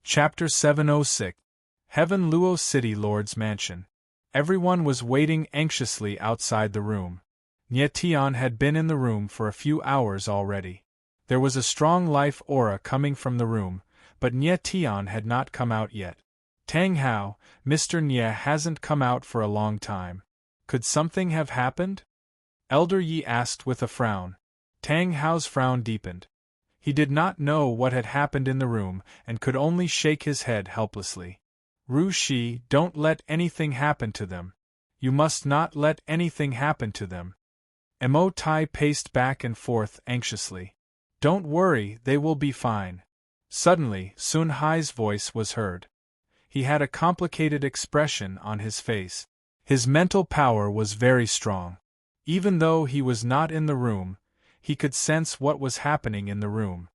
Chapter 706. Heaven Luo City Lord's Mansion. Everyone was waiting anxiously outside the room. Nye Tian had been in the room for a few hours already. There was a strong life aura coming from the room, but Nye Tian had not come out yet. Tang Hao, Mr. Nye hasn't come out for a long time. Could something have happened? Elder Yi asked with a frown. Tang Hao's frown deepened. He did not know what had happened in the room and could only shake his head helplessly. Ru Shi, don't let anything happen to them. You must not let anything happen to them. Mo Tai paced back and forth anxiously. Don't worry, they will be fine. Suddenly, Sun Hai's voice was heard. He had a complicated expression on his face. His mental power was very strong. Even though he was not in the room, he could sense what was happening in the room.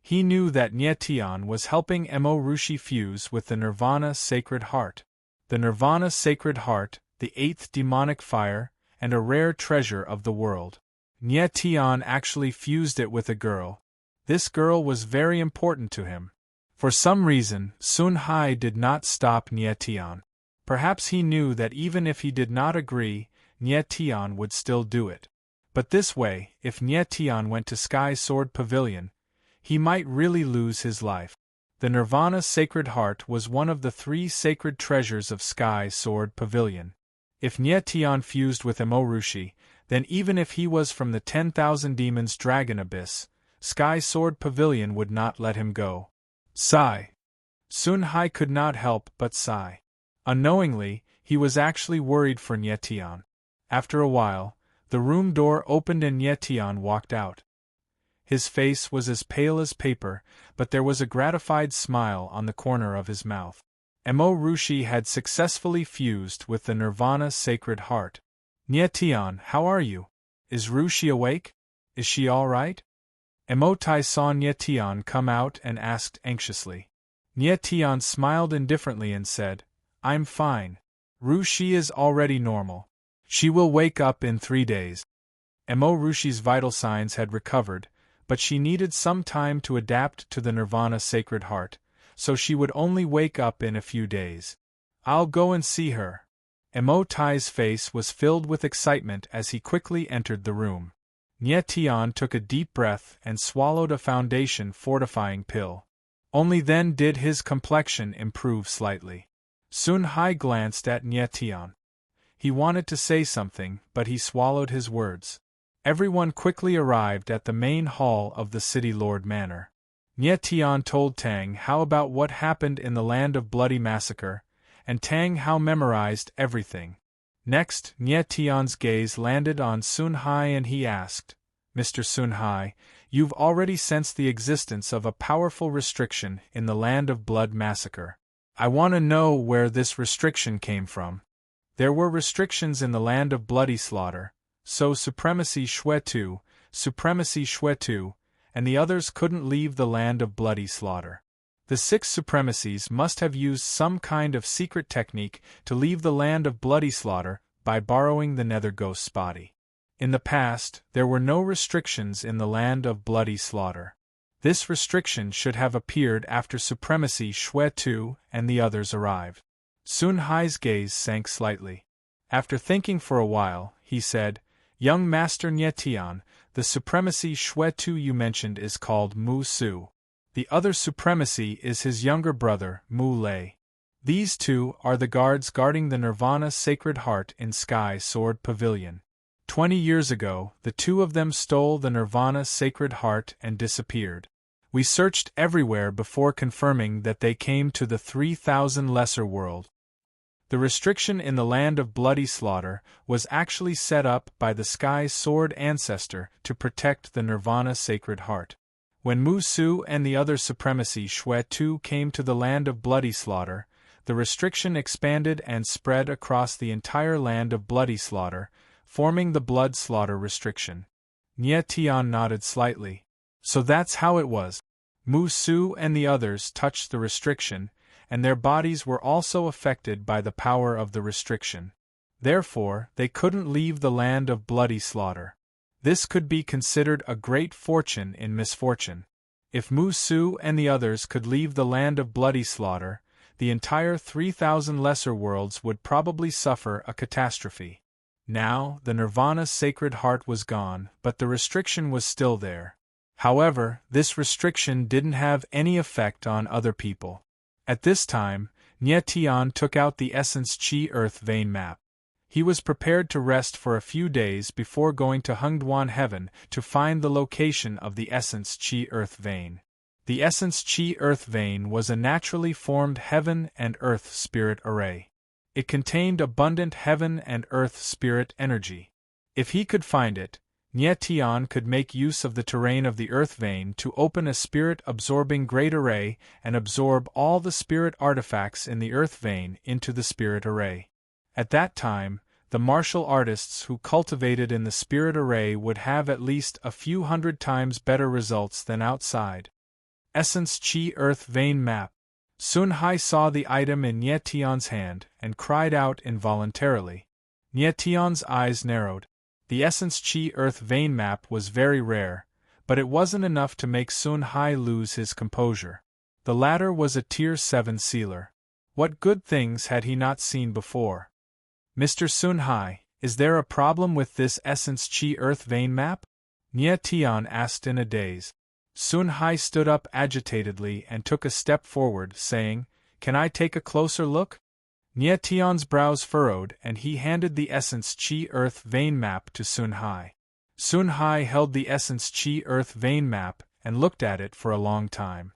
He knew that Nye Tian was helping Mo Rushi fuse with the Nirvana Sacred Heart. The Nirvana Sacred Heart, the 8th demonic fire, and a rare treasure of the world. Nye Tian actually fused it with a girl. This girl was very important to him. For some reason, Sun Hai did not stop Nye Tian. Perhaps he knew that even if he did not agree, Nye Tian would still do it. But this way, if Nye Tian went to Sky Sword Pavilion, he might really lose his life. The Nirvana Sacred Heart was one of the 3 sacred treasures of Sky Sword Pavilion. If Nye Tian fused with Mo Rushi, then even if he was from the 10,000 Demons Dragon Abyss, Sky Sword Pavilion would not let him go. Sigh. Sun Hai could not help but sigh. Unknowingly, he was actually worried for Nye Tian. After a while, the room door opened and Nye Tian walked out. His face was as pale as paper, but there was a gratified smile on the corner of his mouth. Mo Rushi had successfully fused with the Nirvana Sacred Heart. Nye Tian, how are you? Is Rushi awake? Is she all right? Mo Tai saw Nye Tian come out and asked anxiously. Nye Tian smiled indifferently and said, I'm fine. Rushi is already normal. She will wake up in 3 days. Mo Rushi's vital signs had recovered, but she needed some time to adapt to the Nirvana Sacred Heart, so she would only wake up in a few days. I'll go and see her. Mo Tai's face was filled with excitement as he quickly entered the room. Nye Tian took a deep breath and swallowed a foundation fortifying pill. Only then did his complexion improve slightly. Sun Hai glanced at Nye Tian. He wanted to say something, but he swallowed his words. Everyone quickly arrived at the main hall of the City Lord Manor. Nye Tian told Tang Hao about what happened in the Land of Bloody Massacre, and Tang Hao memorized everything. Next, Nye Tian's gaze landed on Sun Hai and he asked, Mr. Sun Hai, you've already sensed the existence of a powerful restriction in the Land of Blood Massacre. I want to know where this restriction came from. There were restrictions in the Land of Bloody Slaughter, so Supremacy Shui-Tu, and the others couldn't leave the Land of Bloody Slaughter. The 6 supremacies must have used some kind of secret technique to leave the Land of Bloody Slaughter by borrowing the Nether Ghost's body. In the past, there were no restrictions in the Land of Bloody Slaughter. This restriction should have appeared after Supremacy Shui-Tu and the others arrived. Sun Hai's gaze sank slightly. After thinking for a while, he said, Young Master Nye Tian, the Supremacy Shui-Tu you mentioned is called Mu Su. The other supremacy is his younger brother, Mu Lei. These 2 are the guards guarding the Nirvana Sacred Heart in Sky Sword Pavilion. 20 years ago, the 2 of them stole the Nirvana Sacred Heart and disappeared. We searched everywhere before confirming that they came to the 3,000 Lesser World. The restriction in the Land of Bloody Slaughter was actually set up by the Sky Sword Ancestor to protect the Nirvana Sacred Heart. When Mu Su and the other Supremacy Shui-Tu came to the Land of Bloody Slaughter, the restriction expanded and spread across the entire Land of Bloody Slaughter, forming the Blood Slaughter restriction. Nye Tian nodded slightly. So that's how it was. Mu Su and the others touched the restriction, and their bodies were also affected by the power of the restriction. Therefore, they couldn't leave the Land of Bloody Slaughter. This could be considered a great fortune in misfortune. If Mu-Su and the others could leave the land of bloody slaughter, the entire 3,000 lesser worlds would probably suffer a catastrophe. Now, the Nirvana's sacred heart was gone, but the restriction was still there. However, this restriction didn't have any effect on other people. At this time, Nye Tian took out the Essence Chi Earth Vein map. He was prepared to rest for a few days before going to Hengduan Heaven to find the location of the Essence Chi Earth Vein. The Essence Chi Earth Vein was a naturally formed heaven and earth spirit array. It contained abundant heaven and earth spirit energy. If he could find it, Nye Tian could make use of the terrain of the Earth Vein to open a spirit-absorbing great array and absorb all the spirit artifacts in the Earth Vein into the spirit array. At that time, the martial artists who cultivated in the spirit array would have at least a few hundred times better results than outside. Essence Chi Earth Vein Map. Sun Hai saw the item in Nye Tian's hand and cried out involuntarily. Nye Tian's eyes narrowed. The Essence Chi Earth Vein map was very rare, but it wasn't enough to make Sun Hai lose his composure. The latter was a Tier 7 sealer. What good things had he not seen before? Mr. Sun Hai, is there a problem with this Essence Chi Earth Vein map? Nye Tian asked in a daze. Sun Hai stood up agitatedly and took a step forward, saying, "Can I take a closer look?" Nye Tian's brows furrowed and he handed the Essence Chi Earth Vein map to Sun Hai. Sun Hai held the Essence Chi Earth Vein map and looked at it for a long time.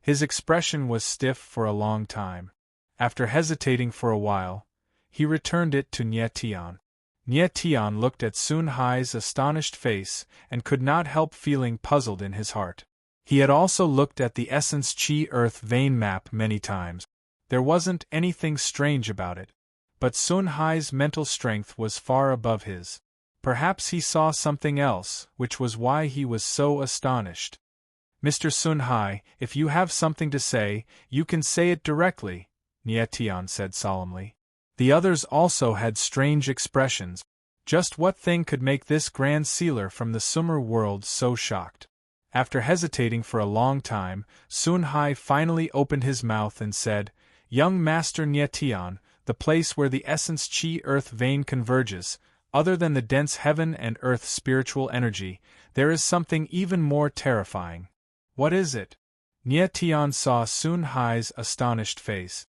His expression was stiff for a long time. After hesitating for a while, he returned it to Nye Tian. Nye Tian looked at Sun Hai's astonished face and could not help feeling puzzled in his heart. He had also looked at the Essence Chi Earth Vein map many times. There wasn't anything strange about it. But Sun Hai's mental strength was far above his. Perhaps he saw something else, which was why he was so astonished. "Mr. Sun Hai, if you have something to say, you can say it directly," Nye Tian said solemnly. The others also had strange expressions. Just what thing could make this grand sealer from the Sumer world so shocked? After hesitating for a long time, Sun Hai finally opened his mouth and said, "Young Master Nye Tian, the place where the Essence Chi Earth Vein converges, other than the dense heaven and earth spiritual energy, there is something even more terrifying." "What is it?" Nye Tian saw Sun Hai's astonished face.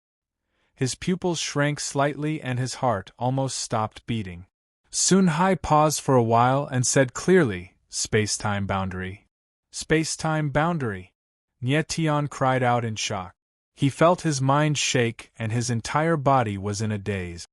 His pupils shrank slightly and his heart almost stopped beating. Sun Hai paused for a while and said clearly, "Space-time boundary." "Space-time boundary?" Nye Tian cried out in shock. He felt his mind shake and his entire body was in a daze.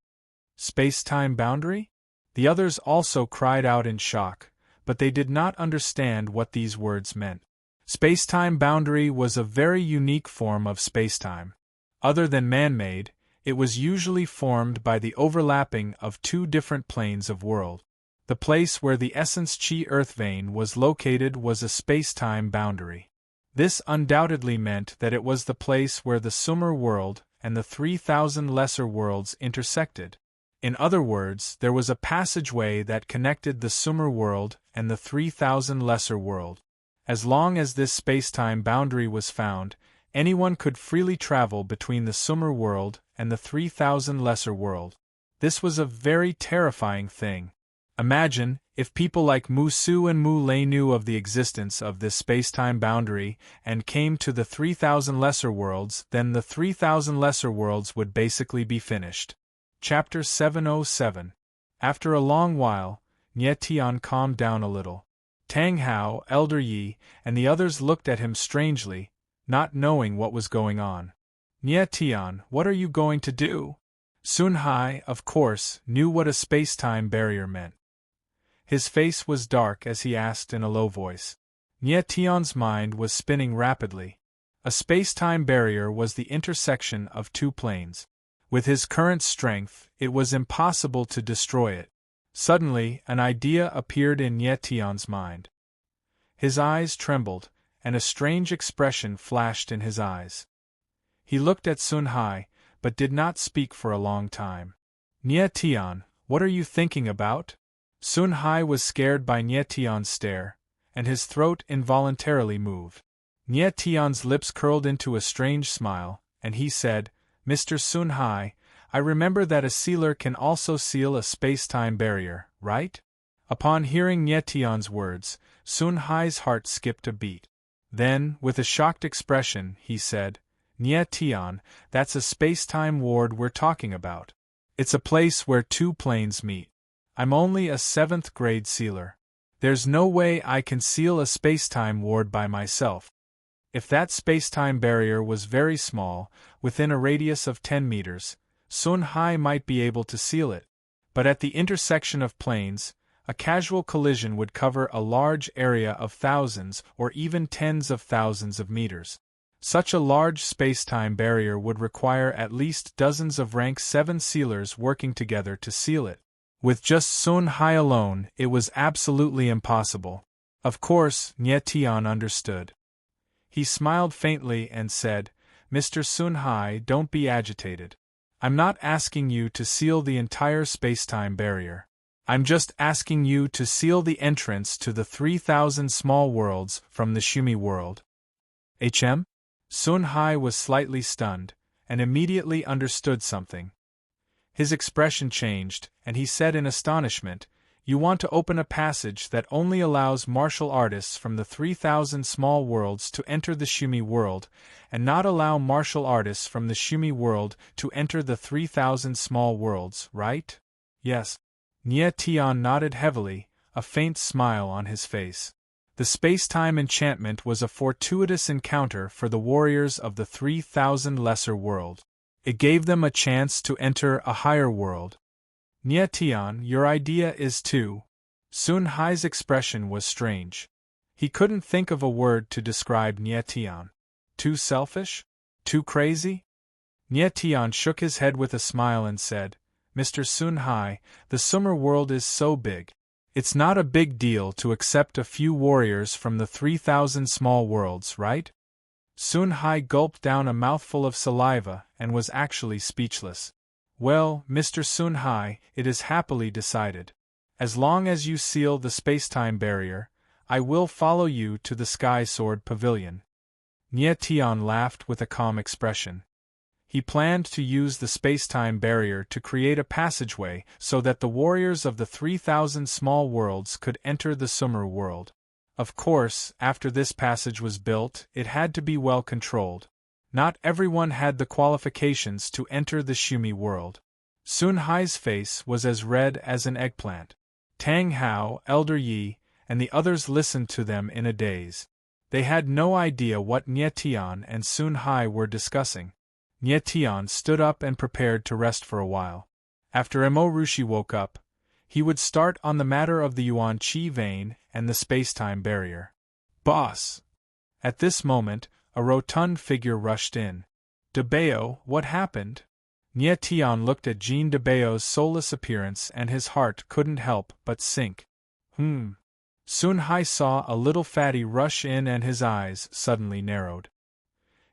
Space-time boundary? The others also cried out in shock, but they did not understand what these words meant. Space-time boundary was a very unique form of space-time. Other than man-made, it was usually formed by the overlapping of two different planes of world. The place where the Essence Chi Earth Vein was located was a space-time boundary. This undoubtedly meant that it was the place where the Sumer world and the 3,000 lesser worlds intersected. In other words, there was a passageway that connected the Sumer world and the 3,000 lesser world. As long as this space-time boundary was found, anyone could freely travel between the Sumer world and the 3,000 lesser world. This was a very terrifying thing. Imagine, if people like Mu-Su and Mu-Lei knew of the existence of this space-time boundary and came to the 3,000 lesser worlds, then the 3,000 lesser worlds would basically be finished. Chapter 707. After a long while, Nye Tian calmed down a little. Tang Hao, Elder Yi, and the others looked at him strangely, not knowing what was going on. "Nye Tian, what are you going to do?" Sun Hai, of course, knew what a space-time barrier meant. His face was dark as he asked in a low voice. Nye Tian's mind was spinning rapidly. A space-time barrier was the intersection of two planes. With his current strength, it was impossible to destroy it. Suddenly, an idea appeared in Nye Tian's mind. His eyes trembled, and a strange expression flashed in his eyes. He looked at Sun Hai, but did not speak for a long time. "Nye Tian, what are you thinking about?" Sun Hai was scared by Nye Tian's stare, and his throat involuntarily moved. Nie Tian's lips curled into a strange smile, and he said, Mr. Sun Hai, I remember that a sealer can also seal a space-time barrier, right? Upon hearing Nie Tian's words, Sun Hai's heart skipped a beat. Then, with a shocked expression, he said, Nie Tian, that's a space-time ward we're talking about. It's a place where two planes meet. I'm only a 7th grade sealer. There's no way I can seal a space-time ward by myself. If that space-time barrier was very small, within a radius of 10 meters, Sun Hai might be able to seal it. But at the intersection of planes, a casual collision would cover a large area of thousands or even tens of thousands of meters. Such a large space-time barrier would require at least dozens of rank 7 sealers working together to seal it. With just Sun Hai alone, it was absolutely impossible. Of course, Nie Tian understood. He smiled faintly and said, Mr. Sun Hai, don't be agitated. I'm not asking you to seal the entire space-time barrier. I'm just asking you to seal the entrance to the 3,000 small worlds from the Shumi world. HM? Sun Hai was slightly stunned, and immediately understood something. His expression changed, and he said in astonishment, You want to open a passage that only allows martial artists from the 3,000 small worlds to enter the Shumi world, and not allow martial artists from the Shumi world to enter the 3,000 small worlds, right? Yes. Nie Tian nodded heavily, a faint smile on his face. The space-time enchantment was a fortuitous encounter for the warriors of the 3,000 lesser world. It gave them a chance to enter a higher world. Nie Tian, your idea is too. Sun Hai's expression was strange. He couldn't think of a word to describe Nie Tian. Too selfish? Too crazy? Nie Tian shook his head with a smile and said, Mr. Sun Hai, the Summer world is so big. It's not a big deal to accept a few warriors from the 3,000 small worlds, right? Sun Hai gulped down a mouthful of saliva and was actually speechless. Well, Mr. Sun Hai, it is happily decided. As long as you seal the space-time barrier, I will follow you to the Sky Sword Pavilion. Nie Tian laughed with a calm expression. He planned to use the space-time barrier to create a passageway so that the warriors of the 3,000 small worlds could enter the Summer world. Of course, after this passage was built, it had to be well controlled. Not everyone had the qualifications to enter the Shumi world. Sun Hai's face was as red as an eggplant. Tang Hao, Elder Yi, and the others listened to them in a daze. They had no idea what Nie Tian and Sun Hai were discussing. Nie Tian stood up and prepared to rest for a while. After Mo Rushi woke up, he would start on the matter of the Yuan Qi vein and the space-time barrier. Boss! At this moment, a rotund figure rushed in. De Bao, what happened? Nie Tian looked at Jean de Bao's soulless appearance and his heart couldn't help but sink. Sun Hai saw a little fatty rush in and his eyes suddenly narrowed.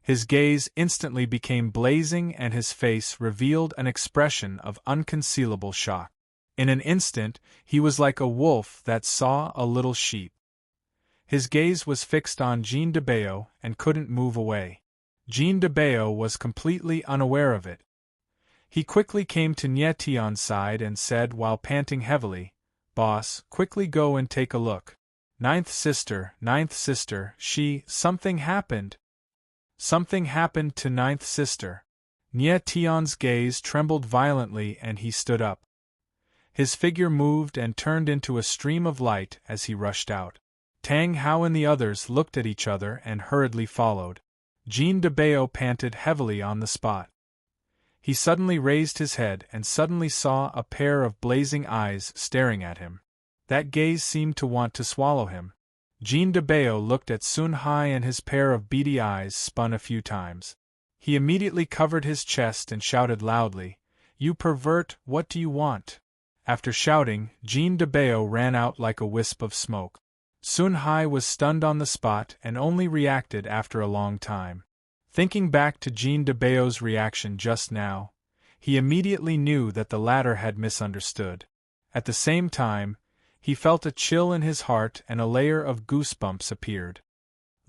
His gaze instantly became blazing and his face revealed an expression of unconcealable shock. In an instant, he was like a wolf that saw a little sheep. His gaze was fixed on Jean de Bao and couldn't move away. Jean de Bao was completely unaware of it. He quickly came to Nie Tian's side and said while panting heavily, Boss, quickly go and take a look. Ninth sister, something happened. Something happened to ninth sister. Nie Tian's gaze trembled violently and he stood up. His figure moved and turned into a stream of light as he rushed out. Tang Hao and the others looked at each other and hurriedly followed. Jean de Bao panted heavily on the spot. He suddenly raised his head and suddenly saw a pair of blazing eyes staring at him. That gaze seemed to want to swallow him. Jean de Bao looked at Sun Hai and his pair of beady eyes spun a few times. He immediately covered his chest and shouted loudly, You pervert, what do you want? After shouting, Jean de Bao ran out like a wisp of smoke. Sun Hai was stunned on the spot and only reacted after a long time. Thinking back to Jean de Bao's reaction just now, he immediately knew that the latter had misunderstood. At the same time, he felt a chill in his heart and a layer of goosebumps appeared.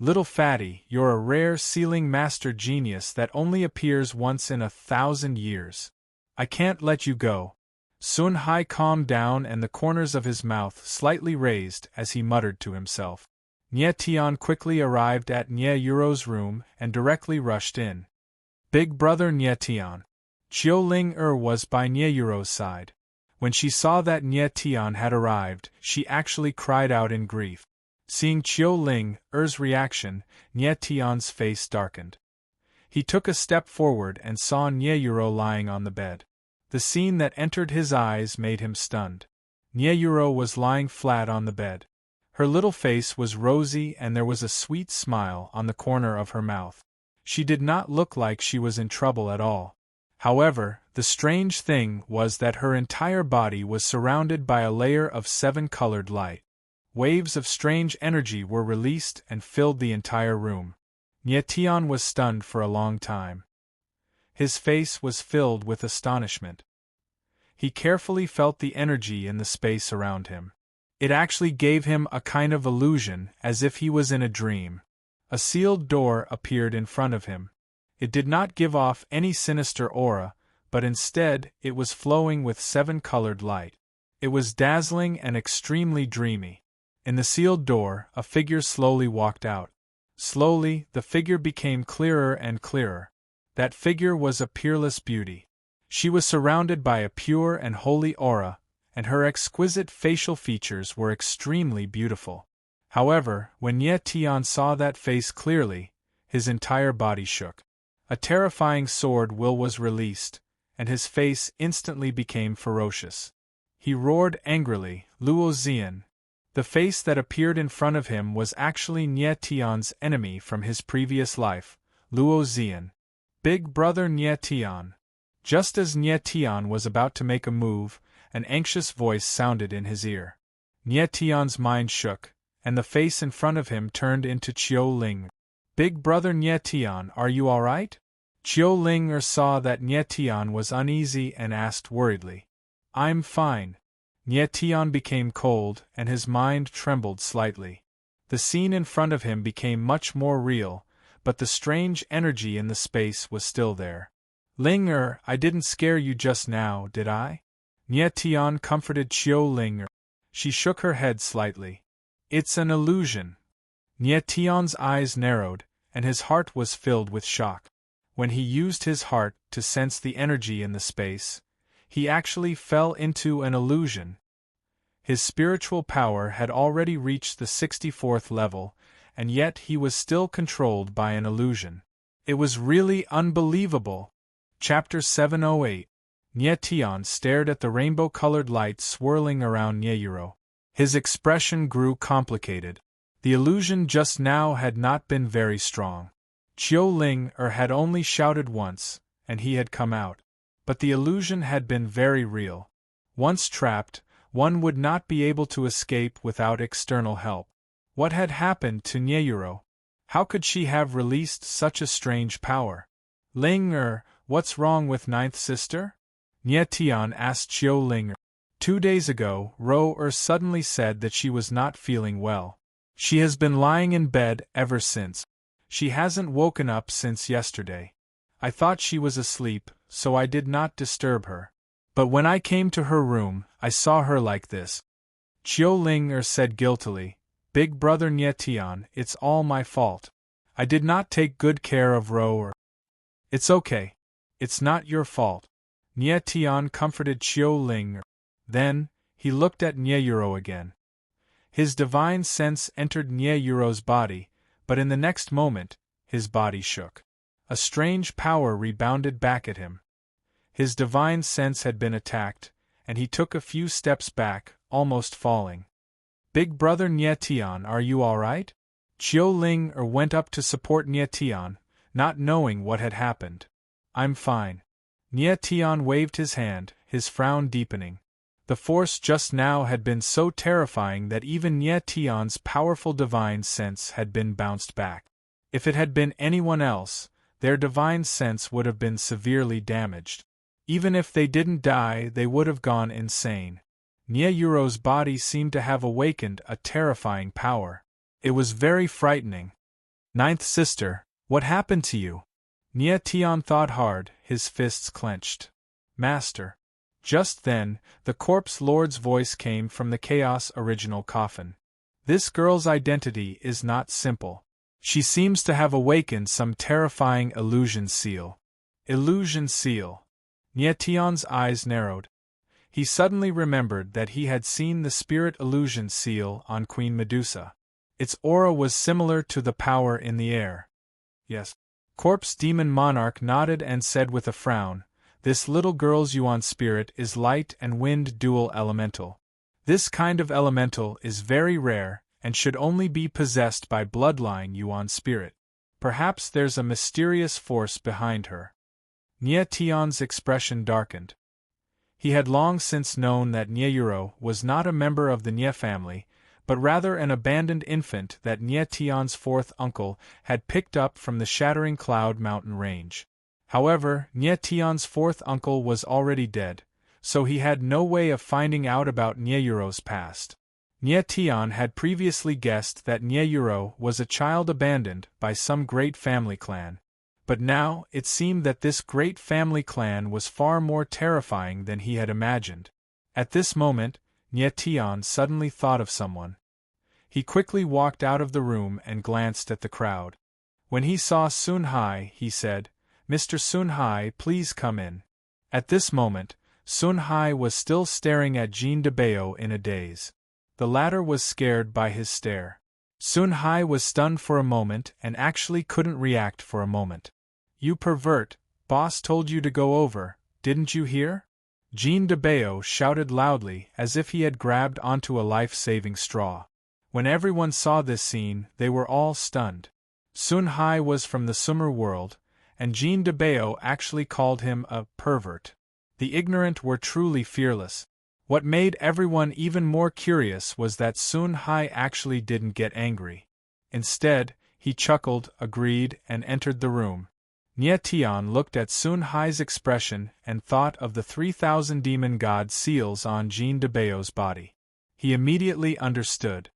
Little fatty, you're a rare sealing master genius that only appears once in 1,000 years. I can't let you go. Sun Hai calmed down and the corners of his mouth slightly raised as he muttered to himself. Nye Tian quickly arrived at Nye Yuro's room and directly rushed in. Big brother Nye Tian. Chiu Ling was by Nye Yuro's side. When she saw that Nye Tian had arrived, she actually cried out in grief. Seeing Chiu Ling's reaction, Nye Tian's face darkened. He took a step forward and saw Nye Yuro lying on the bed. The scene that entered his eyes made him stunned. Nye Yuro was lying flat on the bed. Her little face was rosy and there was a sweet smile on the corner of her mouth. She did not look like she was in trouble at all. However, the strange thing was that her entire body was surrounded by a layer of 7-colored light. Waves of strange energy were released and filled the entire room. Nye Tian was stunned for a long time. His face was filled with astonishment. He carefully felt the energy in the space around him. It actually gave him a kind of illusion, as if he was in a dream. A sealed door appeared in front of him. It did not give off any sinister aura, but instead it was flowing with 7-colored light. It was dazzling and extremely dreamy. In the sealed door, a figure slowly walked out. Slowly, the figure became clearer and clearer. That figure was a peerless beauty. She was surrounded by a pure and holy aura, and her exquisite facial features were extremely beautiful. However, when Nye Tian saw that face clearly, his entire body shook. A terrifying sword will was released, and his face instantly became ferocious. He roared angrily, "Luo Xian!" The face that appeared in front of him was actually Nye Tian's enemy from his previous life, Luo Xian. Big brother Nye Tian. Just as Nye Tian was about to make a move, an anxious voice sounded in his ear. Nye Tian's mind shook, and the face in front of him turned into Chiu Ling. Big brother Nye Tian, are you alright? Chiu Ling saw that Nye Tian was uneasy and asked worriedly. I'm fine. Nye Tian became cold, and his mind trembled slightly. The scene in front of him became much more real, but the strange energy in the space was still there. Ling I didn't scare you just now, did I? Nye Tian comforted Chiu Ling. She shook her head slightly. It's an illusion. Nye Tian's eyes narrowed, and his heart was filled with shock. When he used his heart to sense the energy in the space, he actually fell into an illusion. His spiritual power had already reached the 64th level, and yet he was still controlled by an illusion. It was really unbelievable. Chapter 708. Nye Tian stared at the rainbow-colored light swirling around Nye Yuro. His expression grew complicated. The illusion just now had not been very strong. Chiu Ling had only shouted once, and he had come out. But the illusion had been very real. Once trapped, one would not be able to escape without external help. What had happened to Nye Yuro? How could she have released such a strange power? Ling what's wrong with ninth sister? Nye Tian asked Chiu Ling. 2 days ago, Ro suddenly said that she was not feeling well. She has been lying in bed ever since. She hasn't woken up since yesterday. I thought she was asleep, so I did not disturb her. But when I came to her room, I saw her like this. Chiu Ling said guiltily, Big brother Nye Tian, it's all my fault. I did not take good care of Ro. It's okay. It's not your fault. Nye Tian comforted Chiu Ling. Then, he looked at Nye Yuro again. His divine sense entered Nye Yuro's body, but in the next moment, his body shook. A strange power rebounded back at him. His divine sense had been attacked, and he took a few steps back, almost falling. Big brother Nye Tian, are you alright? Chiu Ling went up to support Nye Tian, not knowing what had happened. I'm fine. Nye Tian waved his hand, his frown deepening. The force just now had been so terrifying that even Nye Tian's powerful divine sense had been bounced back. If it had been anyone else, their divine sense would have been severely damaged. Even if they didn't die, they would have gone insane. Nye Yuro's body seemed to have awakened a terrifying power. It was very frightening. Ninth sister, what happened to you? Nia Tian thought hard, his fists clenched. Master. Just then, the corpse lord's voice came from the Chaos original coffin. This girl's identity is not simple. She seems to have awakened some terrifying illusion seal. Illusion seal. Nia Tian's eyes narrowed. He suddenly remembered that he had seen the spirit illusion seal on Queen Medusa. Its aura was similar to the power in the air. Yes. Corpse Demon Monarch nodded and said with a frown, "This little girl's Yuan spirit is light and wind dual elemental. This kind of elemental is very rare and should only be possessed by bloodline Yuan spirit. Perhaps there's a mysterious force behind her." Nia Tian's expression darkened. He had long since known that Nia Yuro was not a member of the Nia family, but rather an abandoned infant that Nia Tian's fourth uncle had picked up from the Shattering Cloud mountain range. However, Nia Tian's fourth uncle was already dead, so he had no way of finding out about Nia Yuro's past. Nia Tian had previously guessed that Nia Yuro was a child abandoned by some great family clan. But now, it seemed that this great family clan was far more terrifying than he had imagined. At this moment, Nia Tian suddenly thought of someone. He quickly walked out of the room and glanced at the crowd. When he saw Sun Hai, he said, "Mr. Sun Hai, please come in." At this moment, Sun Hai was still staring at Jean de Bao in a daze. The latter was scared by his stare. Sun Hai was stunned for a moment and actually couldn't react for a moment. "You pervert, boss told you to go over, didn't you hear?" Jean de Bao shouted loudly as if he had grabbed onto a life-saving straw. When everyone saw this scene, they were all stunned. Sun Hai was from the Sumer world, and Jean de Bao actually called him a pervert. The ignorant were truly fearless. What made everyone even more curious was that Sun Hai actually didn't get angry. Instead, he chuckled, agreed, and entered the room. Nia Tian looked at Sun Hai's expression and thought of the 3,000 demon god seals on Jean de Bao's body. He immediately understood.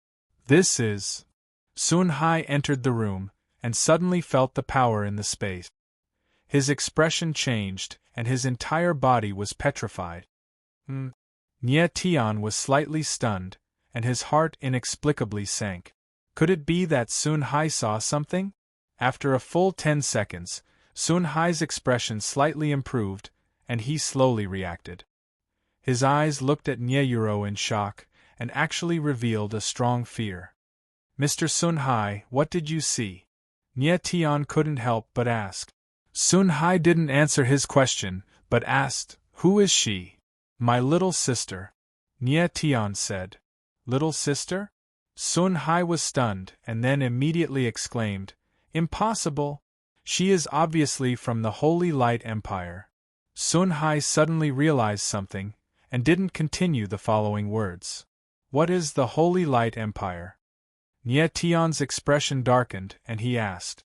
This is... Sun Hai entered the room, and suddenly felt the power in the space. His expression changed, and his entire body was petrified. Nia Tian was slightly stunned, and his heart inexplicably sank. Could it be that Sun Hai saw something? After a full 10 seconds, Sun Hai's expression slightly improved, and he slowly reacted. His eyes looked at Nia Yuro in shock, and actually revealed a strong fear. "Mr. Sun Hai, what did you see?" Nia Tian couldn't help but ask. Sun Hai didn't answer his question, but asked, "Who is she?" "My little sister," Nia Tian said. "Little sister?" Sun Hai was stunned and then immediately exclaimed, "Impossible! She is obviously from the Holy Light Empire." Sun Hai suddenly realized something, and didn't continue the following words. "What is the Holy Light Empire?" Nia Tian's expression darkened, and he asked.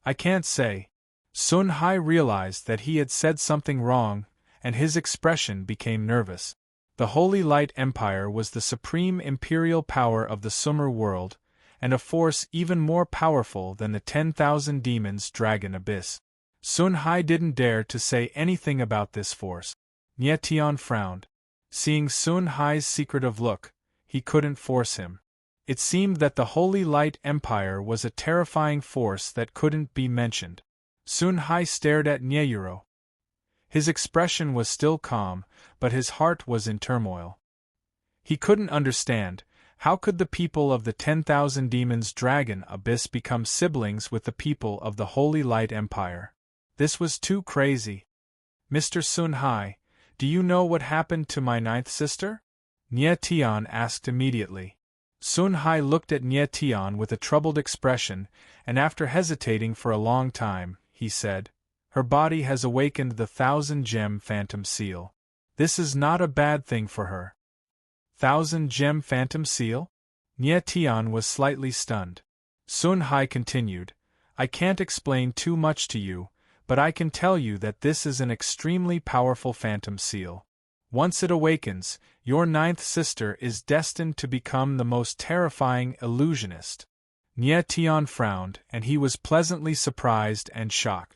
"I can't say." Sun Hai realized that he had said something wrong, and his expression became nervous. The Holy Light Empire was the supreme imperial power of the Sumer world, and a force even more powerful than the 10,000 demons Dragon Abyss. Sun Hai didn't dare to say anything about this force. Nia Tian frowned. Seeing Sun Hai's secretive look, he couldn't force him. It seemed that the Holy Light Empire was a terrifying force that couldn't be mentioned. Sun Hai stared at Nia Yuro. His expression was still calm, but his heart was in turmoil. He couldn't understand, how could the people of the 10,000 demons Dragon Abyss become siblings with the people of the Holy Light Empire? This was too crazy. "Mr. Sun Hai, do you know what happened to my ninth sister?" Nia Tian asked immediately. Sun Hai looked at Nia Tian with a troubled expression, and after hesitating for a long time, he said, "Her body has awakened the 1,000-gem phantom seal. This is not a bad thing for her." 1,000-gem phantom seal? Nia Tian was slightly stunned. Sun Hai continued, "I can't explain too much to you, but I can tell you that this is an extremely powerful phantom seal. Once it awakens, your ninth sister is destined to become the most terrifying illusionist. Nie Tian frowned, and he was pleasantly surprised and shocked.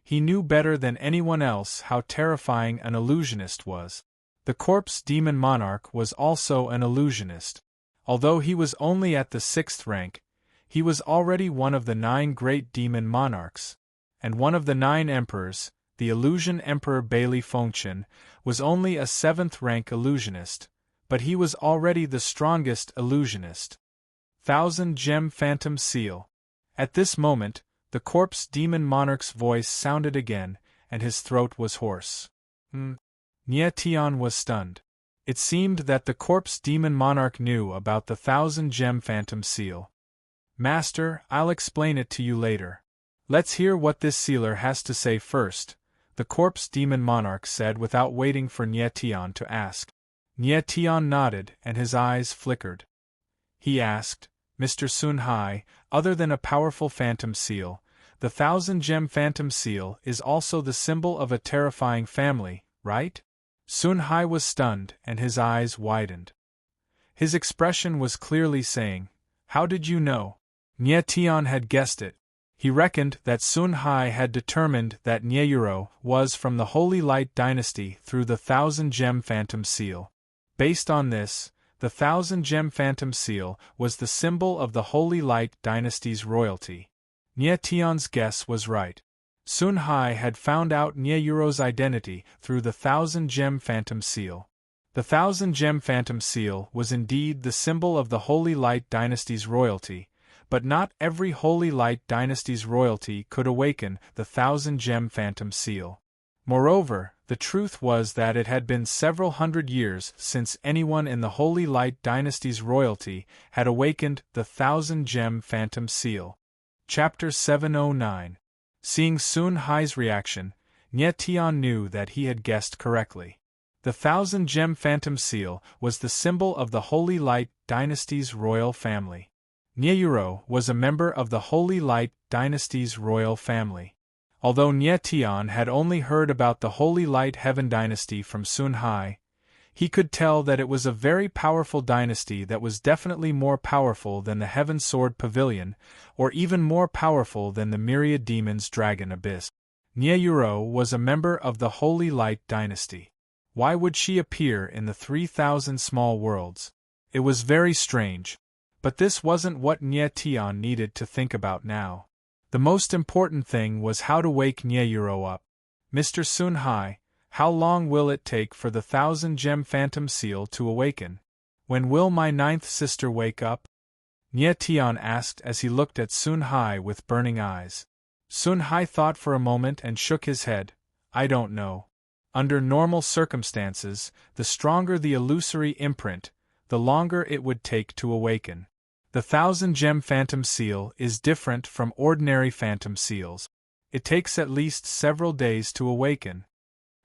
He knew better than anyone else how terrifying an illusionist was. The corpse demon Monarch was also an illusionist. Although he was only at the 6th rank, he was already one of the 9 great demon monarchs, and one of the 9 emperors. The illusion emperor Bailey Fengchen was only a 7th rank illusionist, but he was already the strongest illusionist. 1,000 Gem Phantom Seal. At this moment, the corpse demon monarch's voice sounded again, and his throat was hoarse. Nie Tian was stunned. It seemed that the corpse demon monarch knew about the 1,000 Gem Phantom Seal. Master, I'll explain it to you later. Let's hear what this sealer has to say first, the corpse demon monarch said without waiting for Nie Tian to ask. Nie Tian nodded and his eyes flickered. He asked, Mr. Sun Hai, other than a powerful phantom seal, the 1,000 Gem Phantom Seal is also the symbol of a terrifying family, right? Sun Hai was stunned and his eyes widened. His expression was clearly saying, How did you know? Nie Tian had guessed it. He reckoned that Sun Hai had determined that Nieyuro was from the Holy Light dynasty through the 1,000 Gem Phantom Seal. Based on this, the 1,000 Gem Phantom Seal was the symbol of the Holy Light dynasty's royalty. Nie Tian's guess was right. Sun Hai had found out Nieyuro's identity through the 1,000 Gem Phantom Seal. The 1,000 Gem Phantom Seal was indeed the symbol of the Holy Light dynasty's royalty, but not every Holy Light dynasty's royalty could awaken the 1,000 Gem Phantom Seal. Moreover, the truth was that it had been several hundred years since anyone in the Holy Light dynasty's royalty had awakened the 1,000 Gem Phantom Seal. Chapter 709. Seeing Sun Hai's reaction, Nie Tian knew that he had guessed correctly. The 1,000 Gem Phantom Seal was the symbol of the Holy Light dynasty's royal family. Nieyuro was a member of the Holy Light dynasty's royal family. Although Nie Tian had only heard about the Holy Light Heaven dynasty from Sun Hai, he could tell that it was a very powerful dynasty that was definitely more powerful than the Heaven Sword Pavilion, or even more powerful than the Myriad Demons Dragon Abyss. Nieyuro was a member of the Holy Light dynasty. Why would she appear in the 3,000 small worlds? It was very strange. But this wasn't what Nie Tian needed to think about now. The most important thing was how to wake Nieyuro up. Mr. Sun Hai, how long will it take for the 1,000 Gem Phantom Seal to awaken? When will my 9th sister wake up? Nie Tian asked as he looked at Sun Hai with burning eyes. Sun Hai thought for a moment and shook his head. I don't know. Under normal circumstances, the stronger the illusory imprint, the longer it would take to awaken. The 1,000 Gem Phantom Seal is different from ordinary Phantom Seals. It takes at least several days to awaken.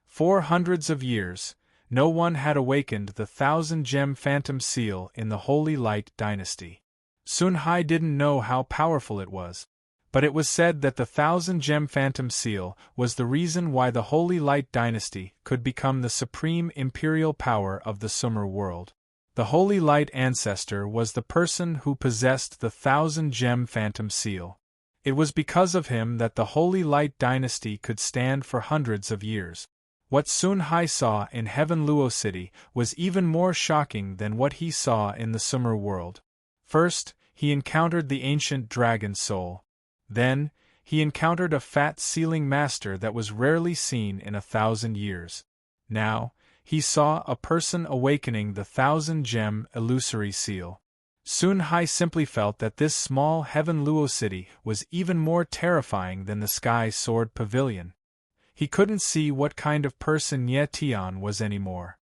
For hundreds of years, no one had awakened the 1,000 Gem Phantom Seal in the Holy Light dynasty. Sun Hai didn't know how powerful it was, but it was said that the 1,000 Gem Phantom Seal was the reason why the Holy Light dynasty could become the supreme imperial power of the Sumer world. The Holy Light ancestor was the person who possessed the 1,000 Gem Phantom Seal. It was because of him that the Holy Light dynasty could stand for hundreds of years. What Sun Hai saw in Heaven Luo City was even more shocking than what he saw in the Sumer world. First, he encountered the ancient dragon soul. Then, he encountered a fat sealing master that was rarely seen in 1,000 years. Now, he saw a person awakening the 1,000 Gem illusory seal. Sun Hai simply felt that this small Heaven Luo City was even more terrifying than the Sky Sword Pavilion. He couldn't see what kind of person Nie Tian was anymore.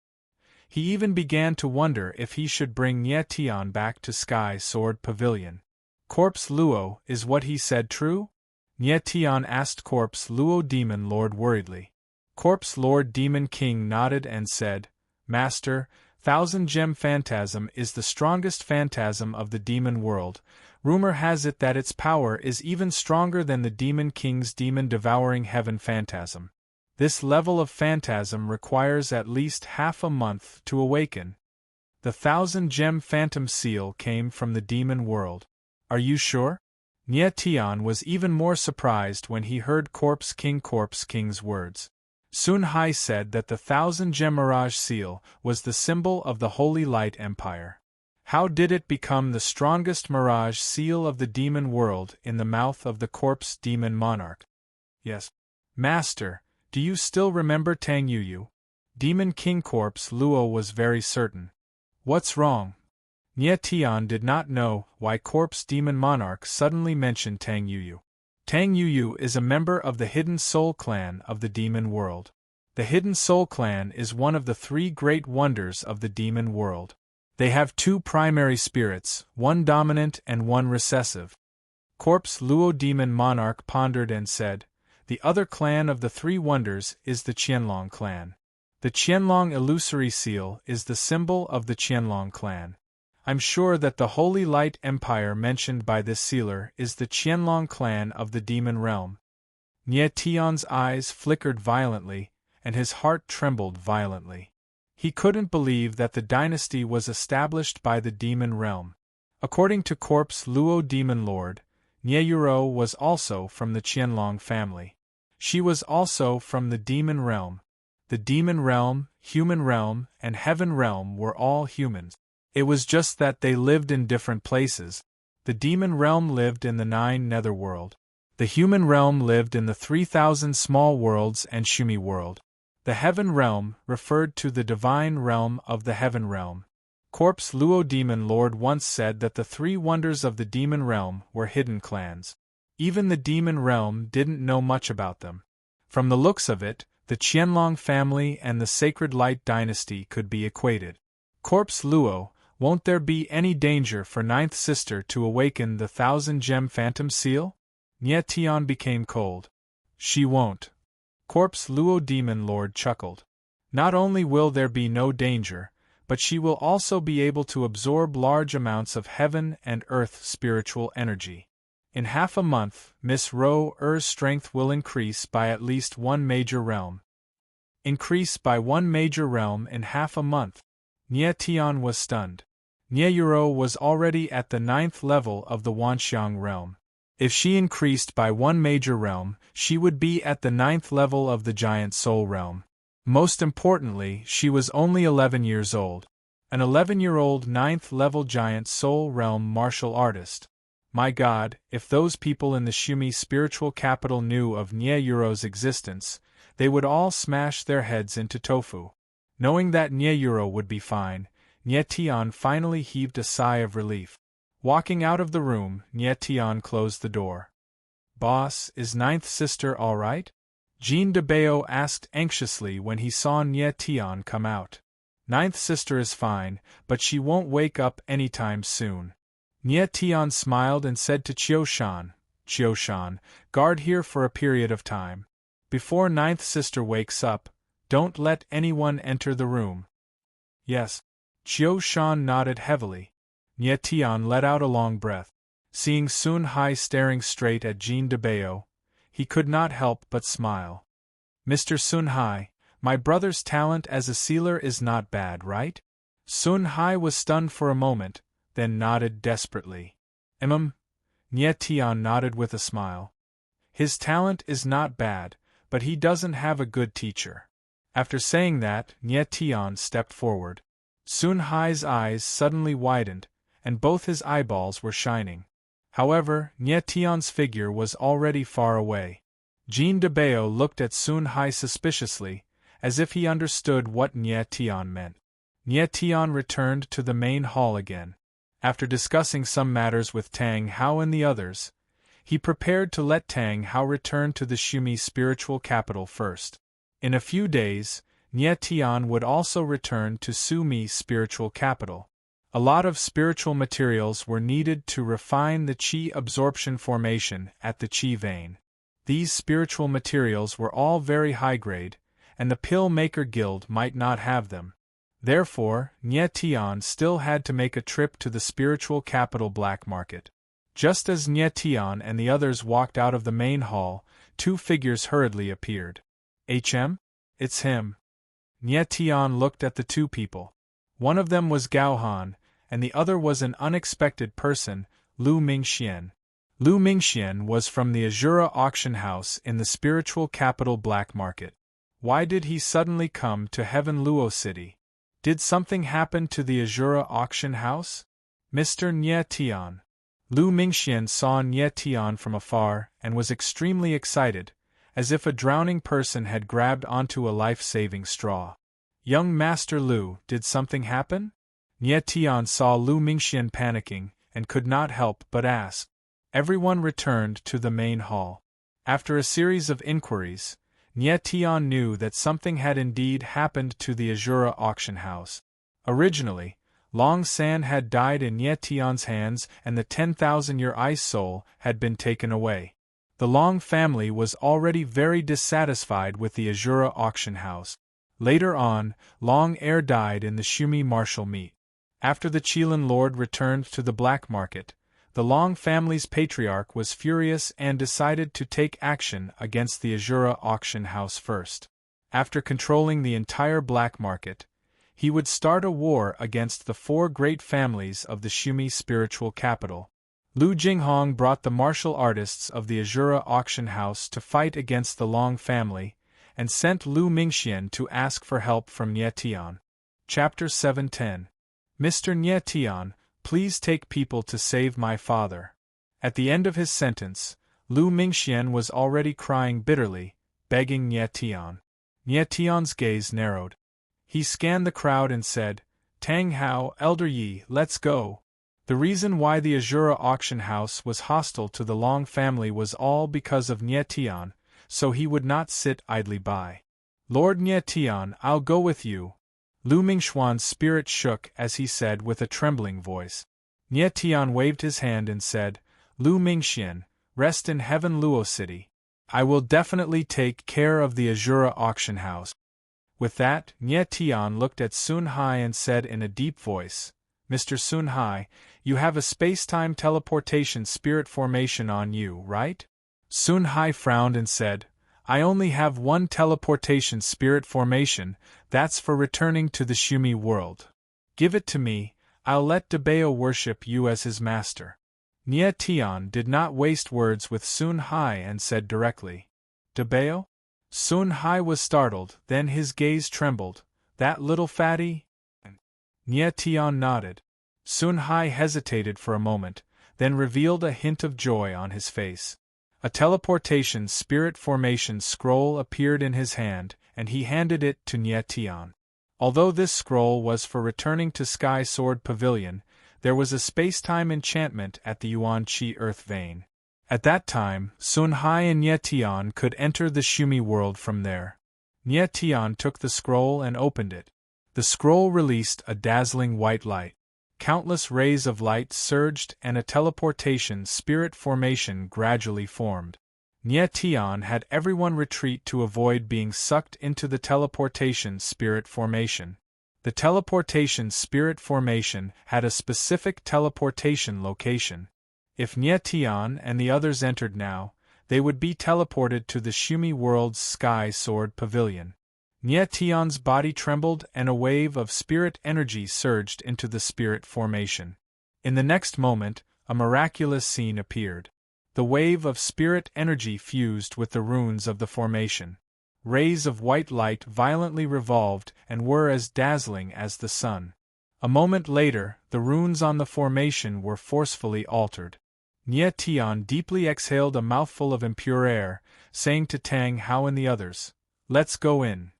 He even began to wonder if he should bring Nie Tian back to Sky Sword Pavilion. Corpse Luo, is what he said true? Nie Tian asked Corpse Luo Demon Lord worriedly. Corpse Lord Demon King nodded and said, Master, 1,000 Gem Phantasm is the strongest phantasm of the demon world. Rumor has it that its power is even stronger than the Demon King's demon-devouring heaven phantasm. This level of phantasm requires at least half a month to awaken. The 1,000 Gem Phantom Seal came from the demon world. Are you sure? Nye Tian was even more surprised when he heard Corpse King's words. Sun Hai said that the 1,000-gem mirage seal was the symbol of the Holy Light Empire. How did it become the strongest mirage seal of the demon world in the mouth of the Corpse Demon Monarch? Yes. Master, do you still remember Tang Yuyu? Demon King Corpse Luo was very certain. What's wrong? Nye Tian did not know why Corpse Demon Monarch suddenly mentioned Tang Yuyu. Tang Yuyu is a member of the Hidden Soul Clan of the demon world. The Hidden Soul Clan is one of the 3 great wonders of the demon world. They have 2 primary spirits, one dominant and one recessive. Corpse Luo Demon Monarch pondered and said, the other clan of the 3 wonders is the Qianlong clan. The Qianlong illusory seal is the symbol of the Qianlong clan. I'm sure that the Holy Light Empire mentioned by this sealer is the Qianlong clan of the demon realm. Nye Tian's eyes flickered violently, and his heart trembled violently. He couldn't believe that the dynasty was established by the demon realm. According to Corpse Luo Demon Lord, Nye Yuro was also from the Qianlong family. She was also from the demon realm. The demon realm, human realm, and heaven realm were all humans. It was just that they lived in different places. The demon realm lived in the 9 netherworld. The human realm lived in the 3,000 small worlds and Shumi world. The heaven realm referred to the divine realm of the heaven realm. Corpse Luo Demon Lord once said that the 3 wonders of the demon realm were hidden clans. Even the demon realm didn't know much about them. From the looks of it, the Qianlong family and the Sacred Light Dynasty could be equated. Corpse Luo, won't there be any danger for 9th sister to awaken the 1,000-gem phantom seal? Nye Tian became cold. She won't. Corpse Luo Demon Lord chuckled. Not only will there be no danger, but she will also be able to absorb large amounts of heaven and earth spiritual energy. In half a month, Miss Ro-Er's strength will increase by at least 1 major realm. Increase by 1 major realm in half a month. Nye Tian was stunned. Nye Yuro was already at the 9th level of the Wanxiang realm. If she increased by 1 major realm, she would be at the 9th level of the Giant Soul realm. Most importantly, she was only 11 years old. An 11-year-old 9th level Giant Soul realm martial artist. My God, if those people in the Shumi spiritual capital knew of Nye Yuro's existence, they would all smash their heads into tofu. Knowing that Nye Yuro would be fine, Nye Tian finally heaved a sigh of relief. Walking out of the room, Nye Tian closed the door. Boss, is 9th sister all right? Jean de Bao asked anxiously when he saw Nye Tian come out. 9th sister is fine, but she won't wake up anytime soon. Nye Tian smiled and said to Qiu Shan, guard here for a period of time. Before 9th sister wakes up, don't let anyone enter the room. Yes. Qiu Shan nodded heavily. Nye Tian let out a long breath. Seeing Sun Hai staring straight at Jean de Bao, he could not help but smile. Mr. Sun Hai, my brother's talent as a sealer is not bad, right? Sun Hai was stunned for a moment, then nodded desperately. Nye Tian nodded with a smile. His talent is not bad, but he doesn't have a good teacher. After saying that, Nye Tian stepped forward. Sun Hai's eyes suddenly widened, and both his eyeballs were shining. However, Nye Tian's figure was already far away. Jean de Bao looked at Sun Hai suspiciously, as if he understood what Nye Tian meant. Nye Tian returned to the main hall again. After discussing some matters with Tang Hao and the others, he prepared to let Tang Hao return to the Shumi spiritual capital first. In a few days, Nye Tian would also return to Sumi spiritual capital. A lot of spiritual materials were needed to refine the qi absorption formation at the qi vein. These spiritual materials were all very high grade, and the Pill Maker Guild might not have them. Therefore, Nye Tian still had to make a trip to the spiritual capital black market. Just as Nye Tian and the others walked out of the main hall, 2 figures hurriedly appeared. It's him. Nye Tian looked at the 2 people. One of them was Gao Han, and the other was an unexpected person, Lu Mingxian. Lu Mingxian was from the Azura auction house in the spiritual capital Black Market. Why did he suddenly come to Heaven Luo City? Did something happen to the Azura auction house? Mr. Nye Tian. Lu Mingxian saw Nye Tian from afar and was extremely excited, as if a drowning person had grabbed onto a life-saving straw. Young Master Lu, did something happen? Nye Tian saw Lu Mingxian panicking and could not help but ask. Everyone returned to the main hall. After a series of inquiries, Nye Tian knew that something had indeed happened to the Azura auction house. Originally, Long San had died in Nye Tian's hands and the 10,000-year ice soul had been taken away. The Long family was already very dissatisfied with the Azura auction house. Later on, Long Heir died in the Shumi martial meet. After the Qilin Lord returned to the Black Market, the Long family's patriarch was furious and decided to take action against the Azura auction house first. After controlling the entire Black Market, he would start a war against the 4 great families of the Shumi spiritual capital. Lu Jinghong brought the martial artists of the Azura auction house to fight against the Long family, and sent Lu Mingxian to ask for help from Nye Tian. Chapter 710. Mr. Nye Tian, please take people to save my father. At the end of his sentence, Lu Mingxian was already crying bitterly, begging Nye Tian. Nye Tian's gaze narrowed. He scanned the crowd and said, Tang Hao, Elder Yi, let's go. The reason why the Azura auction house was hostile to the Long family was all because of Nye Tian, so he would not sit idly by. Lord Nye Tian, I'll go with you. Lu Mingxuan's spirit shook as he said with a trembling voice. Nye Tian waved his hand and said, Lu Mingxian, rest in Heaven Luo City. I will definitely take care of the Azura auction house. With that, Nye Tian looked at Sun Hai and said in a deep voice, Mr. Sun Hai, you have a space-time teleportation spirit formation on you, right? Sun Hai frowned and said, I only have one teleportation spirit formation, that's for returning to the Shumi world. Give it to me, I'll let Dabeo worship you as his master. Nye Tian did not waste words with Sun Hai and said directly, Dabeo? Sun Hai was startled, then his gaze trembled. That little fatty? Nye Tian nodded. Sun Hai hesitated for a moment, then revealed a hint of joy on his face. A teleportation spirit formation scroll appeared in his hand, and he handed it to Nye Tian. Although this scroll was for returning to Sky Sword Pavilion, there was a space-time enchantment at the Yuan Qi Earth Vein. At that time, Sun Hai and Nye Tian could enter the Shumi world from there. Nye Tian took the scroll and opened it. The scroll released a dazzling white light. Countless rays of light surged and a teleportation spirit formation gradually formed. Nye Tian had everyone retreat to avoid being sucked into the teleportation spirit formation. The teleportation spirit formation had a specific teleportation location. If Nye Tian and the others entered now, they would be teleported to the Shumi world's Sky Sword Pavilion. Nye Tian's body trembled and a wave of spirit energy surged into the spirit formation. In the next moment, a miraculous scene appeared. The wave of spirit energy fused with the runes of the formation. Rays of white light violently revolved and were as dazzling as the sun. A moment later, the runes on the formation were forcefully altered. Nye Tian deeply exhaled a mouthful of impure air, saying to Tang Hao and the others, Let's go in.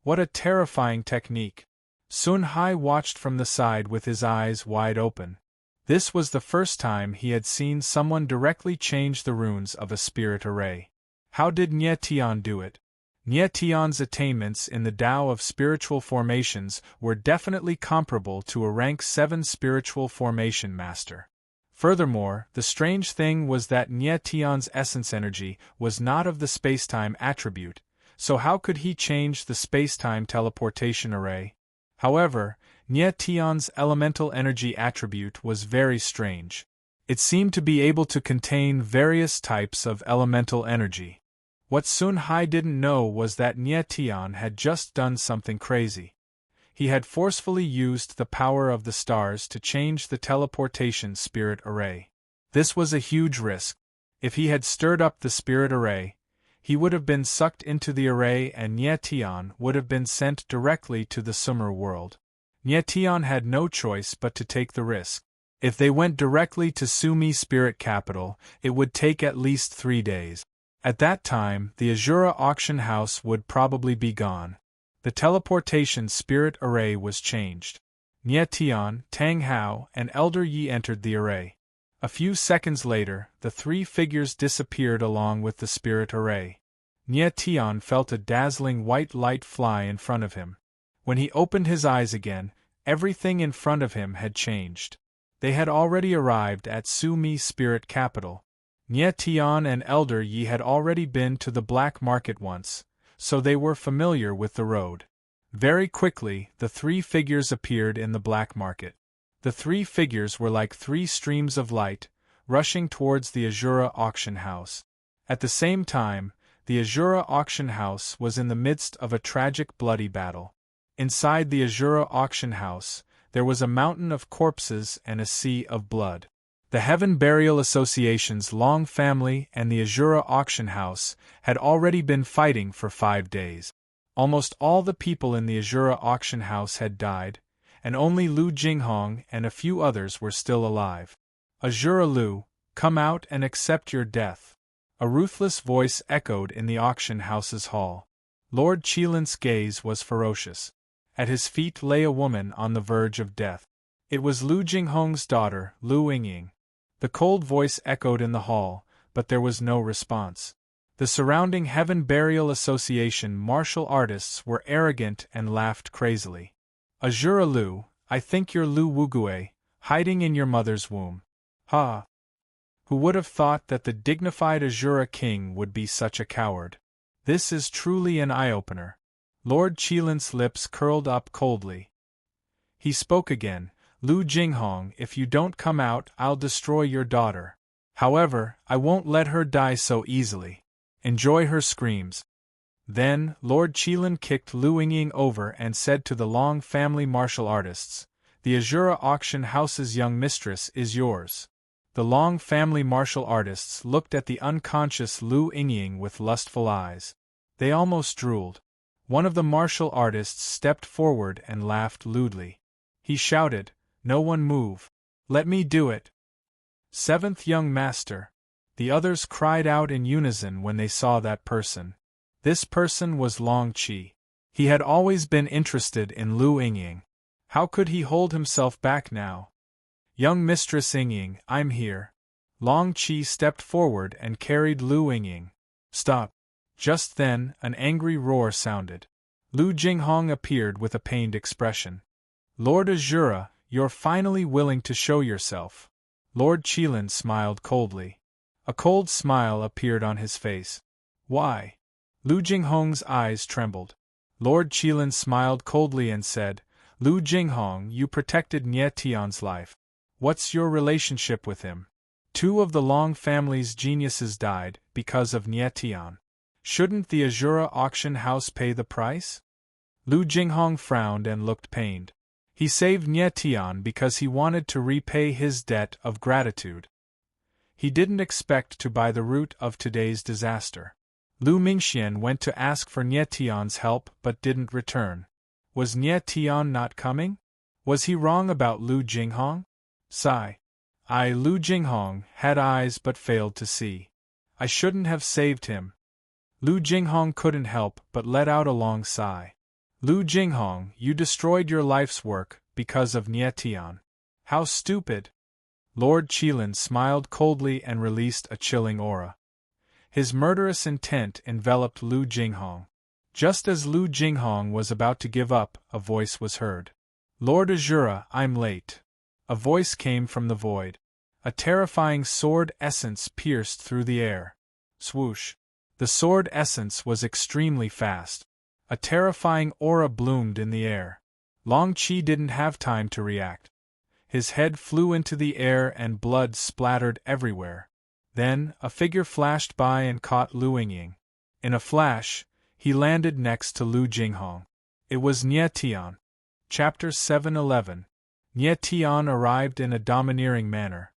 What a terrifying technique. Sun Hai watched from the side with his eyes wide open. This was the first time he had seen someone directly change the runes of a spirit array. How did Nye Tian do it? Nye Tian's attainments in the Tao of spiritual formations were definitely comparable to a rank 7 spiritual formation master. Furthermore, the strange thing was that Nye Tian's essence energy was not of the spacetime attribute, so how could he change the spacetime teleportation array? However, Nye Tian's elemental energy attribute was very strange. It seemed to be able to contain various types of elemental energy. What Sun Hai didn't know was that Nye Tian had just done something crazy. He had forcefully used the power of the stars to change the teleportation spirit array. This was a huge risk. If he had stirred up the spirit array, he would have been sucked into the array and Nye Tian would have been sent directly to the Sumer world. Nye Tian had no choice but to take the risk. If they went directly to Sumi spirit capital, it would take at least 3 days. At that time, the Azura auction house would probably be gone. The teleportation spirit array was changed. Nye Tian, Tang Hao, and Elder Yi entered the array. A few seconds later, the 3 figures disappeared along with the spirit array. Nye Tian felt a dazzling white light fly in front of him. When he opened his eyes again, everything in front of him had changed. They had already arrived at Sumi spirit capital. Nye Tian and Elder Yi had already been to the black market once, so they were familiar with the road. Very quickly, the 3 figures appeared in the black market. The 3 figures were like 3 streams of light, rushing towards the Azura auction house. At the same time, the Azura auction house was in the midst of a tragic bloody battle. Inside the Azura auction house, there was a mountain of corpses and a sea of blood. The Heaven Burial Association's Long family and the Azura auction house had already been fighting for 5 days. Almost all the people in the Azura auction house had died, and only Lu Jinghong and a few others were still alive. Azura Lu, come out and accept your death. A ruthless voice echoed in the auction house's hall. Lord Qilin's gaze was ferocious. At his feet lay a woman on the verge of death. It was Lu Jinghong's daughter, Lu Yingying. The cold voice echoed in the hall, but there was no response. The surrounding Heaven Burial Association martial artists were arrogant and laughed crazily. Azura Lu, I think you're Lu Wugue, hiding in your mother's womb. Ha! Who would have thought that the dignified Azura king would be such a coward? This is truly an eye-opener. Lord Qilin's lips curled up coldly. He spoke again, Lu Jinghong, if you don't come out, I'll destroy your daughter. However, I won't let her die so easily. Enjoy her screams. Then, Lord Qilin kicked Lu Yingying over and said to the Long family martial artists, the Azura auction house's young mistress is yours. The Long family martial artists looked at the unconscious Lu Yingying with lustful eyes. They almost drooled. One of the martial artists stepped forward and laughed lewdly. He shouted, no one move. Let me do it. 7th young master. The others cried out in unison when they saw that person. This person was Long Qi. He had always been interested in Lu Yingying. How could he hold himself back now? Young Mistress Yingying, I'm here. Long Qi stepped forward and carried Lu Yingying. Stop. Just then, an angry roar sounded. Lu Jinghong appeared with a pained expression. Lord Azura, you're finally willing to show yourself. Lord Qilin smiled coldly. A cold smile appeared on his face. Why? Lu Jinghong's eyes trembled. Lord Qilin smiled coldly and said, Lu Jinghong, you protected Nye Tian's life. What's your relationship with him? 2 of the Long family's geniuses died because of Nye Tian. Shouldn't the Azura auction house pay the price? Lu Jinghong frowned and looked pained. He saved Nye Tian because he wanted to repay his debt of gratitude. He didn't expect to buy the root of today's disaster. Lu Mingxian went to ask for Nye Tian's help but didn't return. Was Nye Tian not coming? Was he wrong about Lu Jinghong? Sigh. Lu Jinghong, had eyes but failed to see. I shouldn't have saved him. Lu Jinghong couldn't help but let out a long sigh. Lu Jinghong, you destroyed your life's work because of Nye Tian. How stupid! Lord Qilin smiled coldly and released a chilling aura. His murderous intent enveloped Lu Jinghong. Just as Lu Jinghong was about to give up, a voice was heard. Lord Azura, I'm late. A voice came from the void. A terrifying sword essence pierced through the air. Swoosh. The sword essence was extremely fast. A terrifying aura bloomed in the air. Long Qi didn't have time to react. His head flew into the air and blood splattered everywhere. Then, a figure flashed by and caught Lu Yingying. In a flash, he landed next to Lu Jinghong. It was Nye Tian. Chapter 711. Nye Tian arrived in a domineering manner.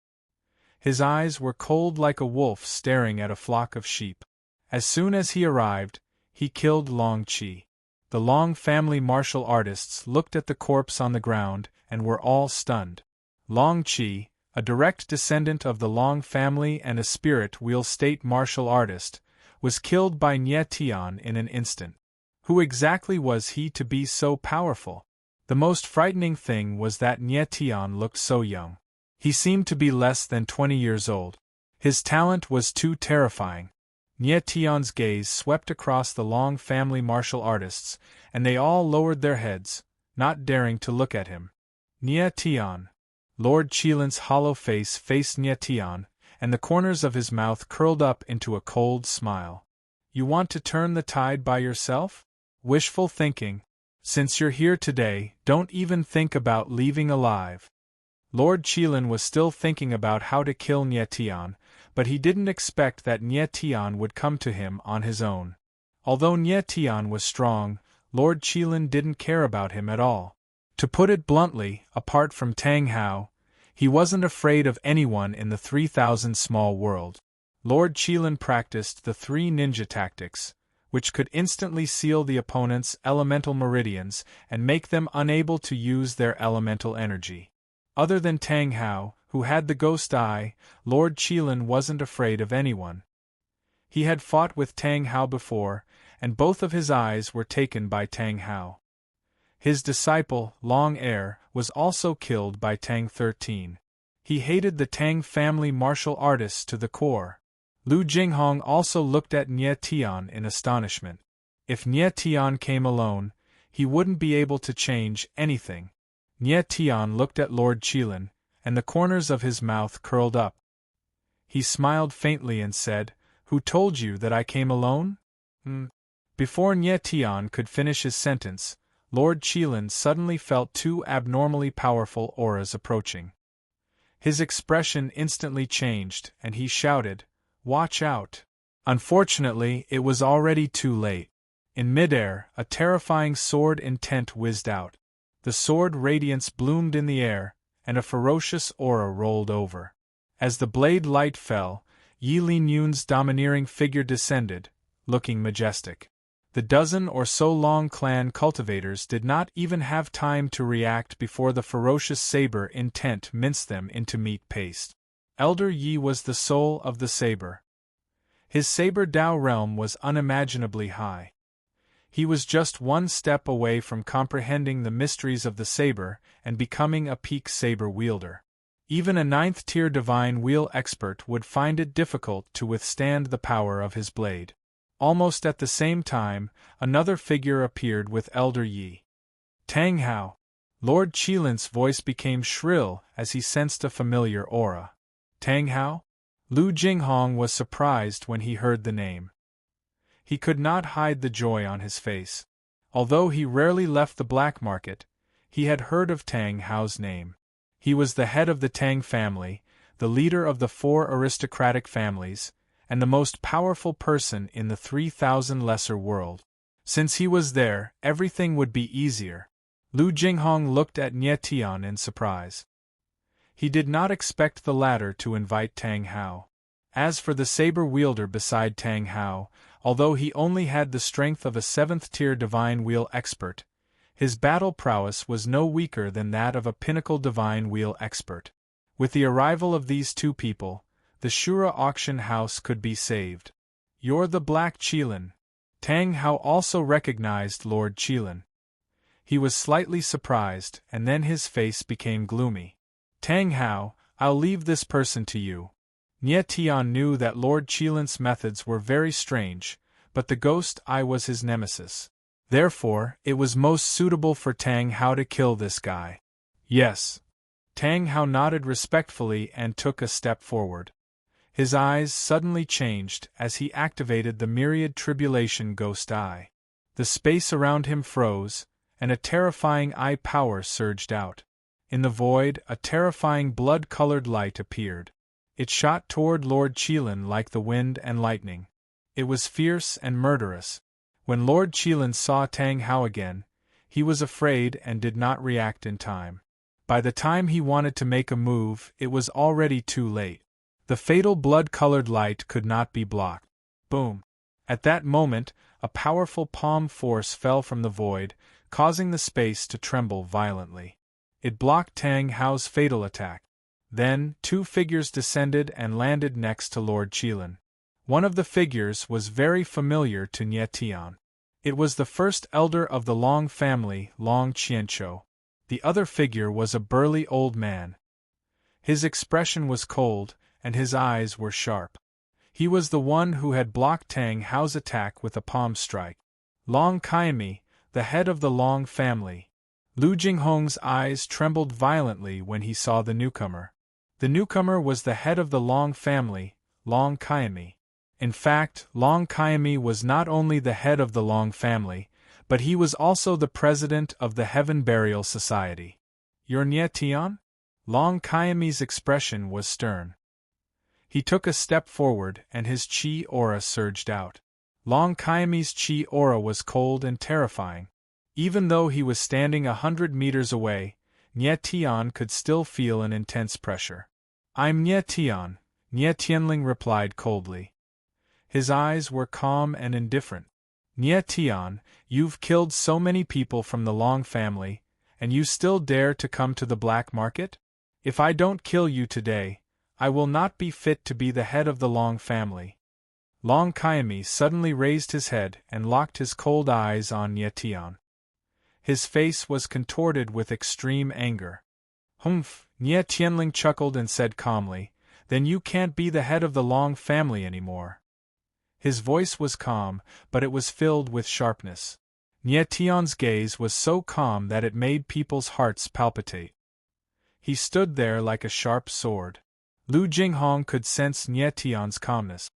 His eyes were cold like a wolf staring at a flock of sheep. As soon as he arrived, he killed Long Qi. The Long family martial artists looked at the corpse on the ground and were all stunned. Long Qi, a direct descendant of the Long family and a spirit wheel state martial artist, was killed by Nie Tian in an instant. Who exactly was he to be so powerful? The most frightening thing was that Nie Tian looked so young. He seemed to be less than 20 years old. His talent was too terrifying. Nie Tian's gaze swept across the Long family martial artists, and they all lowered their heads, not daring to look at him. Nie Tian. Lord Qilin's hollow face faced Nie Tian, and the corners of his mouth curled up into a cold smile. You want to turn the tide by yourself? Wishful thinking. Since you're here today, don't even think about leaving alive. Lord Qilin was still thinking about how to kill Nie Tian, but he didn't expect that Nie Tian would come to him on his own. Although Nie Tian was strong, Lord Qilin didn't care about him at all. To put it bluntly, apart from Tang Hao, he wasn't afraid of anyone in the 3,000 small world. Lord Qilin practiced the 3 ninja tactics, which could instantly seal the opponent's elemental meridians and make them unable to use their elemental energy. Other than Tang Hao, who had the ghost eye, Lord Qilin wasn't afraid of anyone. He had fought with Tang Hao before, and both of his eyes were taken by Tang Hao. His disciple, Long Heir, was also killed by Tang 13. He hated the Tang family martial artists to the core. Lu Jinghong also looked at Nie Tian in astonishment. If Nie Tian came alone, he wouldn't be able to change anything. Nie Tian looked at Lord Qilin, and the corners of his mouth curled up. He smiled faintly and said, "Who told you that I came alone?" Before Nie Tian could finish his sentence, Lord Qilin suddenly felt 2 abnormally powerful auras approaching. His expression instantly changed, and he shouted, "Watch out!" Unfortunately, it was already too late. In midair, a terrifying sword intent whizzed out. The sword radiance bloomed in the air, and a ferocious aura rolled over. As the blade light fell, Yi Lin Yun's domineering figure descended, looking majestic. The dozen or so Long clan cultivators did not even have time to react before the ferocious saber intent minced them into meat paste. Elder Yi was the soul of the saber. His saber Dao realm was unimaginably high. He was just 1 step away from comprehending the mysteries of the saber and becoming a peak saber wielder. Even a 9th-tier divine wheel expert would find it difficult to withstand the power of his blade. Almost at the same time, another figure appeared with Elder Yi. Tang Hao. Lord Qilin's voice became shrill as he sensed a familiar aura. Tang Hao? Lu Jinghong was surprised when he heard the name. He could not hide the joy on his face. Although he rarely left the black market, he had heard of Tang Hao's name. He was the head of the Tang family, the leader of the 4 aristocratic families, and the most powerful person in the 3,000 lesser world. Since he was there, everything would be easier. Lu Jinghong looked at Nie Tian in surprise. He did not expect the latter to invite Tang Hao. As for the saber wielder beside Tang Hao, although he only had the strength of a 7th-tier divine wheel expert, his battle prowess was no weaker than that of a pinnacle divine wheel expert. With the arrival of these 2 people, the Shura auction house could be saved. "You're the Black Qilin." Tang Hao also recognized Lord Qilin. He was slightly surprised, and then his face became gloomy. "Tang Hao, I'll leave this person to you." Nie Tian knew that Lord Qilin's methods were very strange, but the ghost eye was his nemesis. Therefore, it was most suitable for Tang Hao to kill this guy. "Yes." Tang Hao nodded respectfully and took a step forward. His eyes suddenly changed as he activated the myriad tribulation ghost eye. The space around him froze, and a terrifying eye power surged out. In the void, a terrifying blood-colored light appeared. It shot toward Lord Qilin like the wind and lightning. It was fierce and murderous. When Lord Qilin saw Tang Hao again, he was afraid and did not react in time. By the time he wanted to make a move, it was already too late. The fatal blood-colored light could not be blocked. Boom! At that moment, a powerful palm force fell from the void, causing the space to tremble violently. It blocked Tang Hao's fatal attack. Then, two figures descended and landed next to Lord Qilin. One of the figures was very familiar to Nie Tian. It was the first elder of the Long family, Long Qianqiu. The other figure was a burly old man. His expression was cold, and his eyes were sharp. He was the one who had blocked Tang Hao's attack with a palm strike. Long Kaimi, the head of the Long family. Lu Jinghong's eyes trembled violently when he saw the newcomer. The newcomer was the head of the Long family, Long Kaimi. In fact, Long Kaimi was not only the head of the Long family, but he was also the president of the Heaven Burial Society. You're Nie Tian? Long Kaimi's expression was stern. He took a step forward and his qi aura surged out. Long Kaimi's qi aura was cold and terrifying. Even though he was standing 100 meters away, Nie Tian could still feel an intense pressure. I'm Nie Tian, Nie Tianling replied coldly. His eyes were calm and indifferent. Nie Tian, you've killed so many people from the Long family, and you still dare to come to the black market? If I don't kill you today, I will not be fit to be the head of the Long family. Long Kaimi suddenly raised his head and locked his cold eyes on Nie Tian. His face was contorted with extreme anger. Humph, Nie Tianling chuckled and said calmly, then you can't be the head of the Long family anymore. His voice was calm, but it was filled with sharpness. Nie Tian's gaze was so calm that it made people's hearts palpitate. He stood there like a sharp sword. Lu Jinghong could sense Nie Tian's calmness.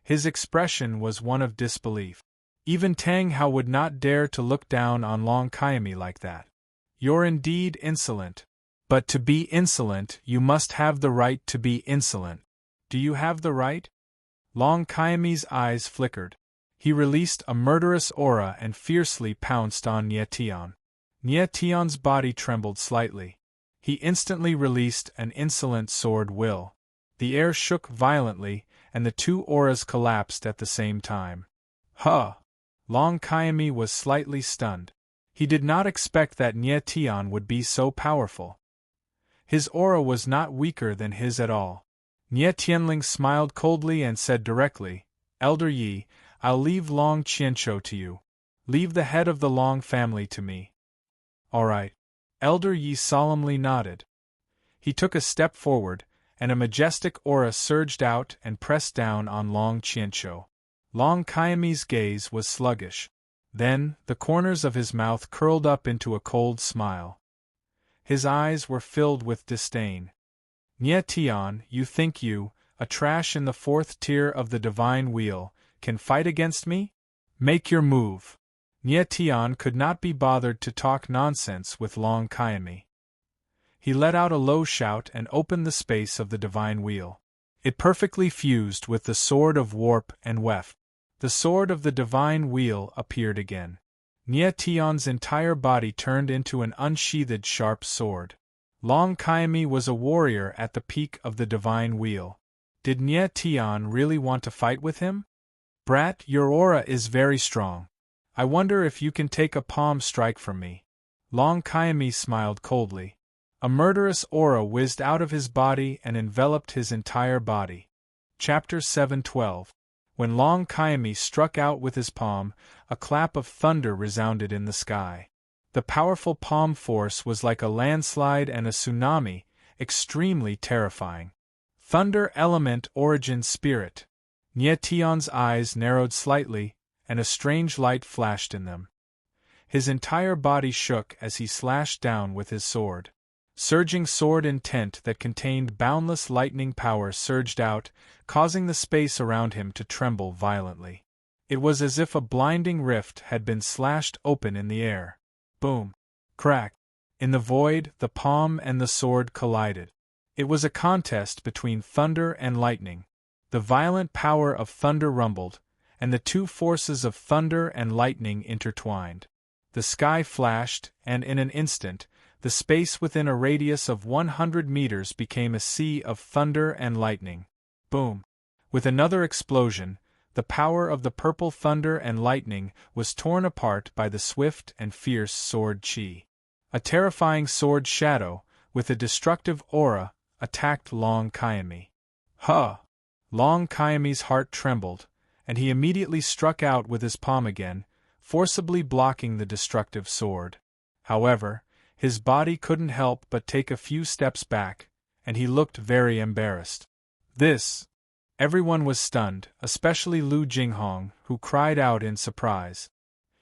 His expression was one of disbelief. Even Tang Hao would not dare to look down on Long Kaimi like that. You're indeed insolent. But to be insolent, you must have the right to be insolent. Do you have the right? Long Kaimi's eyes flickered. He released a murderous aura and fiercely pounced on Nie Tian. Nie Tian's body trembled slightly. He instantly released an insolent sword will. The air shook violently, and the two auras collapsed at the same time. Huh! Long Kaimi was slightly stunned. He did not expect that Nie Tian would be so powerful. His aura was not weaker than his at all. Nie Tianling smiled coldly and said directly, Elder Yi, I'll leave Long Qianqiu to you. Leave the head of the Long family to me. All right. Elder Yi solemnly nodded. He took a step forward, and a majestic aura surged out and pressed down on Long Qianqiu. Long Kaimi's gaze was sluggish. Then, the corners of his mouth curled up into a cold smile. His eyes were filled with disdain. Nie Tian, you think you, a trash in the fourth tier of the divine wheel, can fight against me? Make your move. Nie Tian could not be bothered to talk nonsense with Long Kaimi. He let out a low shout and opened the space of the divine wheel. It perfectly fused with the sword of warp and weft. The sword of the divine wheel appeared again. Nie Tian's entire body turned into an unsheathed sharp sword. Long Kaimi was a warrior at the peak of the divine wheel. Did Nie Tian really want to fight with him? Brat, your aura is very strong. I wonder if you can take a palm strike from me. Long Kaimi smiled coldly. A murderous aura whizzed out of his body and enveloped his entire body. Chapter 7:12. When Long Kaimi struck out with his palm, a clap of thunder resounded in the sky. The powerful palm force was like a landslide and a tsunami, extremely terrifying. Thunder element origin spirit. Nie Tian's eyes narrowed slightly, and a strange light flashed in them. His entire body shook as he slashed down with his sword. Surging sword intent that contained boundless lightning power surged out, causing the space around him to tremble violently. It was as if a blinding rift had been slashed open in the air. Boom! Crack! In the void, the palm and the sword collided. It was a contest between thunder and lightning. The violent power of thunder rumbled, and the two forces of thunder and lightning intertwined. The sky flashed, and in an instant, the space within a radius of 100 meters became a sea of thunder and lightning. Boom! With another explosion, the power of the purple thunder and lightning was torn apart by the swift and fierce sword Qi. A terrifying sword shadow, with a destructive aura, attacked Long Kaimi. Huh! Long Kaimi's heart trembled, and he immediately struck out with his palm again, forcibly blocking the destructive sword. However, his body couldn't help but take a few steps back, and he looked very embarrassed. Everyone was stunned, especially Lu Jinghong, who cried out in surprise.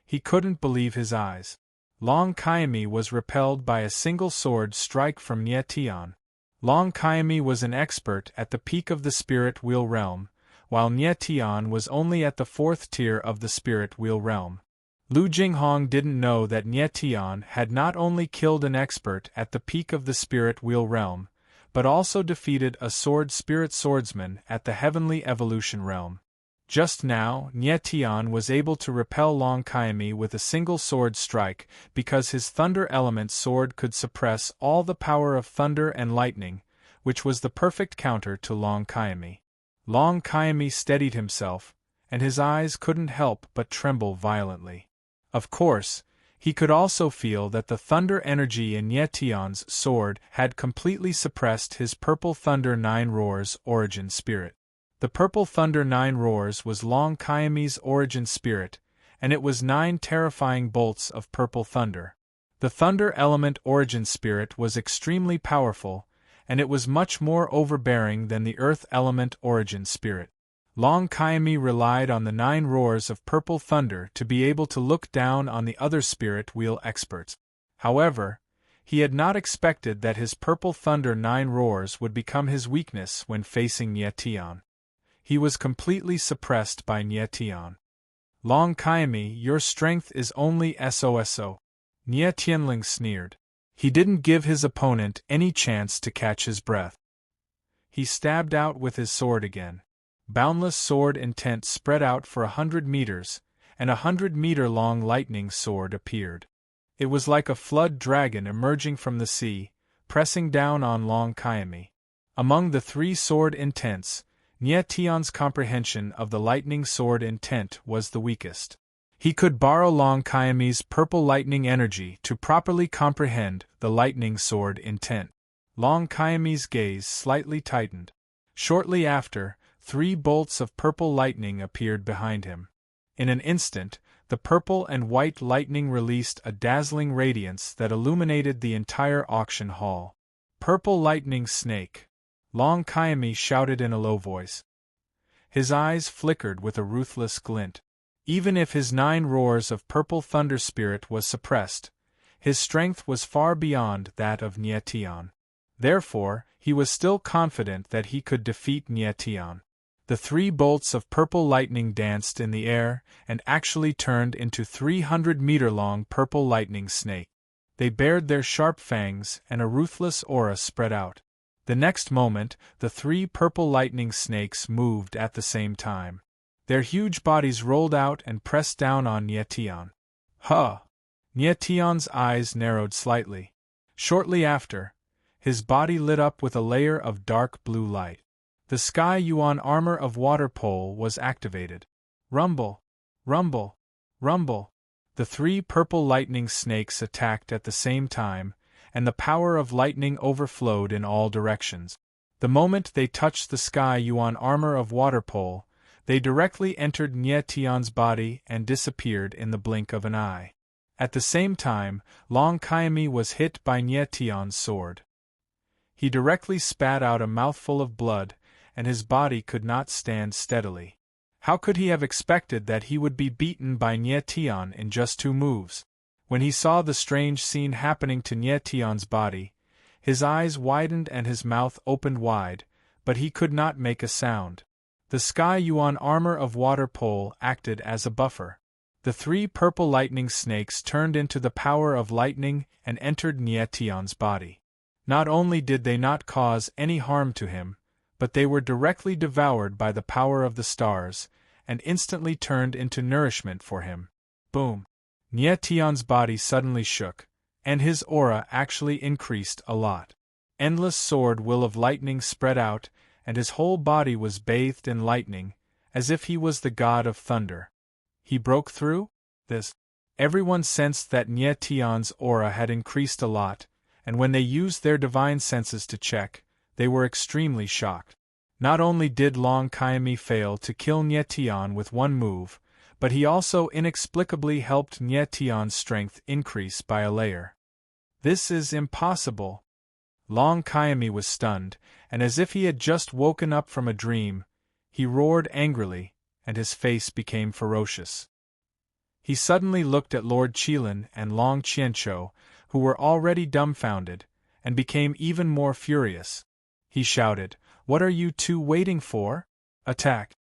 He couldn't believe his eyes. Long Kaimi was repelled by a single sword strike from Nie Tian. Long Kaimi was an expert at the peak of the spirit wheel realm, while Nie Tian was only at the 4th tier of the spirit wheel realm. Lu Jinghong didn't know that Nie Tian had not only killed an expert at the peak of the spirit wheel realm, but also defeated a spirit swordsman at the heavenly evolution realm. Just now, Nie Tian was able to repel Long Kaimi with a single sword strike because his thunder element sword could suppress all the power of thunder and lightning, which was the perfect counter to Long Kaimi. Long Kaimi steadied himself, and his eyes couldn't help but tremble violently. Of course, he could also feel that the thunder energy in Nie Tian's sword had completely suppressed his Purple Thunder 9 Roars origin spirit. The Purple Thunder 9 Roars was Long Kaimi's origin spirit, and it was 9 terrifying bolts of purple thunder. The thunder element origin spirit was extremely powerful, and it was much more overbearing than the earth element origin spirit. Long Kaimi relied on the 9 roars of purple thunder to be able to look down on the other spirit wheel experts. However, he had not expected that his Purple Thunder 9 roars would become his weakness when facing Nie Tian. He was completely suppressed by Nie Tian. Long Kaimi, your strength is only SOSO. Nie Tianling sneered. He didn't give his opponent any chance to catch his breath. He stabbed out with his sword again. Boundless sword intent spread out for 100 meters, and a 100-meter-long lightning sword appeared. It was like a flood dragon emerging from the sea, pressing down on Long Kaimi. Among the 3 sword intents, Nie Tian's comprehension of the lightning sword intent was the weakest. He could borrow Long Kaimi's purple lightning energy to properly comprehend the lightning sword intent. Long Kaimi's gaze slightly tightened. Shortly after, 3 bolts of purple lightning appeared behind him. In an instant, the purple and white lightning released a dazzling radiance that illuminated the entire auction hall. Purple lightning snake! Long Kaimi shouted in a low voice. His eyes flickered with a ruthless glint. Even if his 9 roars of purple thunder spirit was suppressed, his strength was far beyond that of Nie Tian. Therefore, he was still confident that he could defeat Nie Tian. The 3 bolts of purple lightning danced in the air and actually turned into 300-meter-long purple lightning snake. They bared their sharp fangs and a ruthless aura spread out. The next moment, the 3 purple lightning snakes moved at the same time. Their huge bodies rolled out and pressed down on Nie Tian. Huh! Nie Tian's eyes narrowed slightly. Shortly after, his body lit up with a layer of dark blue light. The Sky Yuan armor of water pole was activated. Rumble! Rumble! Rumble! The 3 purple lightning snakes attacked at the same time, and the power of lightning overflowed in all directions. The moment they touched the Sky Yuan armor of water pole, they directly entered Nie Tian's body and disappeared in the blink of an eye. At the same time, Long Kaimi was hit by Nie Tian's sword. He directly spat out a mouthful of blood, and his body could not stand steadily. How could he have expected that he would be beaten by Nie Tian in just 2 moves? When he saw the strange scene happening to Nie Tian's body, his eyes widened and his mouth opened wide, but he could not make a sound. The Sky Yuan armor of water pole acted as a buffer. The 3 purple lightning snakes turned into the power of lightning and entered Nie Tian's body. Not only did they not cause any harm to him, but they were directly devoured by the power of the stars, and instantly turned into nourishment for him. Boom! Nie Tian's body suddenly shook, and his aura actually increased a lot. Endless sword will of lightning spread out, and his whole body was bathed in lightning, as if he was the god of thunder. He broke through? This. Everyone sensed that Nye Tian's aura had increased a lot, and when they used their divine senses to check, they were extremely shocked. Not only did Long Kaimi fail to kill Nye Tian with one move, but he also inexplicably helped Nye Tian's strength increase by a layer. This is impossible. Long Kaimi was stunned, and as if he had just woken up from a dream, he roared angrily, and his face became ferocious. He suddenly looked at Lord Qilin and Long Qianqiu, who were already dumbfounded, and became even more furious. He shouted, "What are you two waiting for? Attack!"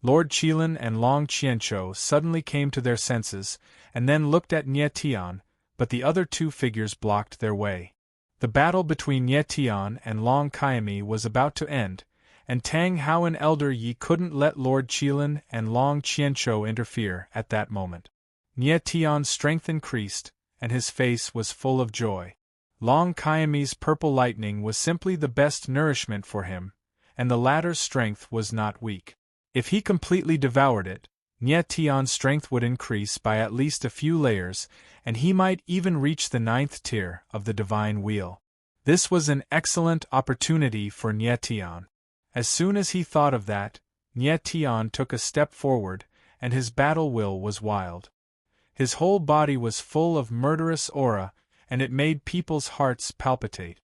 Lord Qilin and Long Qianqiu suddenly came to their senses, and then looked at Nye Tian, but the other two figures blocked their way. The battle between Nye Tian and Long Kaimi was about to end, and Tang Hao and Elder Yi couldn't let Lord Qilin and Long Qianqiu interfere at that moment. Nye Tian's strength increased, and his face was full of joy. Long Kaimi's purple lightning was simply the best nourishment for him, and the latter's strength was not weak. If he completely devoured it, Nye Tian's strength would increase by at least a few layers, and he might even reach the 9th tier of the divine wheel. This was an excellent opportunity for Nye Tian. As soon as he thought of that, Nye Tian took a step forward, and his battle will was wild. His whole body was full of murderous aura, and it made people's hearts palpitate.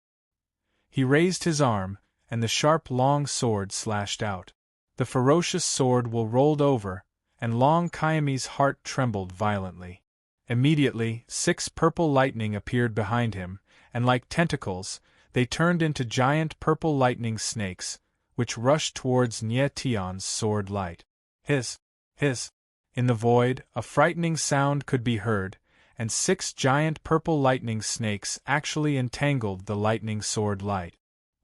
He raised his arm, and the sharp long sword slashed out. The ferocious sword will rolled over, and Long Kaimi's heart trembled violently. Immediately, 6 purple lightning appeared behind him, and like tentacles, they turned into giant purple lightning snakes, which rushed towards Nye Tian's sword light. Hiss! Hiss! In the void, a frightening sound could be heard, and 6 giant purple lightning snakes actually entangled the lightning sword light.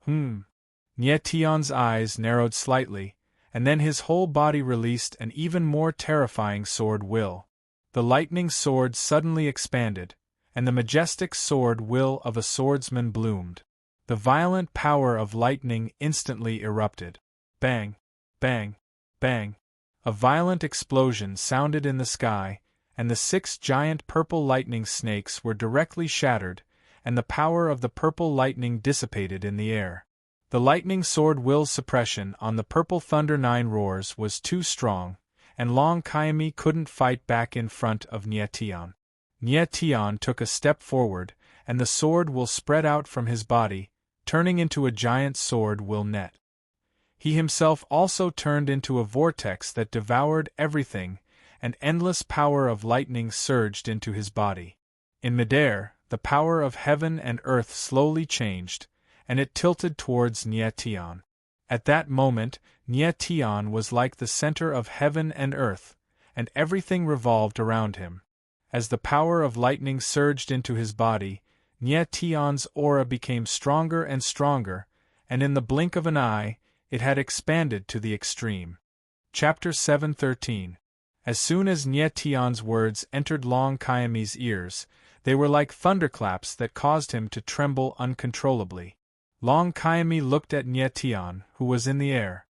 Nye Tian's eyes narrowed slightly, and then his whole body released an even more terrifying sword will. The lightning sword suddenly expanded, and the majestic sword will of a swordsman bloomed. The violent power of lightning instantly erupted. Bang! Bang! Bang! A violent explosion sounded in the sky, and the 6 giant purple lightning snakes were directly shattered, and the power of the purple lightning dissipated in the air. The lightning sword will's suppression on the purple thunder 9 roars was too strong, and Long Kaimi couldn't fight back in front of Nye Tian. Nye Tian took a step forward, and the sword will spread out from his body, turning into a giant sword will net. He himself also turned into a vortex that devoured everything, and endless power of lightning surged into his body. In midair, the power of heaven and earth slowly changed, and it tilted towards Nye Tian. At that moment, Nye Tian was like the center of heaven and earth, and everything revolved around him. As the power of lightning surged into his body, Nye Tian's aura became stronger and stronger, and in the blink of an eye, it had expanded to the extreme. Chapter 7:13. As soon as Nye Tian's words entered Long Kaimi's ears, they were like thunderclaps that caused him to tremble uncontrollably. Long Kaimi looked at Nye Tian, who was in the air.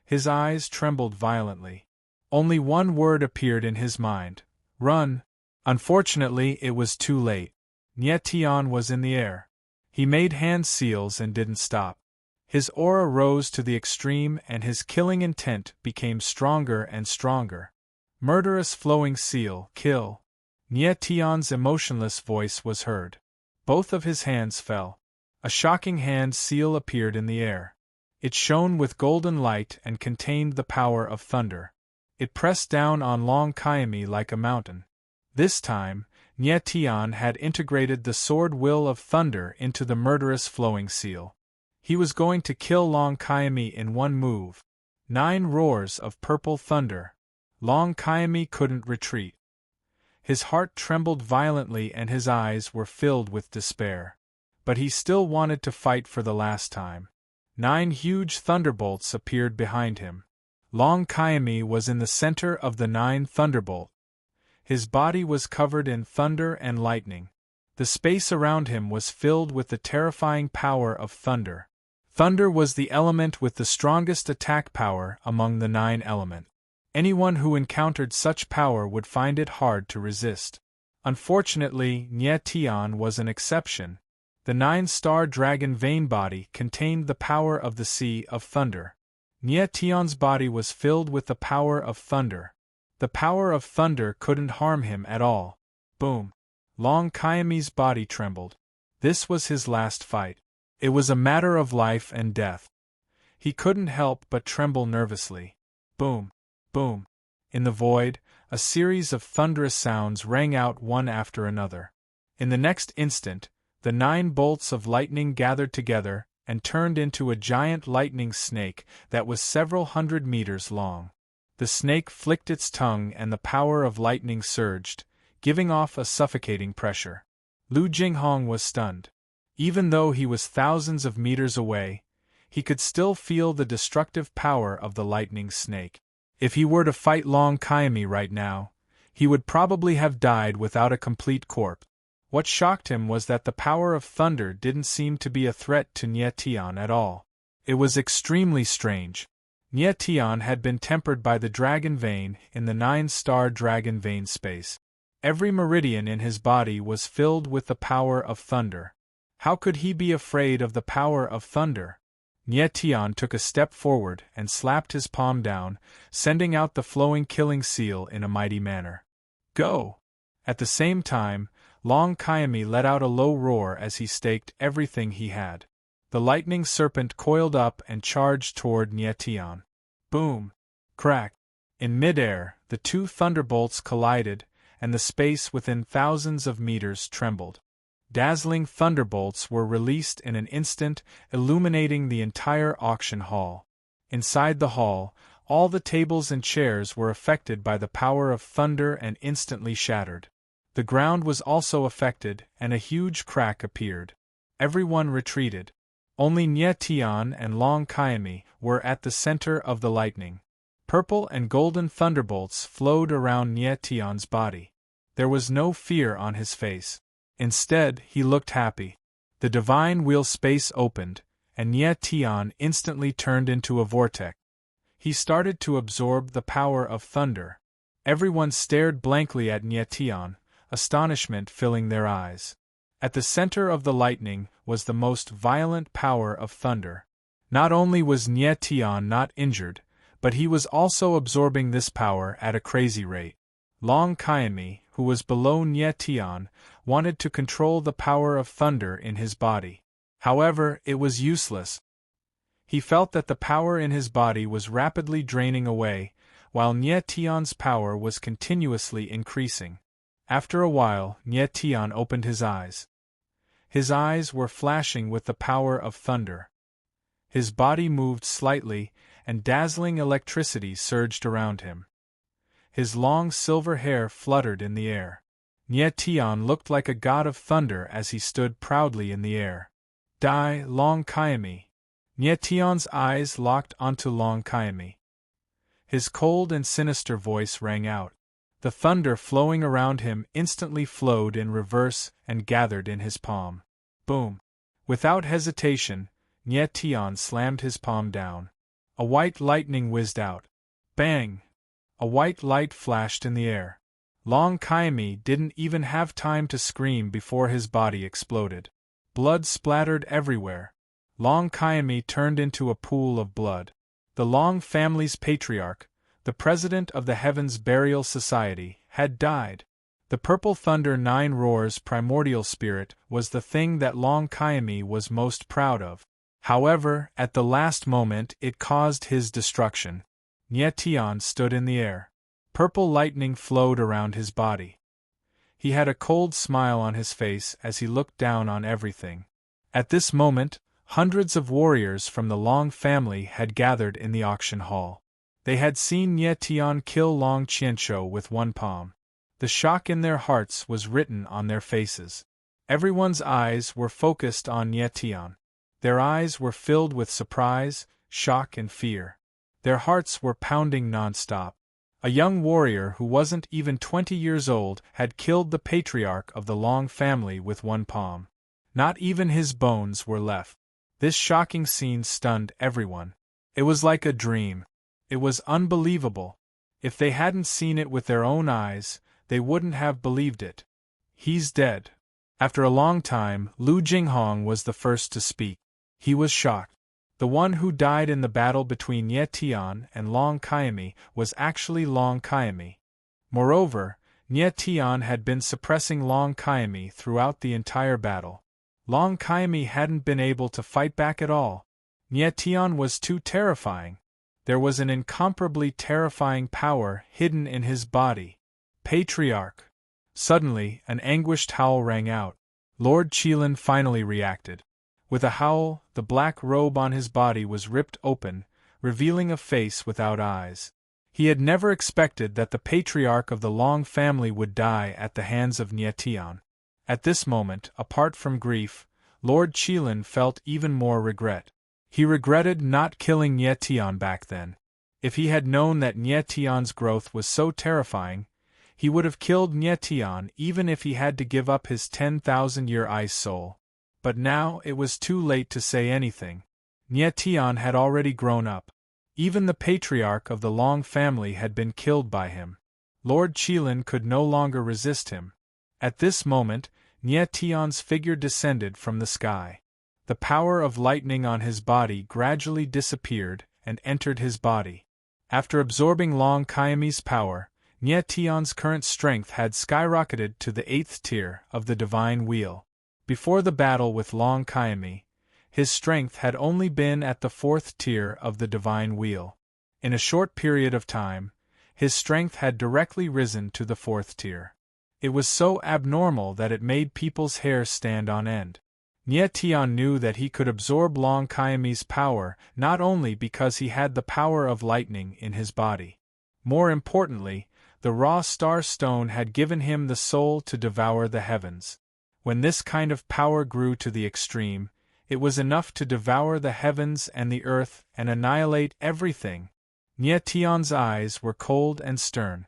His eyes trembled violently. Only one word appeared in his mind: run. Unfortunately, it was too late. Nye Tian was in the air. He made hand seals and didn't stop. His aura rose to the extreme and his killing intent became stronger and stronger. Murderous flowing seal, kill. Nye Tian's emotionless voice was heard. Both of his hands fell. A shocking hand seal appeared in the air. It shone with golden light and contained the power of thunder. It pressed down on Long Kaimi like a mountain. This time, Nye Tian had integrated the sword will of thunder into the murderous flowing seal. He was going to kill Long Kaimi in one move. 9 roars of purple thunder. Long Kaimi couldn't retreat. His heart trembled violently and his eyes were filled with despair. But he still wanted to fight for the last time. 9 huge thunderbolts appeared behind him. Long Kaimi was in the center of the 9 thunderbolt. His body was covered in thunder and lightning. The space around him was filled with the terrifying power of thunder. Thunder was the element with the strongest attack power among the 9 elements. Anyone who encountered such power would find it hard to resist. Unfortunately, Nye Tian was an exception. The 9-star dragon vein body contained the power of the Sea of Thunder. Nye Tian's body was filled with the power of thunder. The power of thunder couldn't harm him at all. Boom! Long Kaiami's body trembled. This was his last fight. It was a matter of life and death. He couldn't help but tremble nervously. Boom! Boom! In the void, a series of thunderous sounds rang out one after another. In the next instant, the 9 bolts of lightning gathered together and turned into a giant lightning snake that was several hundred meters long. The snake flicked its tongue and the power of lightning surged, giving off a suffocating pressure. Lu Jinghong was stunned. Even though he was thousands of meters away, he could still feel the destructive power of the lightning snake. If he were to fight Long Kaiami right now, he would probably have died without a complete corpse. What shocked him was that the power of thunder didn't seem to be a threat to Nye Tian at all. It was extremely strange. Nye Tian had been tempered by the dragon vein in the 9-star dragon vein space. Every meridian in his body was filled with the power of thunder. How could he be afraid of the power of thunder? Nye Tian took a step forward and slapped his palm down, sending out the flowing killing seal in a mighty manner. Go! At the same time, Long Kaiami let out a low roar as he staked everything he had. The lightning serpent coiled up and charged toward Nye Tian. Boom! Crack! In midair, the 2 thunderbolts collided, and the space within thousands of meters trembled. Dazzling thunderbolts were released in an instant, illuminating the entire auction hall. Inside the hall, all the tables and chairs were affected by the power of thunder and instantly shattered. The ground was also affected, and a huge crack appeared. Everyone retreated. Only Nye Tian and Long Kaiami were at the center of the lightning. Purple and golden thunderbolts flowed around Nye Tian's body. There was no fear on his face. Instead, he looked happy. The divine wheel space opened, and Nye Tian instantly turned into a vortex. He started to absorb the power of thunder. Everyone stared blankly at Nye Tian, astonishment filling their eyes. At the center of the lightning was the most violent power of thunder. Not only was Nye Tian not injured, but he was also absorbing this power at a crazy rate. Long Kaiami, who was below Nye Tian, wanted to control the power of thunder in his body. However, it was useless. He felt that the power in his body was rapidly draining away, while Nye Tian's power was continuously increasing. After a while, Nye Tian opened his eyes. His eyes were flashing with the power of thunder. His body moved slightly, and dazzling electricity surged around him. His long silver hair fluttered in the air. Nye Tian looked like a god of thunder as he stood proudly in the air. Die, Long Kaiami! Nye Tian's eyes locked onto Long Kaiami. His cold and sinister voice rang out. The thunder flowing around him instantly flowed in reverse and gathered in his palm. Boom! Without hesitation, Nye Tian slammed his palm down. A white lightning whizzed out. Bang! A white light flashed in the air. Long Kaiami didn't even have time to scream before his body exploded. Blood splattered everywhere. Long Kaiami turned into a pool of blood. The Long family's patriarch, the president of the Heavens Burial Society, had died. The Purple Thunder 9 Roars primordial spirit was the thing that Long Kaiami was most proud of. However, at the last moment it caused his destruction. Nye Tian stood in the air. Purple lightning flowed around his body. He had a cold smile on his face as he looked down on everything. At this moment, hundreds of warriors from the Long family had gathered in the auction hall. They had seen Nye Tian kill Long Qianshou with one palm. The shock in their hearts was written on their faces. Everyone's eyes were focused on Nye Tian. Their eyes were filled with surprise, shock and fear. Their hearts were pounding non-stop. A young warrior who wasn't even 20 years old had killed the patriarch of the Long family with one palm. Not even his bones were left. This shocking scene stunned everyone. It was like a dream. It was unbelievable. If they hadn't seen it with their own eyes, they wouldn't have believed it. He's dead. After a long time, Lu Jinghong was the first to speak. He was shocked. The one who died in the battle between Ye Tian and Long Kaimi was actually Long Kaimi. Moreover, Ye Tian had been suppressing Long Kaimi throughout the entire battle. Long Kaimi hadn't been able to fight back at all. Ye Tian was too terrifying. There was an incomparably terrifying power hidden in his body. Patriarch! Suddenly, an anguished howl rang out. Lord Qilin finally reacted. With a howl, the black robe on his body was ripped open, revealing a face without eyes. He had never expected that the patriarch of the Long family would die at the hands of Ye Tian. At this moment, apart from grief, Lord Qilin felt even more regret. He regretted not killing Ye Tian back then. If he had known that Ye Tian's growth was so terrifying, he would have killed Ye Tian even if he had to give up his 10,000-year ice soul. But now it was too late to say anything. Ye Tian had already grown up. Even the patriarch of the Long family had been killed by him. Lord Qilin could no longer resist him. At this moment, Ye Tian's figure descended from the sky. The power of lightning on his body gradually disappeared and entered his body. After absorbing Long Kaimi's power, Ye Tian's current strength had skyrocketed to the 8th tier of the Divine Wheel. Before the battle with Long Kaimi, his strength had only been at the 4th tier of the Divine Wheel. In a short period of time, his strength had directly risen to the 4th tier. It was so abnormal that it made people's hair stand on end. Ye Tian knew that he could absorb Long Kaimi's power not only because he had the power of lightning in his body. More importantly, the raw star stone had given him the soul to devour the heavens. When this kind of power grew to the extreme, it was enough to devour the heavens and the earth and annihilate everything. Ye Tian's eyes were cold and stern.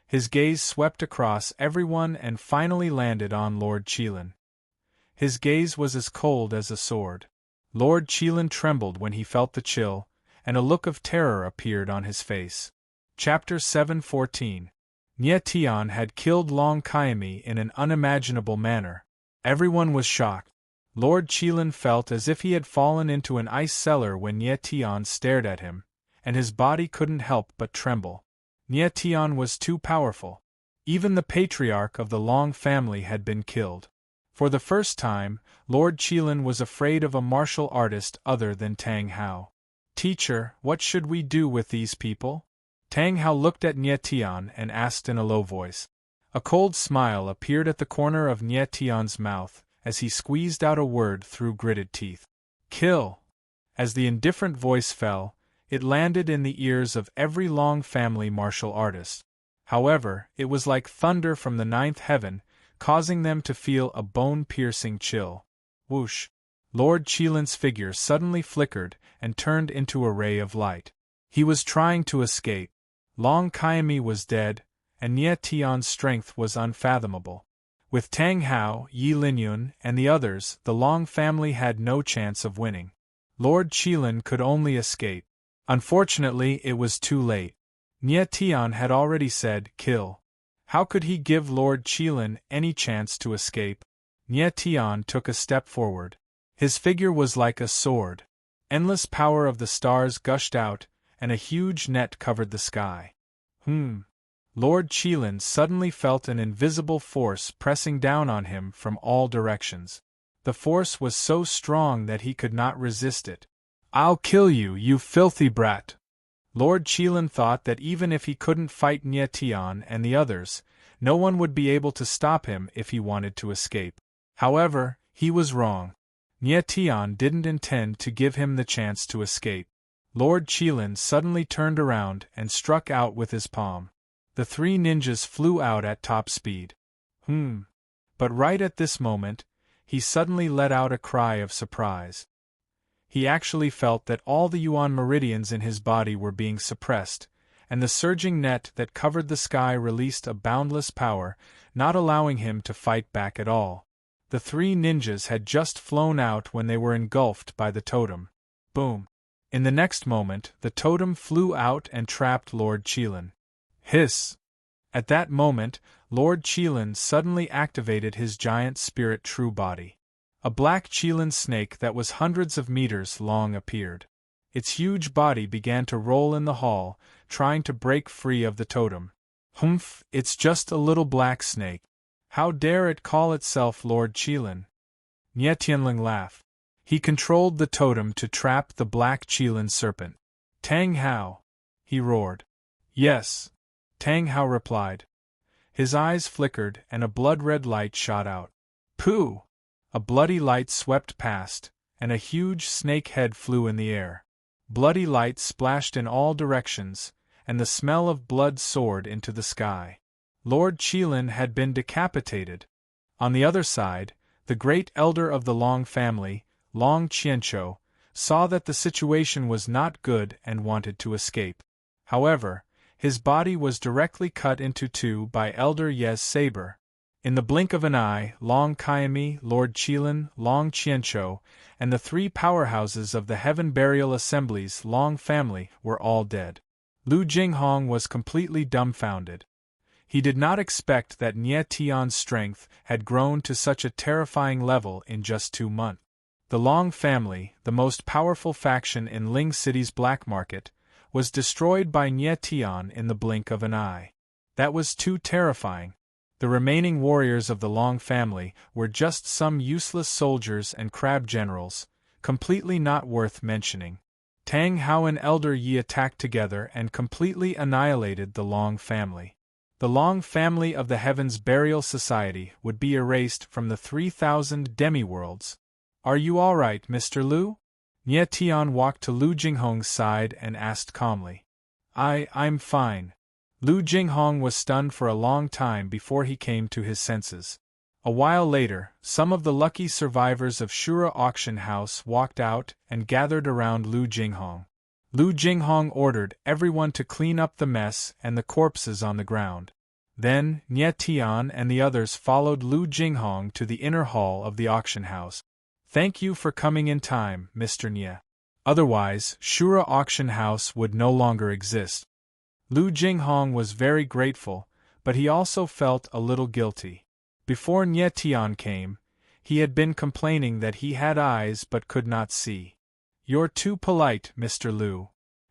His gaze swept across everyone and finally landed on Lord Qilin. His gaze was as cold as a sword. Lord Qilin trembled when he felt the chill, and a look of terror appeared on his face. Chapter 7:14. Ye Tian had killed Long Kaimi in an unimaginable manner. Everyone was shocked. Lord Qilin felt as if he had fallen into an ice cellar when Ye Tian stared at him, and his body couldn't help but tremble. Ye Tian was too powerful. Even the patriarch of the Long family had been killed. For the first time, Lord Qilin was afraid of a martial artist other than Tang Hao. "Teacher, what should we do with these people?" Tang Hao looked at Ye Tian and asked in a low voice. A cold smile appeared at the corner of Ye Tian's mouth as he squeezed out a word through gritted teeth. "Kill!" As the indifferent voice fell, it landed in the ears of every Long family martial artist. However, it was like thunder from the 9th heaven, causing them to feel a bone-piercing chill. Whoosh! Lord Qilin's figure suddenly flickered and turned into a ray of light. He was trying to escape. Long Kaimi was dead, and Ye Tian's strength was unfathomable. With Tang Hao, Yi Linyun, and the others, the Long family had no chance of winning. Lord Qilin could only escape. Unfortunately, it was too late. Ye Tian had already said, "Kill." How could he give Lord Qilin any chance to escape? Ye Tian took a step forward. His figure was like a sword. Endless power of the stars gushed out, and a huge net covered the sky. Lord Qilin suddenly felt an invisible force pressing down on him from all directions. The force was so strong that he could not resist it. "I'll kill you, you filthy brat!" Lord Qilin thought that even if he couldn't fight Ye Tian and the others, no one would be able to stop him if he wanted to escape. However, he was wrong. Ye Tian didn't intend to give him the chance to escape. Lord Qilin suddenly turned around and struck out with his palm. The three ninjas flew out at top speed. But right at this moment, he suddenly let out a cry of surprise. He actually felt that all the yuan meridians in his body were being suppressed, and the surging net that covered the sky released a boundless power, not allowing him to fight back at all. The three ninjas had just flown out when they were engulfed by the totem. Boom! In the next moment, the totem flew out and trapped Lord Qilin. Hiss! At that moment, Lord Qilin suddenly activated his giant spirit true body. A black Qilin snake that was hundreds of meters long appeared. Its huge body began to roll in the hall, trying to break free of the totem. Humph, it's just a little black snake. How dare it call itself Lord Qilin? Nie Tianling laughed. He controlled the totem to trap the black Qilin serpent. Tang Hao! He roared. Yes, Tang Hao replied. His eyes flickered and a blood-red light shot out. Pooh! A bloody light swept past, and a huge snake head flew in the air. Bloody light splashed in all directions, and the smell of blood soared into the sky. Lord Qilin had been decapitated. On the other side, the great elder of the Long family, Long Qianqiu, saw that the situation was not good and wanted to escape. However, his body was directly cut into two by Elder Ye's saber. In the blink of an eye, Long Qianmi, Lord Qilin, Long Qianqiu, and the three powerhouses of the Heaven Burial Assembly's Long family were all dead. Lu Jinghong was completely dumbfounded. He did not expect that Nie Tian's strength had grown to such a terrifying level in just 2 months. The Long family, the most powerful faction in Ling City's black market, was destroyed by Nie Tian in the blink of an eye. That was too terrifying. The remaining warriors of the Long family were just some useless soldiers and crab generals, completely not worth mentioning. Tang Hao and Elder Yi attacked together and completely annihilated the Long family. The Long family of the Heaven's Burial Society would be erased from the 3,000 demi-worlds. Are you all right, Mr. Lu? Nie Tian walked to Lu Jinghong's side and asked calmly. I'm fine. Lu Jinghong was stunned for a long time before he came to his senses. A while later, some of the lucky survivors of Shura Auction House walked out and gathered around Lu Jinghong. Lu Jinghong ordered everyone to clean up the mess and the corpses on the ground. Then, Nie Tian and the others followed Lu Jinghong to the inner hall of the auction house. Thank you for coming in time, Mr. Nie. Otherwise, Shura Auction House would no longer exist. Lu Jinghong was very grateful, but he also felt a little guilty. Before Nie Tian came, he had been complaining that he had eyes but could not see. You're too polite, Mr. Lu.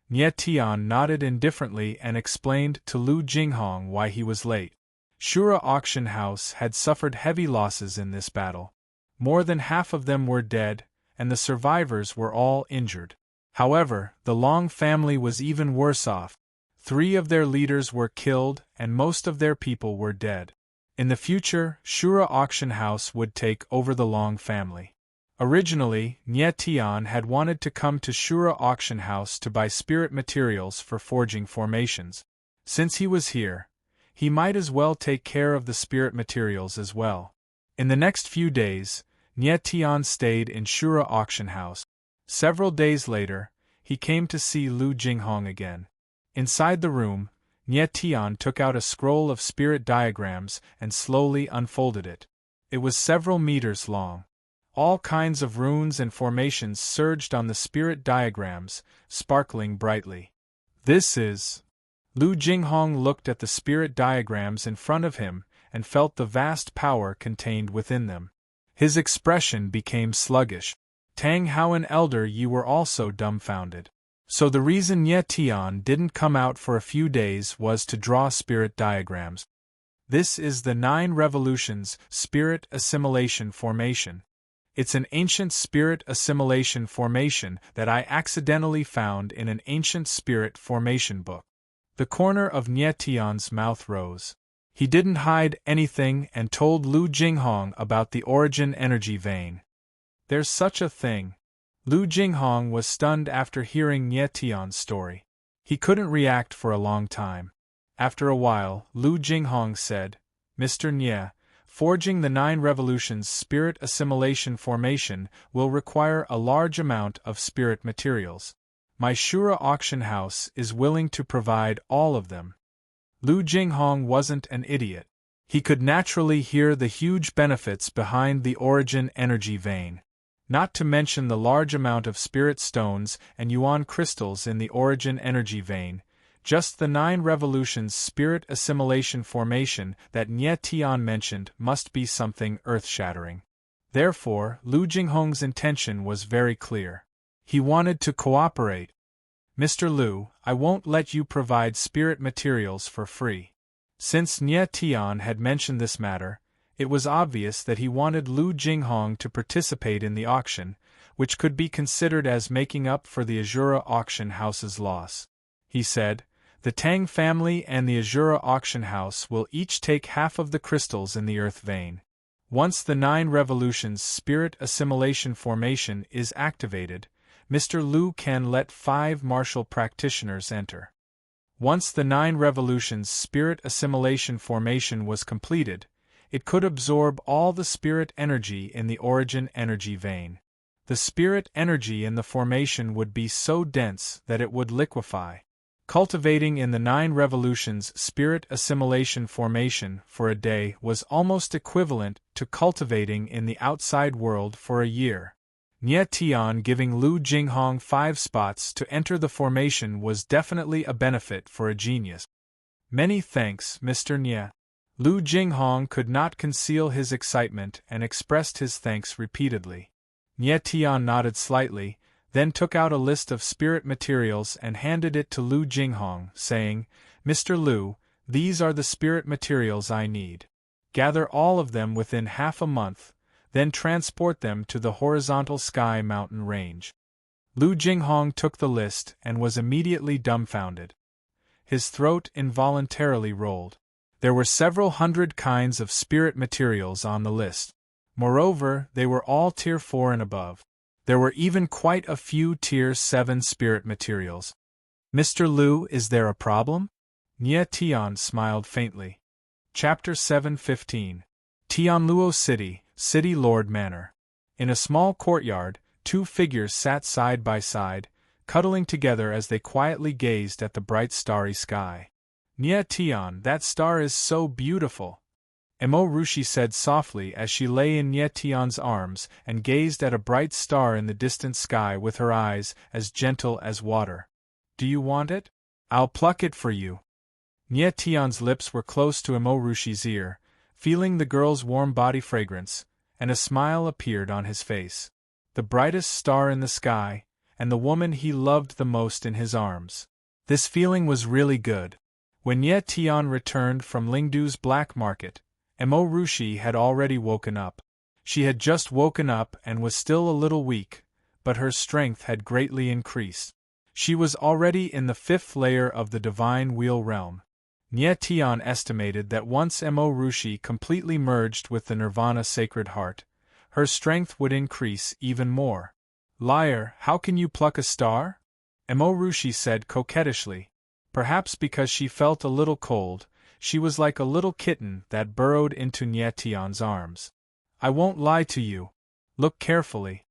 Nie Tian nodded indifferently and explained to Lu Jinghong why he was late. Shura Auction House had suffered heavy losses in this battle. More than half of them were dead, and the survivors were all injured. However, the Long family was even worse off. 3 of their leaders were killed and most of their people were dead. In the future, Shura Auction House would take over the Long family. Originally, Nie Tian had wanted to come to Shura Auction House to buy spirit materials for forging formations. Since he was here, he might as well take care of the spirit materials as well. In the next few days, Nie Tian stayed in Shura Auction House. Several days later, he came to see Lu Jinghong again. Inside the room, Nie Tian took out a scroll of spirit diagrams and slowly unfolded it. It was several meters long. All kinds of runes and formations surged on the spirit diagrams, sparkling brightly. This is... Lu Jinghong looked at the spirit diagrams in front of him and felt the vast power contained within them. His expression became sluggish. Tang Hao and Elder Yi were also dumbfounded. So the reason Nie Tian didn't come out for a few days was to draw spirit diagrams. This is the 9 Revolutions Spirit Assimilation Formation. It's an ancient spirit assimilation formation that I accidentally found in an ancient spirit formation book. The corner of Nie Tian's mouth rose. He didn't hide anything and told Lu Jinghong about the origin energy vein. There's such a thing. Lu Jinghong was stunned after hearing Nie Tian's story. He couldn't react for a long time. After a while, Lu Jinghong said, Mr. Nie, forging the 9 Revolutions Spirit Assimilation Formation will require a large amount of spirit materials. My Shura Auction House is willing to provide all of them. Lu Jinghong wasn't an idiot. He could naturally hear the huge benefits behind the origin energy vein. Not to mention the large amount of spirit stones and yuan crystals in the origin energy vein, just the 9 revolutions spirit assimilation formation that Nie Tian mentioned must be something earth-shattering. Therefore, Lu Jinghong's intention was very clear. He wanted to cooperate. Mr. Lu, I won't let you provide spirit materials for free. Since Nie Tian had mentioned this matter, it was obvious that he wanted Lu Jinghong to participate in the auction, which could be considered as making up for the Azura auction house's loss. He said, "The Tang family and the Azura auction house will each take half of the crystals in the earth vein. Once the 9 revolutions spirit assimilation formation is activated, Mr. Lu can let 5 martial practitioners enter. Once the 9 revolutions spirit assimilation formation was completed, it could absorb all the spirit energy in the origin energy vein. The spirit energy in the formation would be so dense that it would liquefy. Cultivating in the 9 revolutions spirit assimilation formation for a day was almost equivalent to cultivating in the outside world for a year. Nie Tian giving Lu Jinghong 5 spots to enter the formation was definitely a benefit for a genius. Many thanks, Mr. Nie. Lu Jinghong could not conceal his excitement and expressed his thanks repeatedly. Nie Tian nodded slightly, then took out a list of spirit materials and handed it to Lu Jinghong, saying, "Mr. Lu, these are the spirit materials I need. Gather all of them within half a month, then transport them to the horizontal sky mountain range." Lu Jinghong took the list and was immediately dumbfounded. His throat involuntarily rolled. There were several hundred kinds of spirit materials on the list. Moreover, they were all Tier 4 and above. There were even quite a few Tier 7 spirit materials. "Mr. Lu, is there a problem?" Nie Tian smiled faintly. Chapter 7:15. Tianluo City, City Lord Manor. In a small courtyard, 2 figures sat side by side, cuddling together as they quietly gazed at the bright starry sky. "Nie Tian, that star is so beautiful," Emo Rushi said softly as she lay in Nie Tian's arms and gazed at a bright star in the distant sky with her eyes as gentle as water. "Do you want it? I'll pluck it for you." Nie Tian's lips were close to Emo Rushi's ear, feeling the girl's warm body fragrance, and a smile appeared on his face. The brightest star in the sky, and the woman he loved the most in his arms. This feeling was really good. When Nie Tian returned from Lingdu's black market, Emo Rushi had already woken up. She had just woken up and was still a little weak, but her strength had greatly increased. She was already in the 5th layer of the Divine Wheel Realm. Nie Tian estimated that once Emo Rushi completely merged with the Nirvana Sacred Heart, her strength would increase even more. "Liar, how can you pluck a star?" Emo Rushi said coquettishly. Perhaps because she felt a little cold, she was like a little kitten that burrowed into Nie Tian's arms. "I won't lie to you. Look carefully."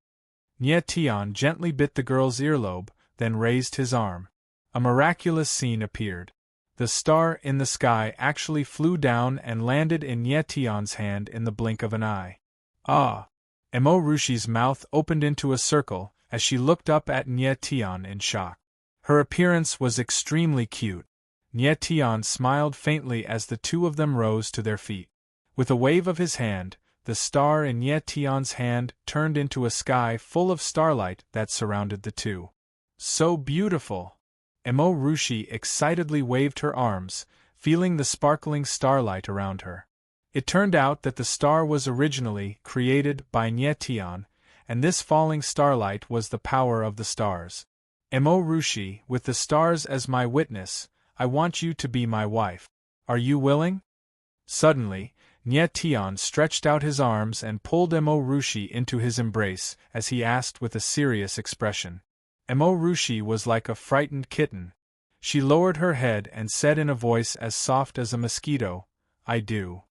Nie Tian gently bit the girl's earlobe, then raised his arm. A miraculous scene appeared. The star in the sky actually flew down and landed in Nie Tian's hand in the blink of an eye. "Ah!" Emo Rushi's mouth opened into a circle as she looked up at Nie Tian in shock. Her appearance was extremely cute. Nie Tian smiled faintly as the 2 of them rose to their feet. With a wave of his hand, the star in Nie Tian's hand turned into a sky full of starlight that surrounded the 2. "So beautiful!" Emo Rushi excitedly waved her arms, feeling the sparkling starlight around her. It turned out that the star was originally created by Nie Tian, and this falling starlight was the power of the stars. "Emo Rushi, with the stars as my witness, I want you to be my wife. Are you willing?" Suddenly, Nie Tian stretched out his arms and pulled Emo Rushi into his embrace as he asked with a serious expression. Emo Rushi was like a frightened kitten. She lowered her head and said in a voice as soft as a mosquito, "I do."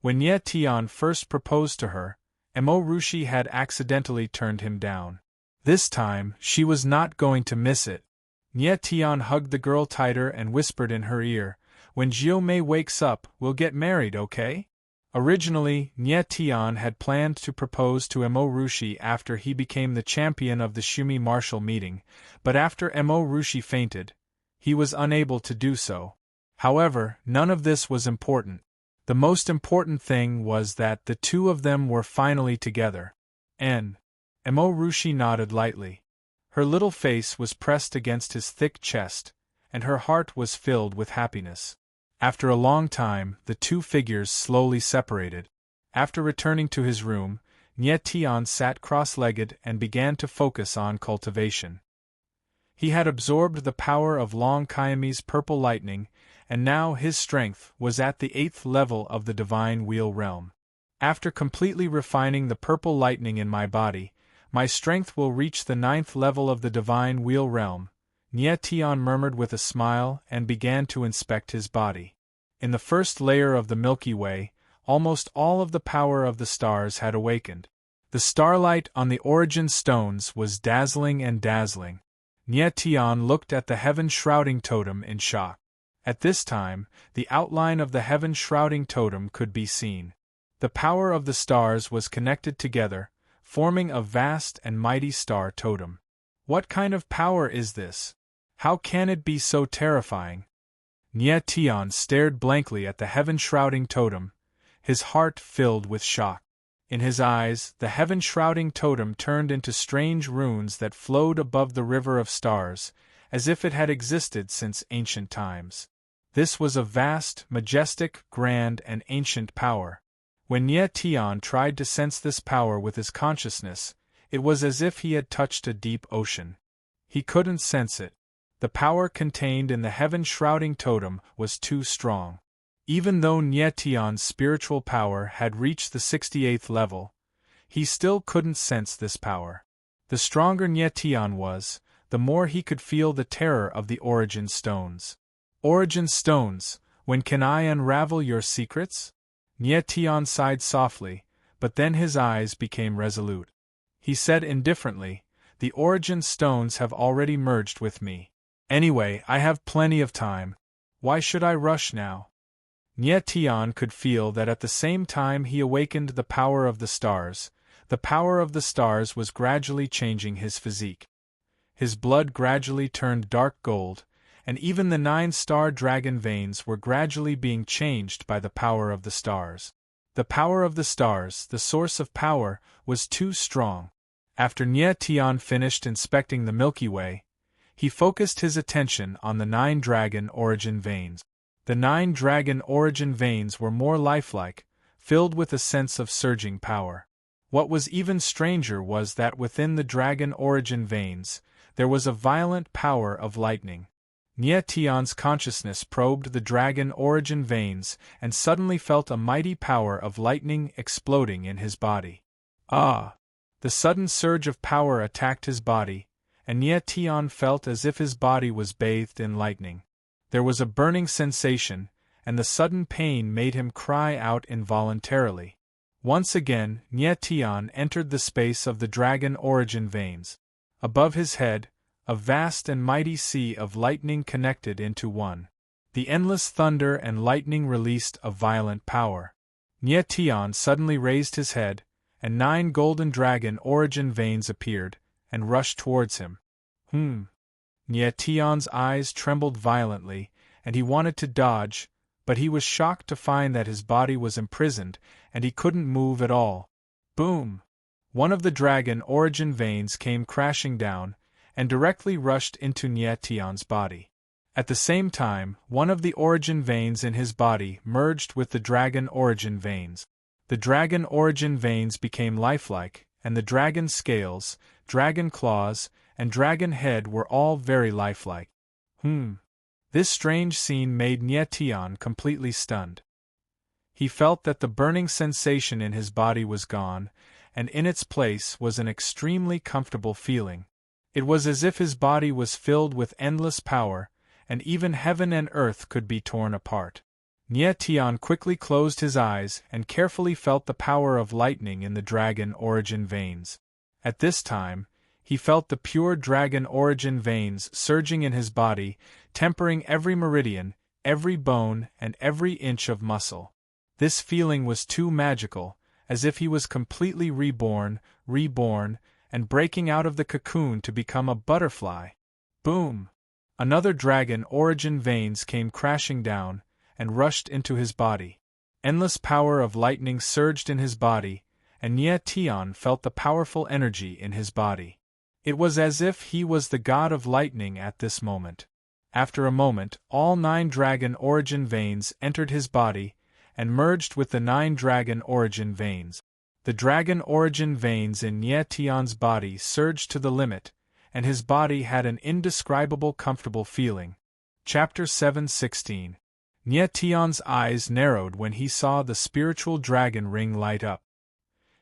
When Nie Tian first proposed to her, Emo Rushi had accidentally turned him down. This time, she was not going to miss it. Nie Tian hugged the girl tighter and whispered in her ear, "When Jiu Mei wakes up, we'll get married, okay?" Originally, Nye Tian had planned to propose to Emo Rushi after he became the champion of the Shumi martial meeting, but after Emo Rushi fainted, he was unable to do so. However, none of this was important. The most important thing was that the two of them were finally together. Emo Rushi nodded lightly. Her little face was pressed against his thick chest, and her heart was filled with happiness. After a long time, the two figures slowly separated. After returning to his room, Nye Tian sat cross-legged and began to focus on cultivation. He had absorbed the power of Long Kaiami's purple lightning, and now his strength was at the 8th level of the Divine Wheel Realm. After completely refining the purple lightning in my body, my strength will reach the 9th level of the Divine Wheel Realm, Nye Tian murmured with a smile and began to inspect his body. In the first layer of the Milky Way, almost all of the power of the stars had awakened. The starlight on the origin stones was dazzling and dazzling. Nye Tian looked at the heaven-shrouding totem in shock. At this time, the outline of the heaven-shrouding totem could be seen. The power of the stars was connected together, forming a vast and mighty star totem. What kind of power is this? How can it be so terrifying? Nye Tian stared blankly at the heaven-shrouding totem, his heart filled with shock. In his eyes, the heaven-shrouding totem turned into strange runes that flowed above the river of stars, as if it had existed since ancient times. This was a vast, majestic, grand, and ancient power. When Nye Tian tried to sense this power with his consciousness, it was as if he had touched a deep ocean. He couldn't sense it. The power contained in the heaven-shrouding totem was too strong. Even though Nye Tian's spiritual power had reached the 68th level, he still couldn't sense this power. The stronger Nye Tian was, the more he could feel the terror of the origin stones. Origin stones, when can I unravel your secrets? Nye Tian sighed softly, but then his eyes became resolute. He said indifferently, the origin stones have already merged with me. Anyway, I have plenty of time. Why should I rush now? Nye Tian could feel that at the same time he awakened the power of the stars was gradually changing his physique. His blood gradually turned dark gold, and even the 9-star dragon veins were gradually being changed by the power of the stars. The power of the stars, the source of power, was too strong. After Nye Tian finished inspecting the Milky Way, he focused his attention on the 9 dragon origin veins. The 9 dragon origin veins were more lifelike, filled with a sense of surging power. What was even stranger was that within the dragon origin veins, there was a violent power of lightning. Nye Tian's consciousness probed the dragon origin veins and suddenly felt a mighty power of lightning exploding in his body. Ah! The sudden surge of power attacked his body, and Nye Tian felt as if his body was bathed in lightning. There was a burning sensation, and the sudden pain made him cry out involuntarily. Once again, Nye Tian entered the space of the dragon origin veins. Above his head, a vast and mighty sea of lightning connected into one. The endless thunder and lightning released a violent power. Nye Tian suddenly raised his head, and 9 golden dragon origin veins appeared, and rushed towards him. Nye Tian's eyes trembled violently, and he wanted to dodge, but he was shocked to find that his body was imprisoned, and he couldn't move at all. Boom! One of the dragon origin veins came crashing down, and directly rushed into Nye Tian's body. At the same time, one of the origin veins in his body merged with the dragon origin veins. The dragon origin veins became lifelike, and the dragon scales, dragon claws, and dragon head were all very lifelike. This strange scene made Nye Tian completely stunned. He felt that the burning sensation in his body was gone, and in its place was an extremely comfortable feeling. It was as if his body was filled with endless power, and even heaven and earth could be torn apart. Nye Tian quickly closed his eyes and carefully felt the power of lightning in the dragon origin veins. At this time, he felt the pure dragon origin veins surging in his body, tempering every meridian, every bone, and every inch of muscle. This feeling was too magical, as if he was completely reborn, and breaking out of the cocoon to become a butterfly. Boom! Another dragon origin veins came crashing down, and rushed into his body. Endless power of lightning surged in his body, and Nye Tian felt the powerful energy in his body. It was as if he was the god of lightning at this moment. After a moment, all 9 dragon origin veins entered his body, and merged with the 9 dragon origin veins. The dragon origin veins in Nye Tian's body surged to the limit, and his body had an indescribable comfortable feeling. Chapter 7:16. Nye Tian's eyes narrowed when he saw the spiritual dragon ring light up.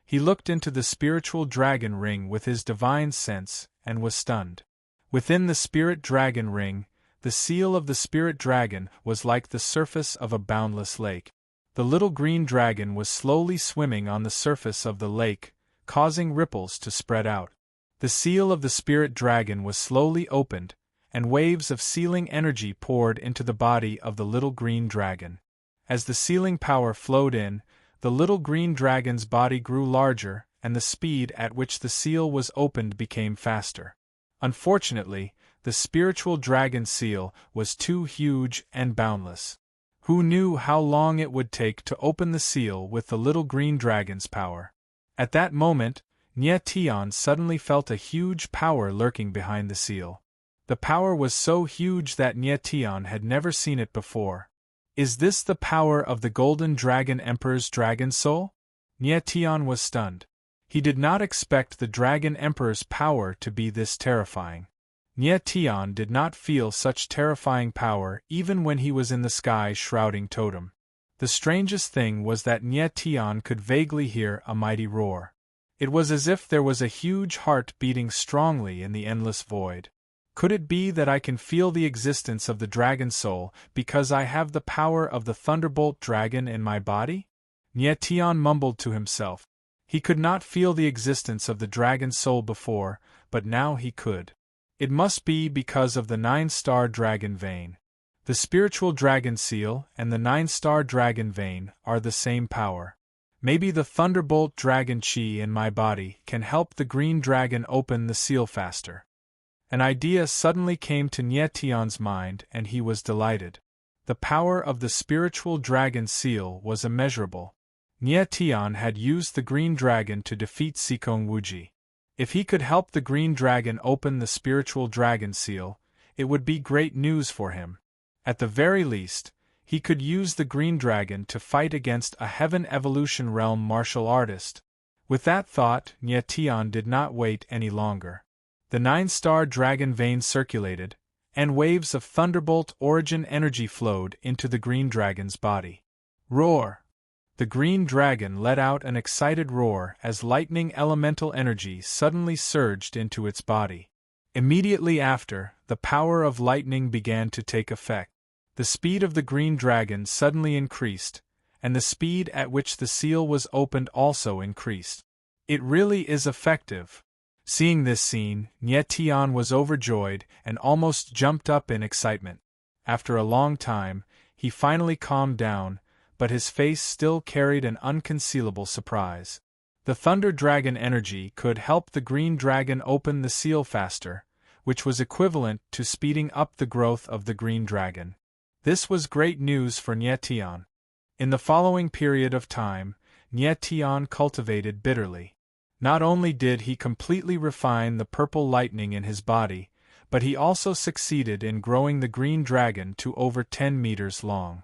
He looked into the spiritual dragon ring with his divine sense, and was stunned. Within the spirit dragon ring, the seal of the spirit dragon was like the surface of a boundless lake. The little green dragon was slowly swimming on the surface of the lake, causing ripples to spread out. The seal of the spirit dragon was slowly opened, and waves of sealing energy poured into the body of the little green dragon. As the sealing power flowed in, the little green dragon's body grew larger, and the speed at which the seal was opened became faster. Unfortunately, the spiritual dragon seal was too huge and boundless. Who knew how long it would take to open the seal with the little green dragon's power? At that moment, Nye Tian suddenly felt a huge power lurking behind the seal. The power was so huge that Nye Tian had never seen it before. Is this the power of the Golden Dragon Emperor's dragon soul? Nye Tian was stunned. He did not expect the Dragon Emperor's power to be this terrifying. Nye Tian did not feel such terrifying power even when he was in the sky shrouding Totem. The strangest thing was that Nye Tian could vaguely hear a mighty roar. It was as if there was a huge heart beating strongly in the endless void. Could it be that I can feel the existence of the dragon soul because I have the power of the thunderbolt dragon in my body? Nye Tian mumbled to himself. He could not feel the existence of the dragon soul before, but now he could. It must be because of the 9-star dragon vein. The spiritual dragon seal and the 9-star dragon vein are the same power. Maybe the thunderbolt dragon chi in my body can help the green dragon open the seal faster. An idea suddenly came to Nye Tian's mind, and he was delighted. The power of the spiritual dragon seal was immeasurable. Nye Tian had used the green dragon to defeat Sikong Wuji. If he could help the green dragon open the spiritual dragon seal, it would be great news for him. At the very least, he could use the green dragon to fight against a Heaven Evolution Realm martial artist. With that thought, Nye Tian did not wait any longer. The 9-star dragon vein circulated, and waves of thunderbolt origin energy flowed into the green dragon's body. Roar! The green dragon let out an excited roar as lightning elemental energy suddenly surged into its body. Immediately after, the power of lightning began to take effect. The speed of the green dragon suddenly increased, and the speed at which the seal was opened also increased. It really is effective. Seeing this scene, Nye Tian was overjoyed and almost jumped up in excitement. After a long time, he finally calmed down, but his face still carried an unconcealable surprise. The Thunder Dragon energy could help the green dragon open the seal faster, which was equivalent to speeding up the growth of the green dragon. This was great news for Nye Tian. In the following period of time, Nye Tian cultivated bitterly. Not only did he completely refine the purple lightning in his body, but he also succeeded in growing the green dragon to over 10 meters long.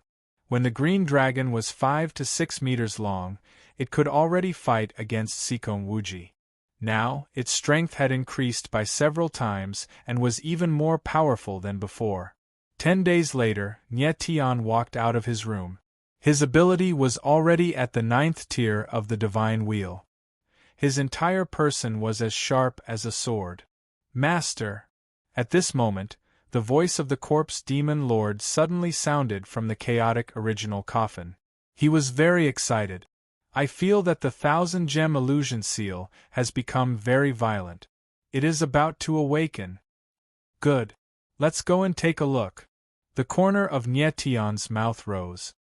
When the green dragon was 5 to 6 meters long, it could already fight against Sikong Wuji. Now, its strength had increased by several times and was even more powerful than before. 10 days later, Nye Tian walked out of his room. His ability was already at the 9th tier of the Divine Wheel. His entire person was as sharp as a sword. Master! At this moment, the voice of the corpse demon lord suddenly sounded from the chaotic original coffin. He was very excited. I feel that the 1000-gem illusion seal has become very violent. It is about to awaken. Good. Let's go and take a look. The corner of Nye Tian's mouth rose.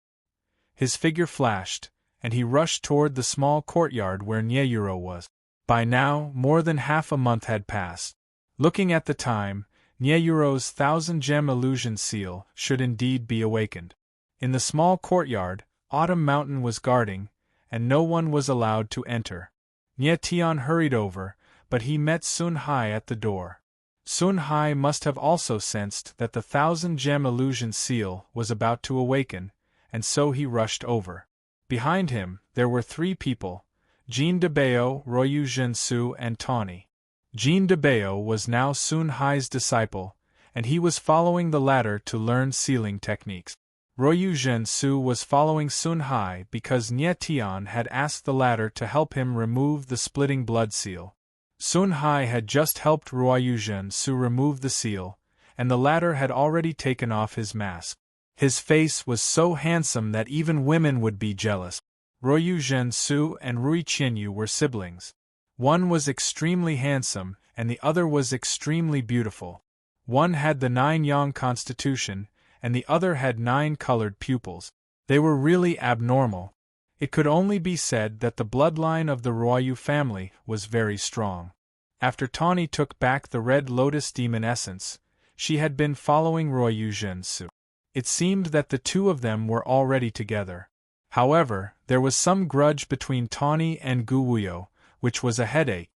His figure flashed, and he rushed toward the small courtyard where Nyeyuro was. By now, more than half a month had passed. Looking at the time, Nyeyuro's 1,000-gem illusion seal should indeed be awakened. In the small courtyard, Autumn Mountain was guarding, and no one was allowed to enter. Nyetian hurried over, but he met Sun Hai at the door. Sun Hai must have also sensed that the 1,000-gem illusion seal was about to awaken, and so he rushed over. Behind him, there were 3 people: Jean de Bao, Royu Zhensu, and Tawny. Jean de Bao was now Sun Hai's disciple, and he was following the latter to learn sealing techniques. Royu Zhensu was following Sun Hai because Nye Tian had asked the latter to help him remove the splitting blood seal. Sun Hai had just helped Royu Zhensu remove the seal, and the latter had already taken off his mask. His face was so handsome that even women would be jealous. Royu Zhensu and Rui Qianyu were siblings. One was extremely handsome, and the other was extremely beautiful. One had the 9-yang constitution, and the other had 9 colored pupils. They were really abnormal. It could only be said that the bloodline of the Royu family was very strong. After Tawny took back the Red Lotus Demon Essence, she had been following Royu Zhensu. It seemed that the two of them were already together. However, there was some grudge between Tawny and Guwuyo, which was a headache.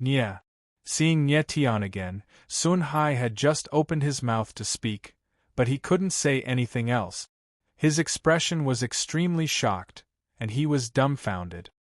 Nye. Seeing Nye Tian again, Sun Hai had just opened his mouth to speak, but he couldn't say anything else. His expression was extremely shocked, and he was dumbfounded.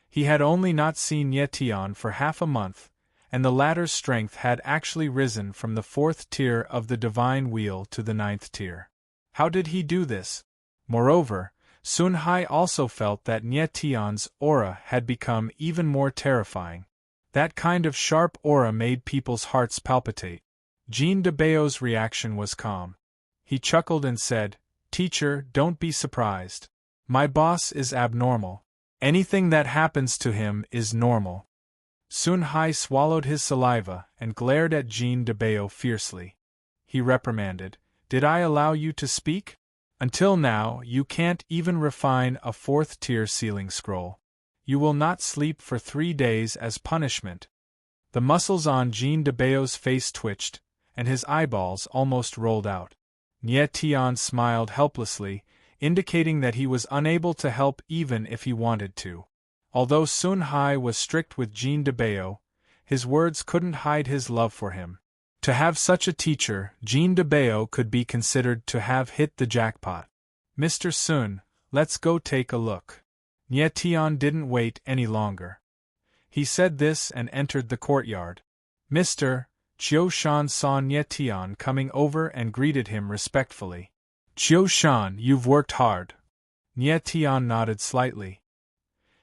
He had only not seen Nye Tian for half a month, and the latter's strength had actually risen from the 4th tier of the Divine Wheel to the 9th tier. How did he do this? Moreover, Sun Hai also felt that Nye Tian's aura had become even more terrifying. That kind of sharp aura made people's hearts palpitate. Jean de Bao's reaction was calm. He chuckled and said, "Teacher, don't be surprised. My boss is abnormal. Anything that happens to him is normal." Sun Hai swallowed his saliva and glared at Jean de Bao fiercely. He reprimanded, "Did I allow you to speak? Until now, you can't even refine a 4th-tier sealing scroll. You will not sleep for 3 days as punishment." The muscles on Jean de Bao's face twitched, and his eyeballs almost rolled out. Nye Tian smiled helplessly, indicating that he was unable to help even if he wanted to. Although Sun Hai was strict with Jean de Bao, his words couldn't hide his love for him. To have such a teacher, Jean de Bao could be considered to have hit the jackpot. "Mr. Sun, let's go take a look." Nye Tian didn't wait any longer. He said this and entered the courtyard. Mr. Qiu Shan saw Nye Tian coming over and greeted him respectfully. "Qiu Shan, you've worked hard." Nye Tian nodded slightly.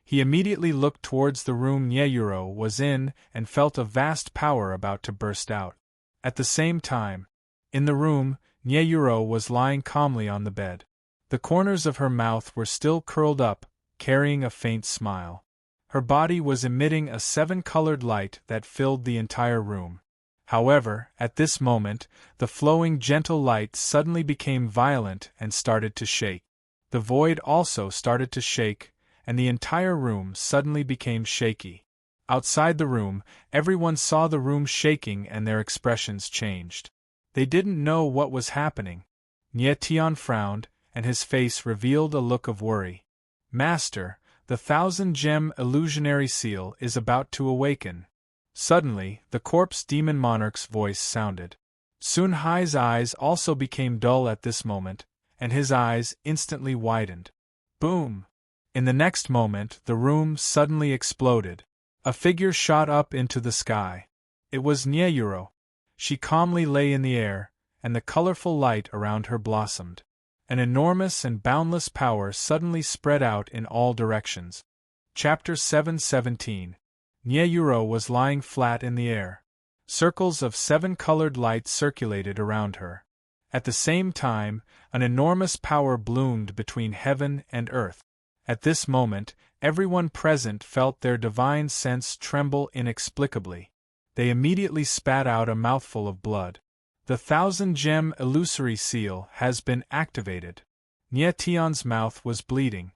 He immediately looked towards the room Nyeyuro was in and felt a vast power about to burst out. At the same time, in the room, Nyeyuro was lying calmly on the bed. The corners of her mouth were still curled up, carrying a faint smile. Her body was emitting a 7-colored light that filled the entire room. However, at this moment, the flowing gentle light suddenly became violent and started to shake. The void also started to shake, and the entire room suddenly became shaky. Outside the room, everyone saw the room shaking and their expressions changed. They didn't know what was happening. Nye Tian frowned, and his face revealed a look of worry. "Master, the 1,000-gem illusionary seal is about to awaken." Suddenly, the corpse demon monarch's voice sounded. Sun Hai's eyes also became dull at this moment, and his eyes instantly widened. Boom! In the next moment, the room suddenly exploded. A figure shot up into the sky. It was Nyeyuro. She calmly lay in the air, and the colorful light around her blossomed. An enormous and boundless power suddenly spread out in all directions. Chapter 7:17. Nyeyuro was lying flat in the air. Circles of 7-colored light circulated around her. At the same time, an enormous power bloomed between heaven and earth. At this moment, everyone present felt their divine sense tremble inexplicably. They immediately spat out a mouthful of blood. The 1,000-gem illusory seal has been activated. Nietion's mouth was bleeding.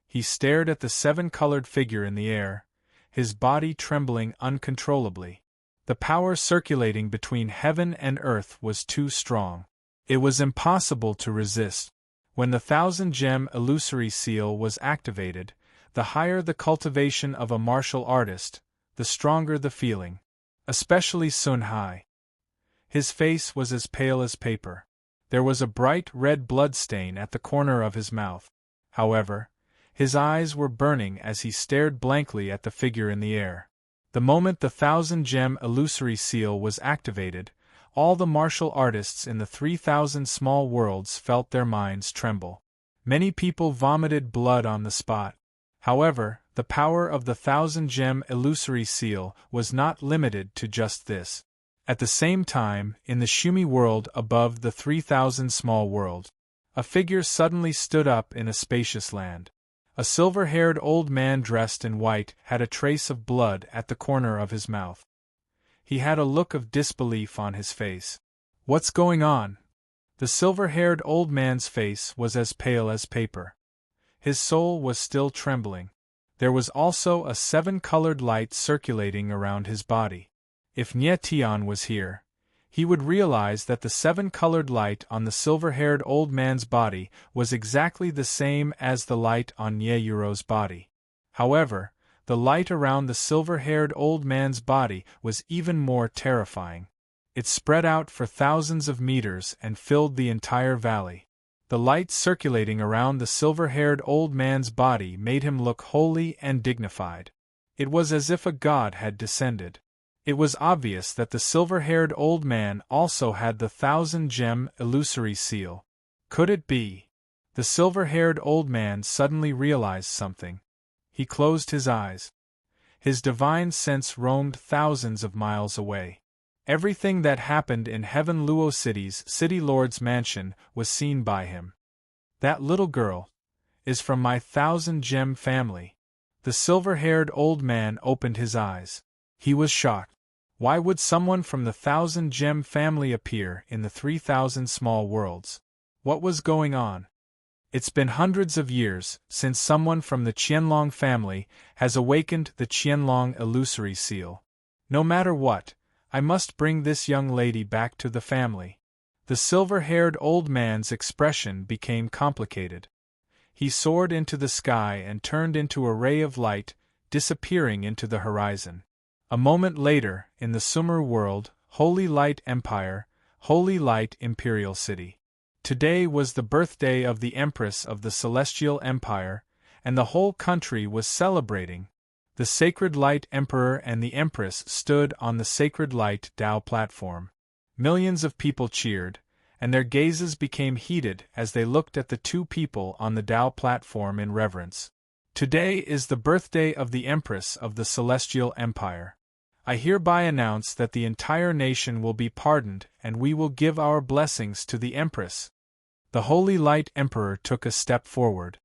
He stared at the seven-colored figure in the air, his body trembling uncontrollably. The power circulating between heaven and earth was too strong. It was impossible to resist. When the 1,000-gem illusory seal was activated, the higher the cultivation of a martial artist, the stronger the feeling. Especially Sun Hai. His face was as pale as paper. There was a bright red blood stain at the corner of his mouth. However, his eyes were burning as he stared blankly at the figure in the air. The moment the 1,000-gem illusory seal was activated, all the martial artists in the 3,000 small worlds felt their minds tremble. Many people vomited blood on the spot. However, the power of the 1,000-gem illusory seal was not limited to just this. At the same time, in the Shumi world above the 3,000 small world, a figure suddenly stood up in a spacious land. A silver-haired old man dressed in white had a trace of blood at the corner of his mouth. He had a look of disbelief on his face. "What's going on?" The silver-haired old man's face was as pale as paper. His soul was still trembling. There was also a seven-colored light circulating around his body. If Nietion was here, he would realize that the seven-colored light on the silver-haired old man's body was exactly the same as the light on Nyeuro's body. However, the light around the silver-haired old man's body was even more terrifying. It spread out for thousands of meters and filled the entire valley. The light circulating around the silver-haired old man's body made him look holy and dignified. It was as if a god had descended. It was obvious that the silver-haired old man also had the 1,000-gem illusory seal. Could it be? The silver-haired old man suddenly realized something. He closed his eyes. His divine sense roamed thousands of miles away. Everything that happened in Heaven Luo City's City Lord's mansion was seen by him. "That little girl is from my 1,000-gem family." The silver-haired old man opened his eyes. He was shocked. Why would someone from the 1,000-gem family appear in the 3,000 small worlds? What was going on? It's been hundreds of years since someone from the Qianlong family has awakened the Qianlong illusory seal. No matter what, I must bring this young lady back to the family. The silver-haired old man's expression became complicated. He soared into the sky and turned into a ray of light, disappearing into the horizon. A moment later, in the Sumer world, Holy Light Empire, Holy Light Imperial City. Today was the birthday of the Empress of the Celestial Empire, and the whole country was celebrating. The Sacred Light Emperor and the Empress stood on the Sacred Light Dao platform. Millions of people cheered, and their gazes became heated as they looked at the two people on the Dao platform in reverence. Today is the birthday of the Empress of the Celestial Empire. I hereby announce that the entire nation will be pardoned and we will give our blessings to the Empress. The Holy Light Emperor took a step forward.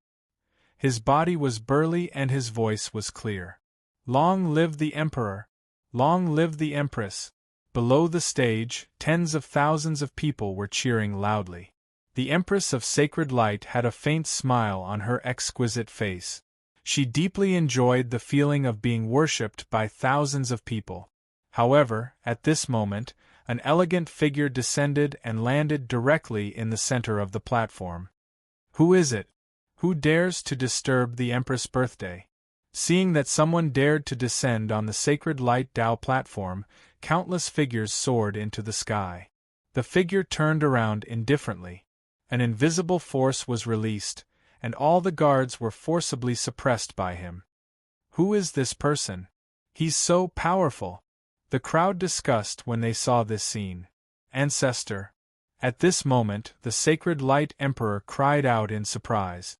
His body was burly and his voice was clear. Long live the Emperor! Long live the Empress! Below the stage, tens of thousands of people were cheering loudly. The Empress of Sacred Light had a faint smile on her exquisite face. She deeply enjoyed the feeling of being worshipped by thousands of people. However, at this moment, an elegant figure descended and landed directly in the center of the platform. Who is it? Who dares to disturb the Empress' birthday? Seeing that someone dared to descend on the Sacred Light Dao platform, countless figures soared into the sky. The figure turned around indifferently. An invisible force was released, and all the guards were forcibly suppressed by him. Who is this person? He's so powerful! The crowd discussed when they saw this scene. Ancestor. At this moment, the Sacred Light Emperor cried out in surprise.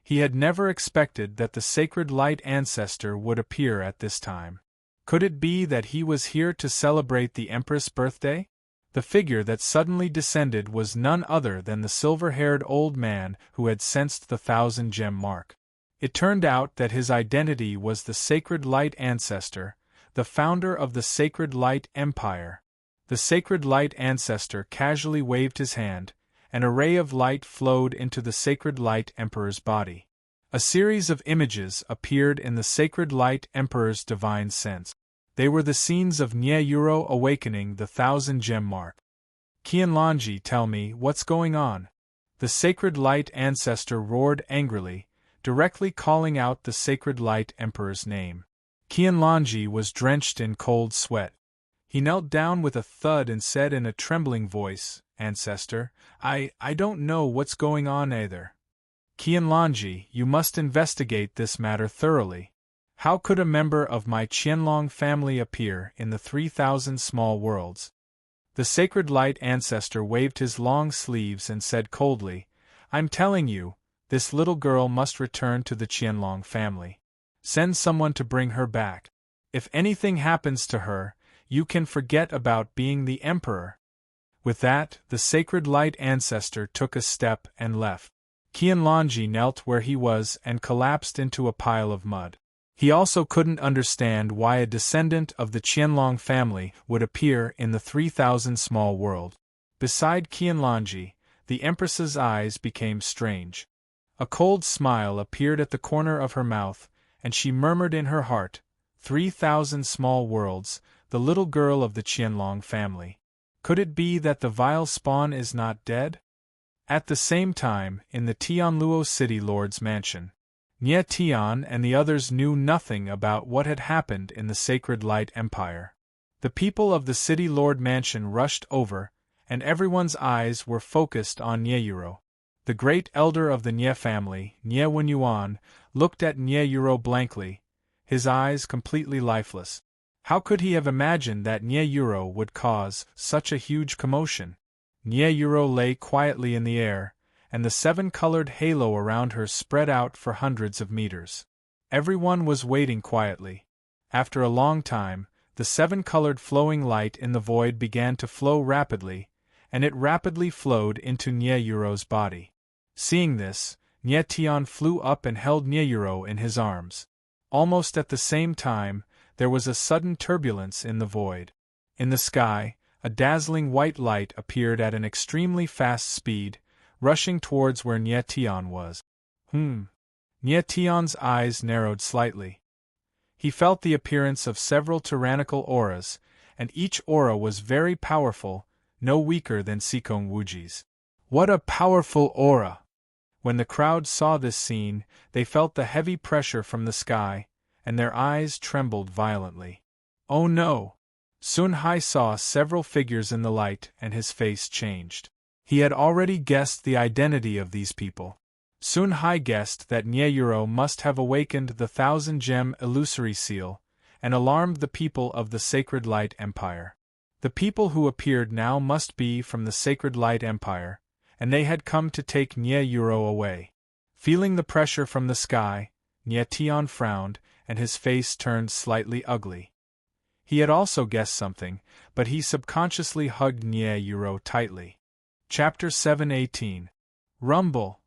He had never expected that the Sacred Light Ancestor would appear at this time. Could it be that he was here to celebrate the Empress' birthday? The figure that suddenly descended was none other than the silver-haired old man who had sensed the 1,000-gem mark. It turned out that his identity was the Sacred Light Ancestor, the founder of the Sacred Light Empire. The Sacred Light Ancestor casually waved his hand, and a ray of light flowed into the Sacred Light Emperor's body. A series of images appeared in the Sacred Light Emperor's divine sense. They were the scenes of Nyeyuro awakening the 1,000-gem mark. Qianlongji, tell me, what's going on? The Sacred Light Ancestor roared angrily, directly calling out the Sacred Light Emperor's name. Qianlongji was drenched in cold sweat. He knelt down with a thud and said in a trembling voice, Ancestor, I don't know what's going on either. Qianlongji, you must investigate this matter thoroughly. How could a member of my Qianlong family appear in the 3,000 small worlds? The Sacred Light Ancestor waved his long sleeves and said coldly, I'm telling you, this little girl must return to the Qianlong family. Send someone to bring her back. If anything happens to her, you can forget about being the Emperor. With that, the Sacred Light Ancestor took a step and left. Qianlongji knelt where he was and collapsed into a pile of mud. He also couldn't understand why a descendant of the Qianlong family would appear in the 3,000 small world. Beside Qianlongji, the Empress's eyes became strange. A cold smile appeared at the corner of her mouth, and she murmured in her heart, 3,000 small worlds, the little girl of the Qianlong family. Could it be that the vile spawn is not dead? At the same time, in the Tianluo City Lord's mansion, Nye Tian and the others knew nothing about what had happened in the Sacred Light Empire. The people of the City Lord mansion rushed over, and everyone's eyes were focused on Nyeyuro. The great elder of the Nye family, Nye Wenyuan, looked at Nyeyuro blankly, his eyes completely lifeless. How could he have imagined that Nyeyuro would cause such a huge commotion? Nyeyuro lay quietly in the air, and the 7-colored halo around her spread out for hundreds of meters. Everyone was waiting quietly. After a long time, the 7-colored flowing light in the void began to flow rapidly, and it rapidly flowed into Nyeyuro's body. Seeing this, Nye Tian flew up and held Nyeyuro in his arms. Almost at the same time, there was a sudden turbulence in the void. In the sky, a dazzling white light appeared at an extremely fast speed, rushing towards where Nye Tian was. Nye Tian's eyes narrowed slightly. He felt the appearance of several tyrannical auras, and each aura was very powerful, no weaker than Sikong Wuji's. What a powerful aura! When the crowd saw this scene, they felt the heavy pressure from the sky, and their eyes trembled violently. Oh no! Sun Hai saw several figures in the light and his face changed. He had already guessed the identity of these people. Sun Hai guessed that Nyeyuro must have awakened the 1,000-gem illusory seal, and alarmed the people of the Sacred Light Empire. The people who appeared now must be from the Sacred Light Empire, and they had come to take Nyeyuro away. Feeling the pressure from the sky, Nye Tian frowned, and his face turned slightly ugly. He had also guessed something, but he subconsciously hugged Nyeyuro tightly. Chapter 7:18. Rumble.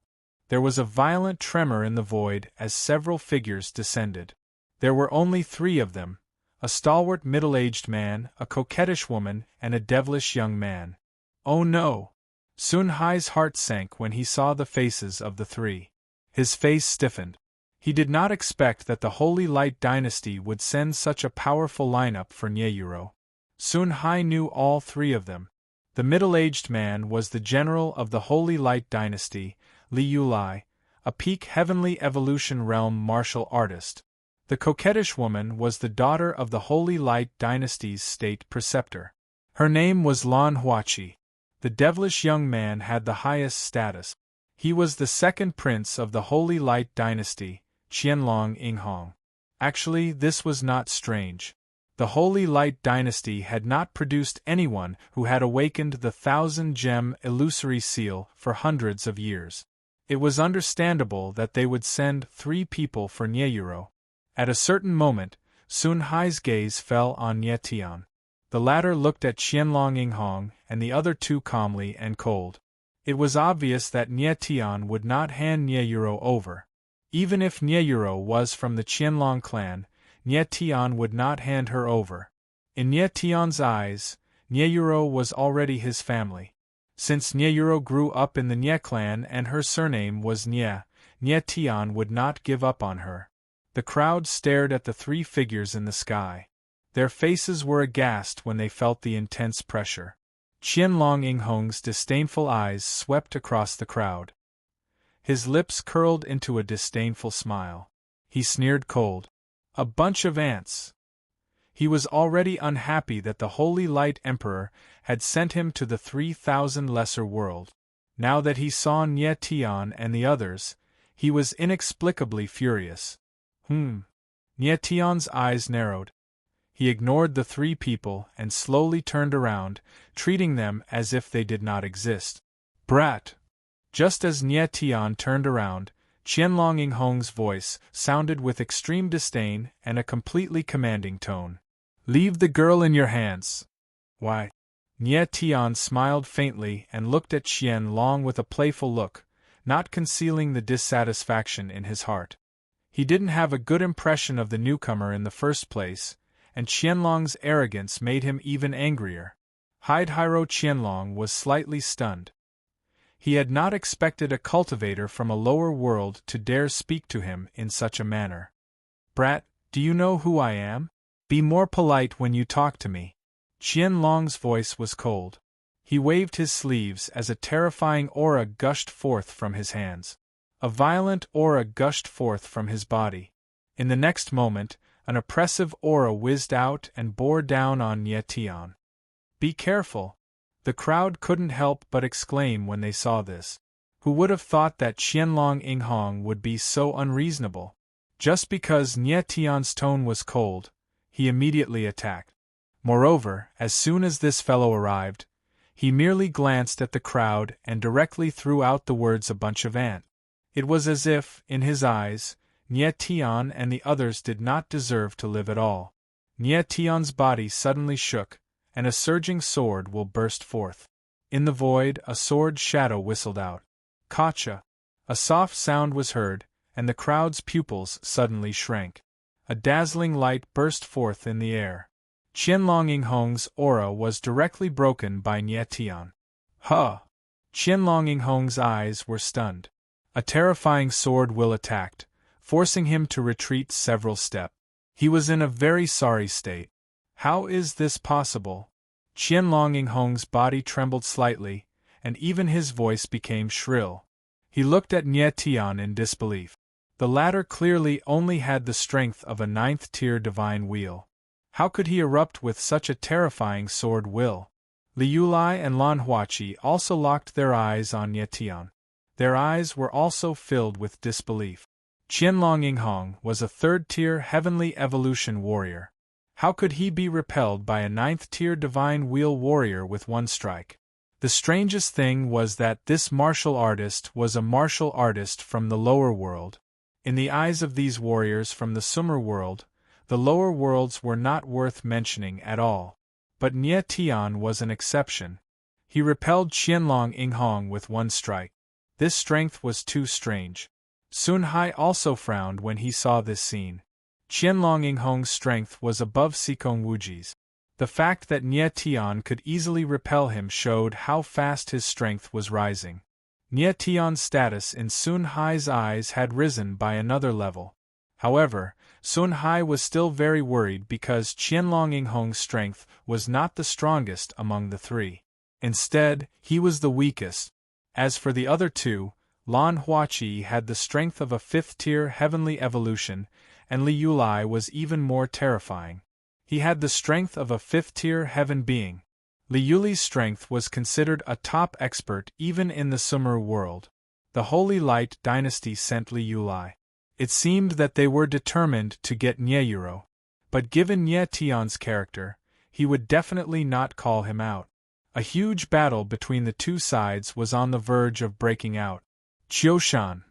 There was a violent tremor in the void as several figures descended. There were only 3 of them, a stalwart middle-aged man, a coquettish woman, and a devilish young man. Oh no! Sun Hai's heart sank when he saw the faces of the 3. His face stiffened. He did not expect that the Holy Light Dynasty would send such a powerful lineup for Nyeyuro. Sun Hai knew all 3 of them. The middle-aged man was the general of the Holy Light Dynasty, Li Yulai, a peak heavenly evolution realm martial artist. The coquettish woman was the daughter of the Holy Light Dynasty's state preceptor. Her name was Lan Huachi. The devilish young man had the highest status. He was the 2nd prince of the Holy Light Dynasty, Qianlong Yinghong. Actually, this was not strange. The Holy Light Dynasty had not produced anyone who had awakened the 1,000-gem illusory seal for hundreds of years. It was understandable that they would send 3 people for Nyeyuro. At a certain moment, Sun Hai's gaze fell on Nye Tian. The latter looked at Qianlong Yinghong and the other 2 calmly and cold. It was obvious that Nye Tian would not hand Nyeyuro over. Even if Nyeyuro was from the Qianlong clan, Nye Tian would not hand her over. In Nye Tian's eyes, Nyeyuro was already his family. Since Nyeyuro grew up in the Nye clan and her surname was Nye, Nye Tian would not give up on her. The crowd stared at the three figures in the sky. Their faces were aghast when they felt the intense pressure. Qianlong Inghong's disdainful eyes swept across the crowd. His lips curled into a disdainful smile. He sneered cold. A bunch of ants. He was already unhappy that the Holy Light Emperor had sent him to the 3,000 lesser world. Now that he saw Nye Tian and the others, he was inexplicably furious. Nye Tian's eyes narrowed. He ignored the three people and slowly turned around, treating them as if they did not exist. Brat! Just as Nye Tian turned around, Qianlong Inghong's voice sounded with extreme disdain and a completely commanding tone. Leave the girl in your hands. Why? Nye Tian smiled faintly and looked at Qianlong with a playful look, not concealing the dissatisfaction in his heart. He didn't have a good impression of the newcomer in the first place, and Qianlong's arrogance made him even angrier. Hide-Hiro Qianlong was slightly stunned. He had not expected a cultivator from a lower world to dare speak to him in such a manner. Brat, do you know who I am? Be more polite when you talk to me. Qianlong's voice was cold. He waved his sleeves as a terrifying aura gushed forth from his hands. A violent aura gushed forth from his body. In the next moment, an oppressive aura whizzed out and bore down on Nye Tian. Be careful! The crowd couldn't help but exclaim when they saw this. Who would have thought that Qianlong Inghong would be so unreasonable? Just because Nye Tian's tone was cold, he immediately attacked. Moreover, as soon as this fellow arrived, he merely glanced at the crowd and directly threw out the words "a bunch of ant." It was as if, in his eyes, Nye Tian and the others did not deserve to live at all. Nye Tian's body suddenly shook, and a surging sword will burst forth. In the void, a sword shadow whistled out. Kacha! A soft sound was heard, and the crowd's pupils suddenly shrank. A dazzling light burst forth in the air. Qianlong Inghong's aura was directly broken by Nye Tian. Huh! Qianlong Inghong's eyes were stunned. A terrifying sword will attacked, forcing him to retreat several steps. He was in a very sorry state. How is this possible? Qianlong Inghong's body trembled slightly, and even his voice became shrill. He looked at Nye Tian in disbelief. The latter clearly only had the strength of a 9th-tier divine wheel. How could he erupt with such a terrifying sword will? Liulai and Lan Huachi also locked their eyes on Nye Tian. Their eyes were also filled with disbelief. Qianlong Inghong was a 3rd-tier heavenly evolution warrior. How could he be repelled by a 9th-tier divine wheel warrior with one strike? The strangest thing was that this martial artist was a martial artist from the lower world. In the eyes of these warriors from the Sumer world, the lower worlds were not worth mentioning at all. But Nye Tian was an exception. He repelled Qianlong Inghong with one strike. This strength was too strange. Sun Hai also frowned when he saw this scene. Qianlong Inghong's strength was above Sikong Wuji's. The fact that Nye Tian could easily repel him showed how fast his strength was rising. Nye Tian's status in Sun Hai's eyes had risen by another level. However, Sun Hai was still very worried because Qianlong Inghong's strength was not the strongest among the three. Instead, he was the weakest. As for the other two, Lan Huachi had the strength of a 5th-tier heavenly evolution, and Liulai was even more terrifying. He had the strength of a 5th-tier heaven being. Liuli's strength was considered a top expert even in the Sumer world. The Holy Light dynasty sent Liulai. It seemed that they were determined to get Nyeyuro. But given Nye Tian's character, he would definitely not call him out. A huge battle between the two sides was on the verge of breaking out. Qiushan!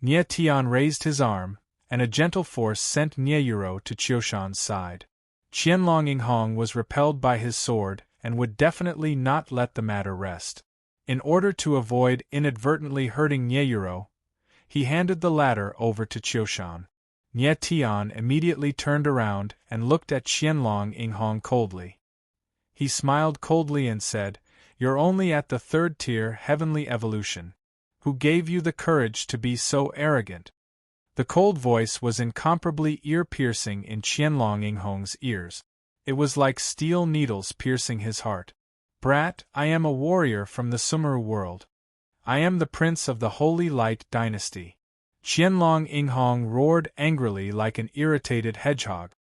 Nye Tian raised his arm, and a gentle force sent Nyeyuro to Qiushan's side. Qianlong Inghong was repelled by his sword and would definitely not let the matter rest. In order to avoid inadvertently hurting Nyeyuro, he handed the latter over to Qiushan. Nye Tian immediately turned around and looked at Qianlong Inghong coldly. He smiled coldly and said, You're only at the third tier heavenly evolution. Who gave you the courage to be so arrogant? The cold voice was incomparably ear-piercing in Qianlong Yinghong's ears. It was like steel needles piercing his heart. Brat, I am a warrior from the Sumeru world. I am the prince of the Holy Light dynasty. Qianlong Yinghong roared angrily like an irritated hedgehog.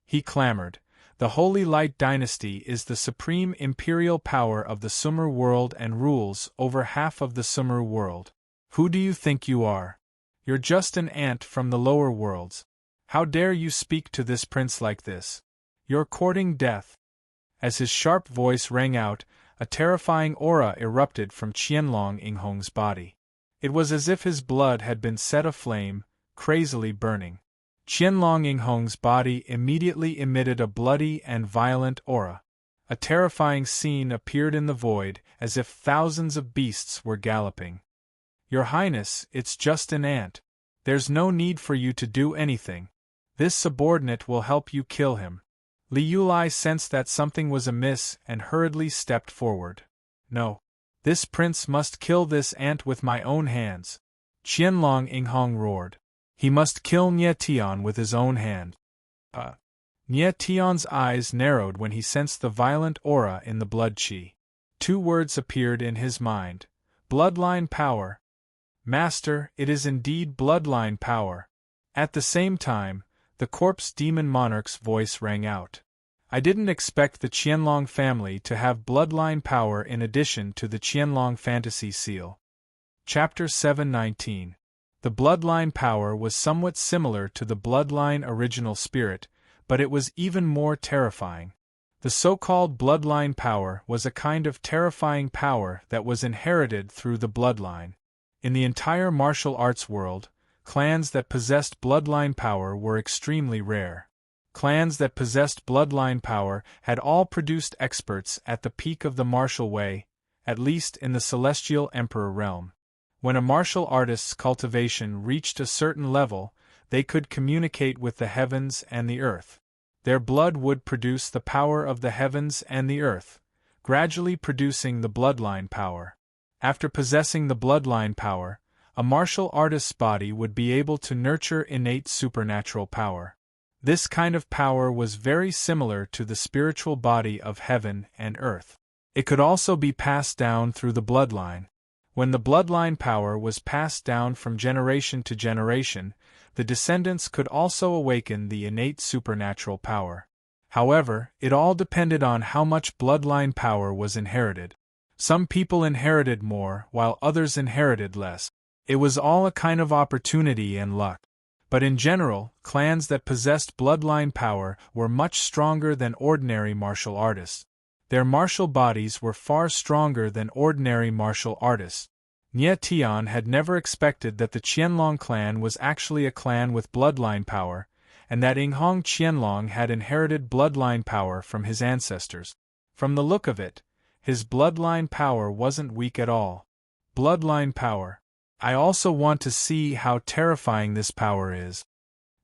He clamored, the Holy Light dynasty is the supreme imperial power of the Sumeru world and rules over half of the Sumeru world. Who do you think you are? You're just an ant from the lower worlds. How dare you speak to this prince like this? You're courting death. As his sharp voice rang out, a terrifying aura erupted from Qianlong Yinghong's body. It was as if his blood had been set aflame, crazily burning. Qianlong Yinghong's body immediately emitted a bloody and violent aura. A terrifying scene appeared in the void, as if thousands of beasts were galloping. Your Highness, it's just an ant. There's no need for you to do anything. This subordinate will help you kill him. Li Yulai sensed that something was amiss and hurriedly stepped forward. No. This prince must kill this ant with my own hands. Qianlong Yinghong roared. He must kill Nie Tian with his own hand. Nie Tian's eyes narrowed when he sensed the violent aura in the blood qi. Two words appeared in his mind. Bloodline power. Master, it is indeed bloodline power. At the same time, the corpse demon monarch's voice rang out. I didn't expect the Qianlong family to have bloodline power in addition to the Qianlong fantasy seal. Chapter 719. The bloodline power was somewhat similar to the bloodline original spirit, but it was even more terrifying. The so-called bloodline power was a kind of terrifying power that was inherited through the bloodline. In the entire martial arts world, clans that possessed bloodline power were extremely rare. Clans that possessed bloodline power had all produced experts at the peak of the martial way, at least in the Celestial Emperor realm. When a martial artist's cultivation reached a certain level, they could communicate with the heavens and the earth. Their blood would produce the power of the heavens and the earth, gradually producing the bloodline power. After possessing the bloodline power, a martial artist's body would be able to nurture innate supernatural power. This kind of power was very similar to the spiritual body of heaven and earth. It could also be passed down through the bloodline. When the bloodline power was passed down from generation to generation, the descendants could also awaken the innate supernatural power. However, it all depended on how much bloodline power was inherited. Some people inherited more, while others inherited less. It was all a kind of opportunity and luck. But in general, clans that possessed bloodline power were much stronger than ordinary martial artists. Their martial bodies were far stronger than ordinary martial artists. Nie Tian had never expected that the Qianlong clan was actually a clan with bloodline power, and that Yinghong Qianlong had inherited bloodline power from his ancestors. From the look of it, his bloodline power wasn't weak at all. Bloodline power. I also want to see how terrifying this power is.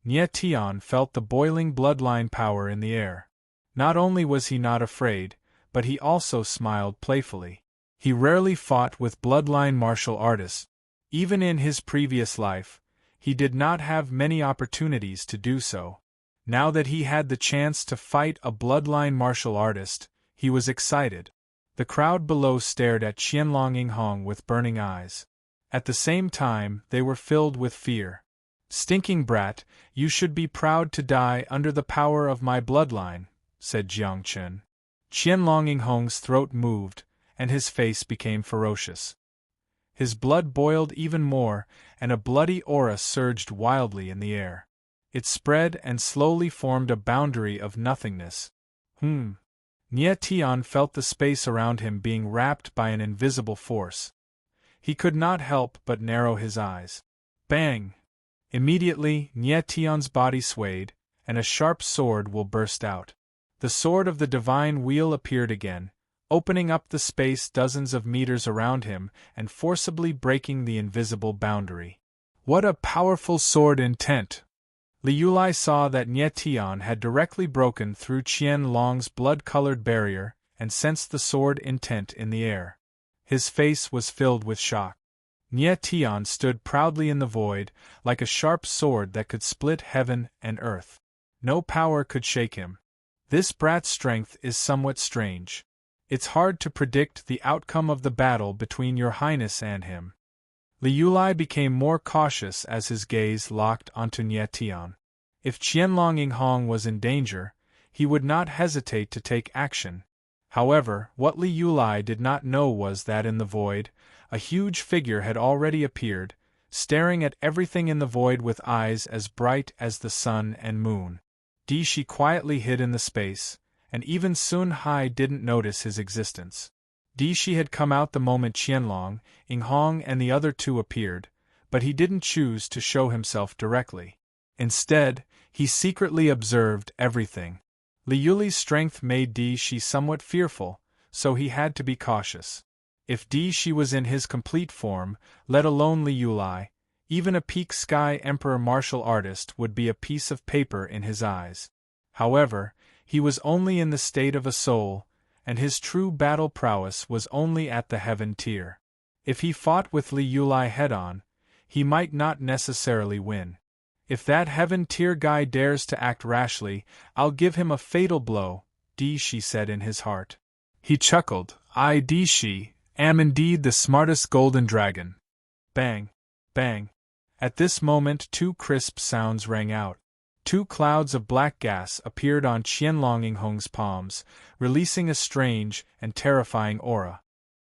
Nie Tian felt the boiling bloodline power in the air. Not only was he not afraid, but he also smiled playfully. He rarely fought with bloodline martial artists. Even in his previous life, he did not have many opportunities to do so. Now that he had the chance to fight a bloodline martial artist, he was excited. The crowd below stared at Qianlong Yinghong with burning eyes. At the same time, they were filled with fear. Stinking brat, you should be proud to die under the power of my bloodline, said Jiang Chen. Qianlong Yinghong's throat moved, and his face became ferocious. His blood boiled even more, and a bloody aura surged wildly in the air. It spread and slowly formed a boundary of nothingness. Nie Tian felt the space around him being wrapped by an invisible force. He could not help but narrow his eyes. Bang! Immediately, Nie Tian's body swayed, and a sharp sword will burst out. The sword of the divine wheel appeared again, opening up the space dozens of meters around him and forcibly breaking the invisible boundary. What a powerful sword intent! Li Yulai saw that Nie Tian had directly broken through Qianlong's blood-colored barrier and sensed the sword intent in the air. His face was filled with shock. Nye Tian stood proudly in the void, like a sharp sword that could split heaven and earth. No power could shake him. This brat's strength is somewhat strange. It's hard to predict the outcome of the battle between your highness and him. Liu became more cautious as his gaze locked onto Nye Tian. If Qianlong Yinghong was in danger, he would not hesitate to take action. However, what Liu did not know was that in the void, a huge figure had already appeared, staring at everything in the void with eyes as bright as the sun and moon. Shi quietly hid in the space, and even Sun Hai didn't notice his existence. Shi had come out the moment Qianlong, Yinghong and the other two appeared, but he didn't choose to show himself directly. Instead, he secretly observed everything. Liuli's strength made Shi somewhat fearful, so he had to be cautious. If Shi was in his complete form, let alone Liu, even a peak sky emperor martial artist would be a piece of paper in his eyes. However, he was only in the state of a soul, and his true battle prowess was only at the heaven tier. If he fought with Liu head-on, he might not necessarily win. If that heaven tier guy dares to act rashly, I'll give him a fatal blow, Shi said in his heart. He chuckled, I Shi am indeed the smartest golden dragon. Bang! Bang! At this moment 2 crisp sounds rang out. 2 clouds of black gas appeared on Qianlong Yinghong's palms, releasing a strange and terrifying aura.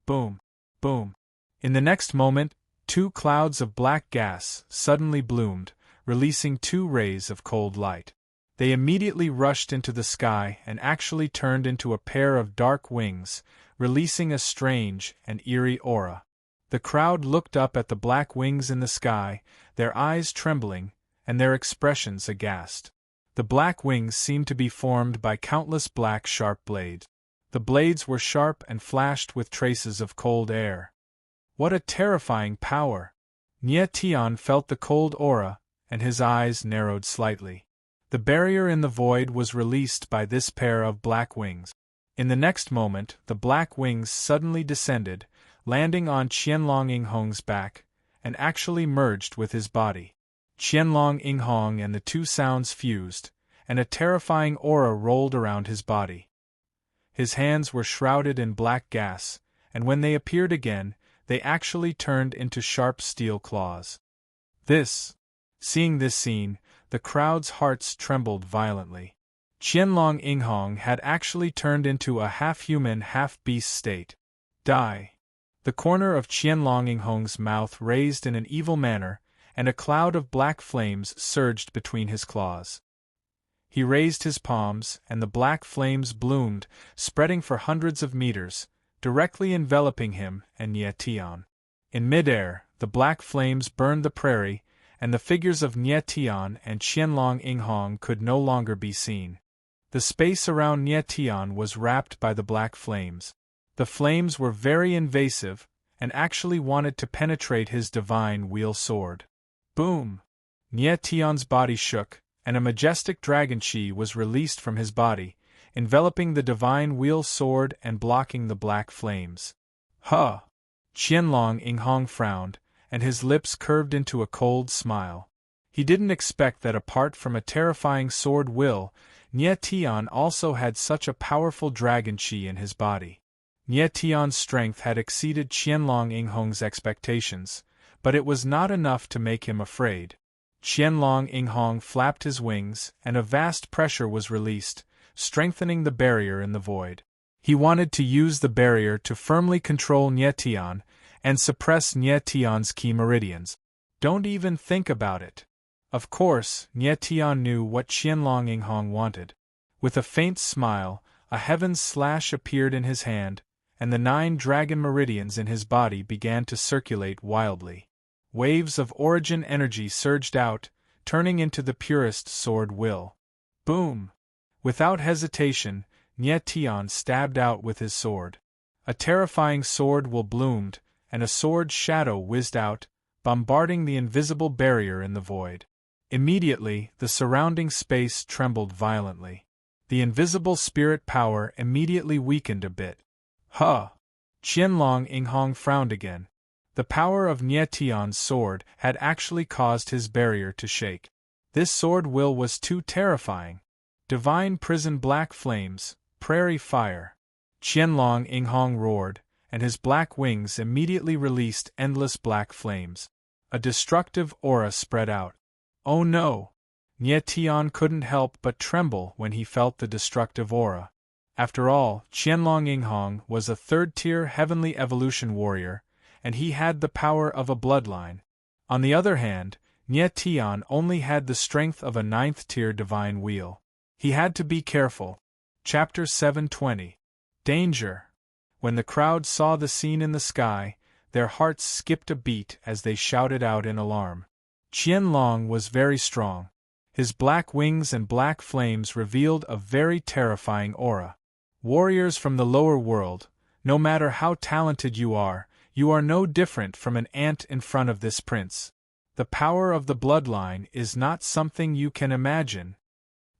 Boom! Boom! In the next moment, 2 clouds of black gas suddenly bloomed, releasing 2 rays of cold light. They immediately rushed into the sky and actually turned into a pair of dark wings, releasing a strange and eerie aura. The crowd looked up at the black wings in the sky, their eyes trembling, and their expressions aghast. The black wings seemed to be formed by countless black sharp blades. The blades were sharp and flashed with traces of cold air. What a terrifying power! Nye Tian felt the cold aura, and his eyes narrowed slightly. The barrier in the void was released by this pair of black wings. In the next moment, the black wings suddenly descended, landing on Qianlong Yinghong's back, and actually merged with his body. Qianlong Yinghong and the 2 sounds fused, and a terrifying aura rolled around his body. His hands were shrouded in black gas, and when they appeared again, they actually turned into sharp steel claws. Seeing this scene, the crowd's hearts trembled violently. Qianlong Yinghong had actually turned into a half-human, half-beast state. Die! The corner of Qianlong Yinghong's mouth raised in an evil manner, and a cloud of black flames surged between his claws. He raised his palms, and the black flames bloomed, spreading for hundreds of meters, directly enveloping him and Nye Tian. In midair, the black flames burned the prairie, and the figures of Nye Tian and Qianlong Yinghong could no longer be seen. The space around Nye Tian was wrapped by the black flames. The flames were very invasive, and actually wanted to penetrate his divine wheel sword. Boom! Nye Tian's body shook, and a majestic dragon chi was released from his body, enveloping the divine wheel sword and blocking the black flames. Huh! Qianlong Yinghong frowned, and his lips curved into a cold smile. He didn't expect that apart from a terrifying sword will, Nye Tian also had such a powerful dragon chi in his body. Nye Tian's strength had exceeded Qianlong Yinghong's expectations, but it was not enough to make him afraid. Qianlong Yinghong flapped his wings, and a vast pressure was released, strengthening the barrier in the void. He wanted to use the barrier to firmly control Nye Tian and suppress Nye Tian's key meridians. Don't even think about it. Of course, Nye Tian knew what Qianlong Yinghong wanted. With a faint smile, a heaven's slash appeared in his hand, and the 9 dragon meridians in his body began to circulate wildly. Waves of origin energy surged out, turning into the purest sword will. Boom! Without hesitation, Nye Tian stabbed out with his sword. A terrifying sword will bloomed, and a sword shadow whizzed out, bombarding the invisible barrier in the void. Immediately, the surrounding space trembled violently. The invisible spirit power immediately weakened a bit. Huh! Qianlong Yinghong frowned again. The power of Nie Tian's sword had actually caused his barrier to shake. This sword will was too terrifying. Divine prison black flames, prairie fire. Qianlong Yinghong roared, and his black wings immediately released endless black flames. A destructive aura spread out. Oh no! Nie Tian couldn't help but tremble when he felt the destructive aura. After all, Qianlong Yinghong was a third-tier heavenly evolution warrior, and he had the power of a bloodline. On the other hand, Nie Tian only had the strength of a ninth-tier divine wheel. He had to be careful. Chapter 720. Danger! When the crowd saw the scene in the sky, their hearts skipped a beat as they shouted out in alarm. Qianlong was very strong. His black wings and black flames revealed a very terrifying aura. Warriors from the lower world, no matter how talented you are no different from an ant in front of this prince. The power of the bloodline is not something you can imagine.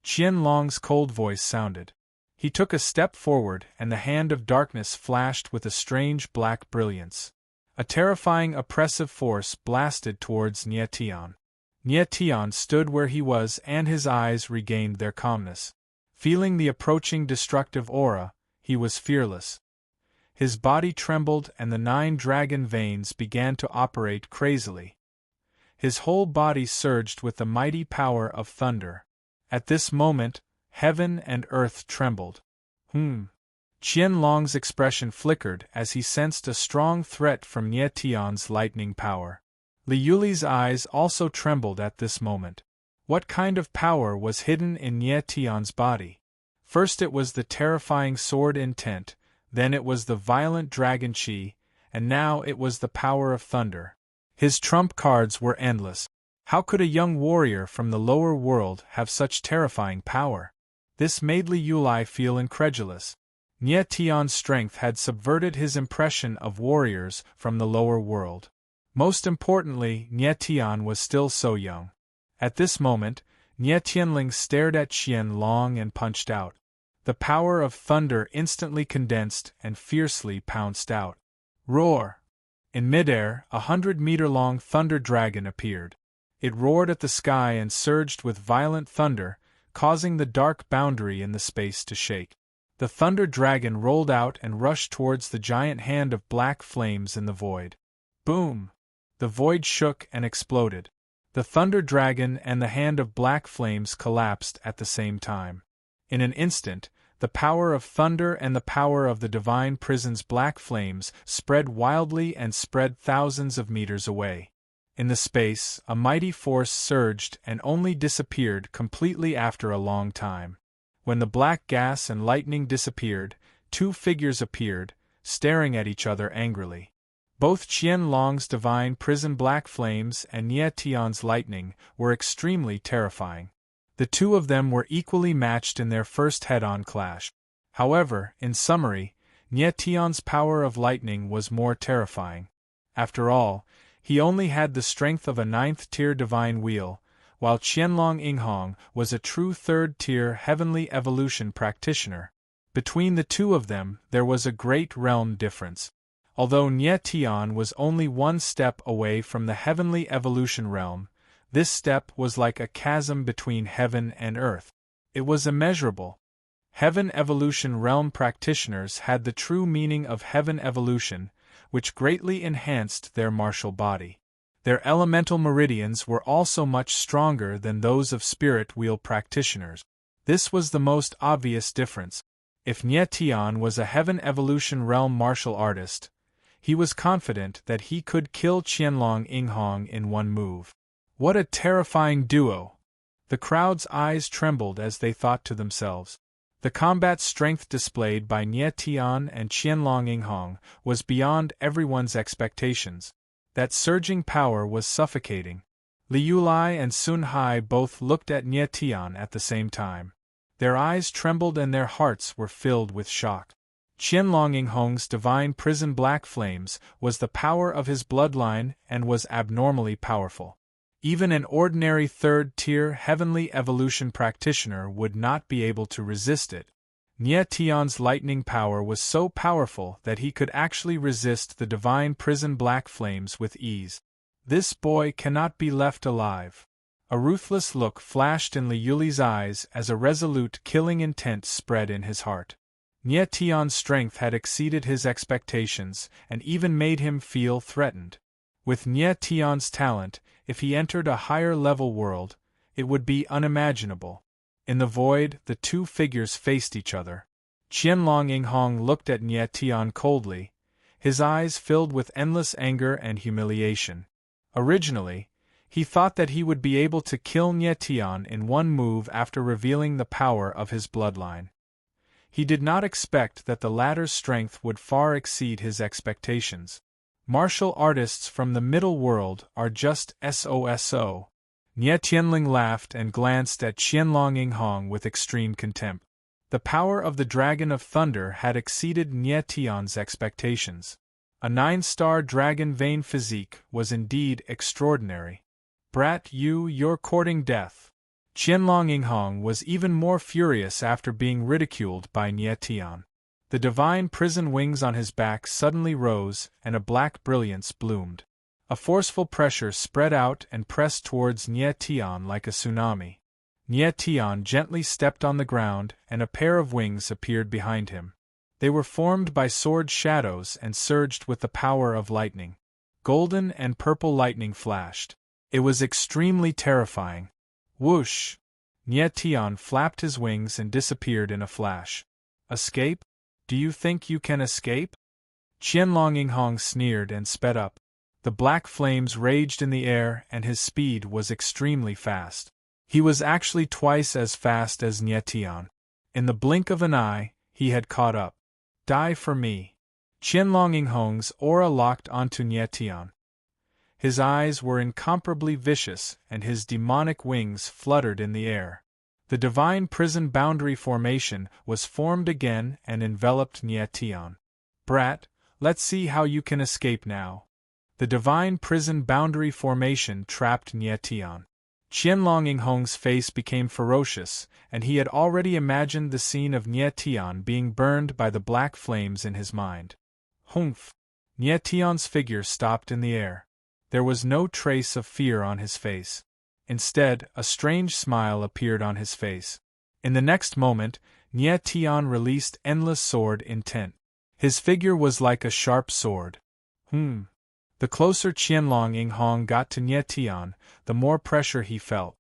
Qianlong's cold voice sounded. He took a step forward and the hand of darkness flashed with a strange black brilliance. A terrifying oppressive force blasted towards Nie Tian. Nie Tian stood where he was and his eyes regained their calmness. Feeling the approaching destructive aura, he was fearless. His body trembled and the 9 dragon veins began to operate crazily. His whole body surged with the mighty power of thunder. At this moment, heaven and earth trembled. Qianlong's expression flickered as he sensed a strong threat from Nie Tian's lightning power. Li Yuli's eyes also trembled at this moment. What kind of power was hidden in Nie Tian's body? First it was the terrifying sword intent, then it was the violent dragon chi, and now it was the power of thunder. His trump cards were endless. How could a young warrior from the lower world have such terrifying power? This made Li Yuli feel incredulous. Nie Tian's strength had subverted his impression of warriors from the lower world. Most importantly, Nie Tian was still so young. At this moment, Nie Tianling stared at Qianlong and punched out. The power of thunder instantly condensed and fiercely pounced out. Roar! In midair, 100-meter-long thunder dragon appeared. It roared at the sky and surged with violent thunder, causing the dark boundary in the space to shake. The thunder dragon rolled out and rushed towards the giant hand of black flames in the void. Boom! The void shook and exploded. The thunder dragon and the hand of black flames collapsed at the same time. In an instant, the power of thunder and the power of the divine prison's black flames spread wildly and spread thousands of meters away. In the space, a mighty force surged and only disappeared completely after a long time. When the black gas and lightning disappeared, 2 figures appeared, staring at each other angrily. Both Qianlong's divine prison black flames and Nie Tian's lightning were extremely terrifying. The two of them were equally matched in their first head-on clash. However, in summary, Nie Tian's power of lightning was more terrifying. After all, he only had the strength of a 9th-tier divine wheel, while Qianlong Yinghong was a true 3rd-tier heavenly evolution practitioner. Between the two of them, there was a great realm difference. Although Nie Tian was only 1 step away from the heavenly evolution realm, this step was like a chasm between heaven and earth. It was immeasurable. Heaven evolution realm practitioners had the true meaning of heaven evolution, which greatly enhanced their martial body. Their elemental meridians were also much stronger than those of spirit wheel practitioners. This was the most obvious difference. If Nie Tian was a heaven evolution realm martial artist, he was confident that he could kill Qianlong Yinghong in 1 move. What a terrifying duo! The crowd's eyes trembled as they thought to themselves. The combat strength displayed by Nie Tian and Qianlong Yinghong was beyond everyone's expectations. That surging power was suffocating. Li Yuli and Sun Hai both looked at Nie Tian at the same time. Their eyes trembled and their hearts were filled with shock. Qianlong Yinghong's divine prison black flames was the power of his bloodline and was abnormally powerful. Even an ordinary third-tier heavenly evolution practitioner would not be able to resist it. Nye Tion's lightning power was so powerful that he could actually resist the divine prison black flames with ease. This boy cannot be left alive. A ruthless look flashed in Liuli's eyes as a resolute killing intent spread in his heart. Nye Tion's strength had exceeded his expectations and even made him feel threatened. With Nye Tion's talent, if he entered a higher-level world, it would be unimaginable. In the void, the two figures faced each other. Qianlong Yinghong looked at Nye Tion coldly, his eyes filled with endless anger and humiliation. Originally, he thought that he would be able to kill Nye Tion in one move after revealing the power of his bloodline. He did not expect that the latter's strength would far exceed his expectations. Martial artists from the middle world are just SOSO. Nye Tianling laughed and glanced at Qianlong Yinghong with extreme contempt. The power of the Dragon of Thunder had exceeded Nye Tion's expectations. A 9-star dragon vein physique was indeed extraordinary. Brat, you're courting death. Qianlong Yinghong was even more furious after being ridiculed by Nye Tion. The divine prison wings on his back suddenly rose and a black brilliance bloomed. A forceful pressure spread out and pressed towards Nye Tion like a tsunami. Nye Tion gently stepped on the ground and a pair of wings appeared behind him. They were formed by sword shadows and surged with the power of lightning. Golden and purple lightning flashed. It was extremely terrifying. Whoosh! Nye Tion flapped his wings and disappeared in a flash. Escape? Do you think you can escape? Qianlong Yinghong sneered and sped up. The black flames raged in the air and his speed was extremely fast. He was actually twice as fast as Nye Tion. In the blink of an eye, he had caught up. Die for me. Qianlong Yinghong's aura locked onto Nye Tion. His eyes were incomparably vicious and his demonic wings fluttered in the air. The divine prison boundary formation was formed again and enveloped Nye Tion. Brat, let's see how you can escape now. The divine prison boundary formation trapped Nye Tion. Qianlong Yinghong's face became ferocious, and he had already imagined the scene of Nye Tion being burned by the black flames in his mind. Humph! Nye Tion's figure stopped in the air. There was no trace of fear on his face. Instead, a strange smile appeared on his face. In the next moment, Nye Tion released endless sword intent. His figure was like a sharp sword. The closer Qianlong Yinghong got to Nye Tion, the more pressure he felt.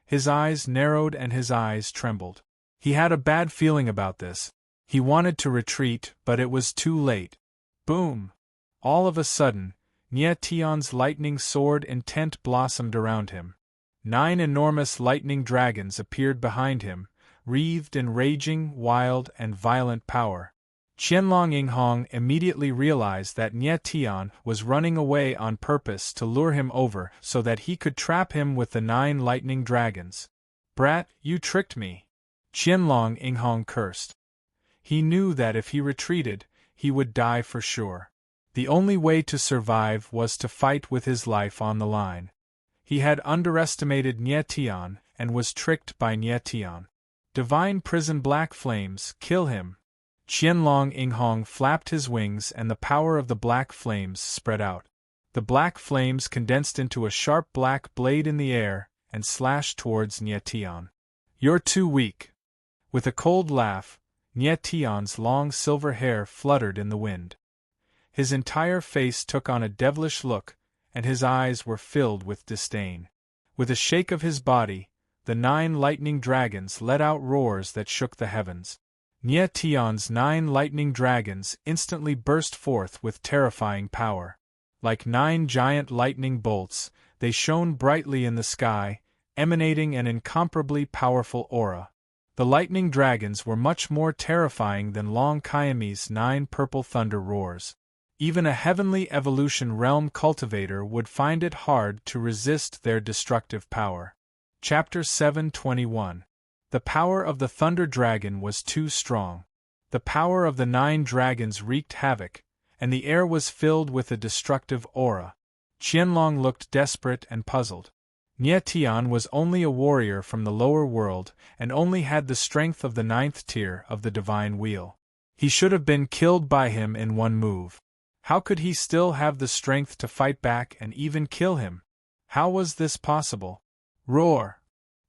His eyes narrowed and his eyes trembled. He had a bad feeling about this. He wanted to retreat, but it was too late. Boom! All of a sudden, Nye Tion's lightning sword intent blossomed around him. 9 enormous lightning dragons appeared behind him, wreathed in raging, wild, and violent power. Qianlong Yinghong immediately realized that Nye Tion was running away on purpose to lure him over so that he could trap him with the 9 lightning dragons. Brat, you tricked me. Qianlong Yinghong cursed. He knew that if he retreated, he would die for sure. The only way to survive was to fight with his life on the line. He had underestimated Nye Tion and was tricked by Nye Tion. Divine prison black flames, kill him. Qianlong Yinghong flapped his wings and the power of the black flames spread out. The black flames condensed into a sharp black blade in the air and slashed towards Nye Tion. You're too weak. With a cold laugh, Nye Tion's long silver hair fluttered in the wind. His entire face took on a devilish look, and his eyes were filled with disdain. With a shake of his body, the 9 lightning dragons let out roars that shook the heavens. Nye Tion's 9 lightning dragons instantly burst forth with terrifying power. Like 9 giant lightning bolts, they shone brightly in the sky, emanating an incomparably powerful aura. The lightning dragons were much more terrifying than Long Kaiami's 9 purple thunder roars. Even a heavenly evolution realm cultivator would find it hard to resist their destructive power. Chapter 721. The power of the Thunder Dragon was too strong. The power of the 9 dragons wreaked havoc, and the air was filled with a destructive aura. Qianlong looked desperate and puzzled. Nie Tian was only a warrior from the lower world and only had the strength of the 9th tier of the divine wheel. He should have been killed by him in one move. How could he still have the strength to fight back and even kill him? How was this possible? Roar!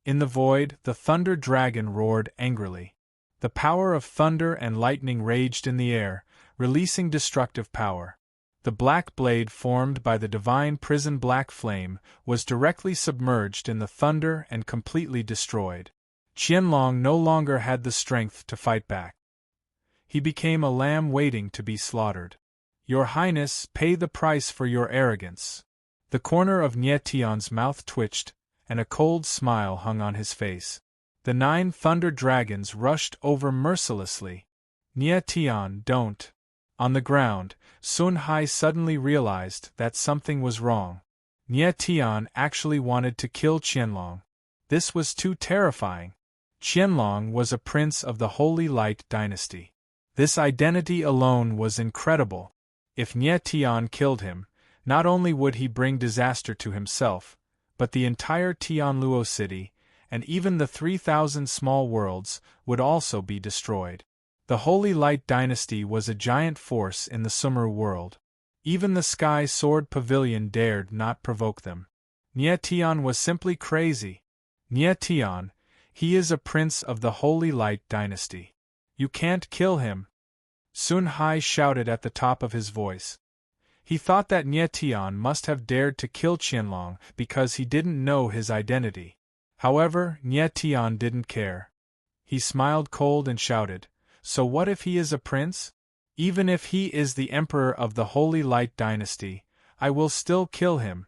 In the void, the thunder dragon roared angrily. The power of thunder and lightning raged in the air, releasing destructive power. The black blade formed by the divine prison black flame was directly submerged in the thunder and completely destroyed. Qianlong no longer had the strength to fight back. He became a lamb waiting to be slaughtered. Your Highness, pay the price for your arrogance. The corner of Nie Tian's mouth twitched, and a cold smile hung on his face. The 9 thunder dragons rushed over mercilessly. Nie Tian, don't. On the ground, Sun Hai suddenly realized that something was wrong. Nie Tian actually wanted to kill Qianlong. This was too terrifying. Qianlong was a prince of the Holy Light dynasty. This identity alone was incredible. If Nie Tian killed him, not only would he bring disaster to himself, but the entire Tianluo city, and even the 3,000 small worlds, would also be destroyed. The Holy Light dynasty was a giant force in the Sumer world. Even the Sky Sword Pavilion dared not provoke them. Nie Tian was simply crazy. Nie Tian, he is a prince of the Holy Light dynasty. You can't kill him. Sun Hai shouted at the top of his voice. He thought that Nie Tian must have dared to kill Qianlong because he didn't know his identity. However, Nie Tian didn't care. He smiled cold and shouted, "So what if he is a prince? Even if he is the emperor of the Holy Light dynasty, I will still kill him."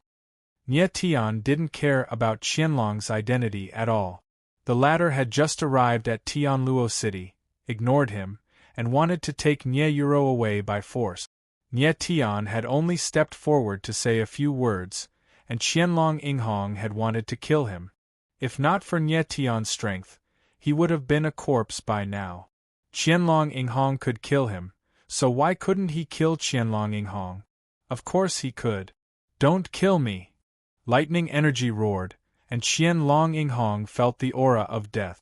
Nie Tian didn't care about Qianlong's identity at all. The latter had just arrived at Tianluo City, ignored him, and wanted to take Nie Yuro away by force. Nie Tian had only stepped forward to say a few words, and Qianlong Yinghong had wanted to kill him. If not for Nie Tian's strength, he would have been a corpse by now. Qianlong Yinghong could kill him, so why couldn't he kill Qianlong Yinghong? Of course he could. "Don't kill me!" Lightning energy roared, and Qianlong Yinghong felt the aura of death.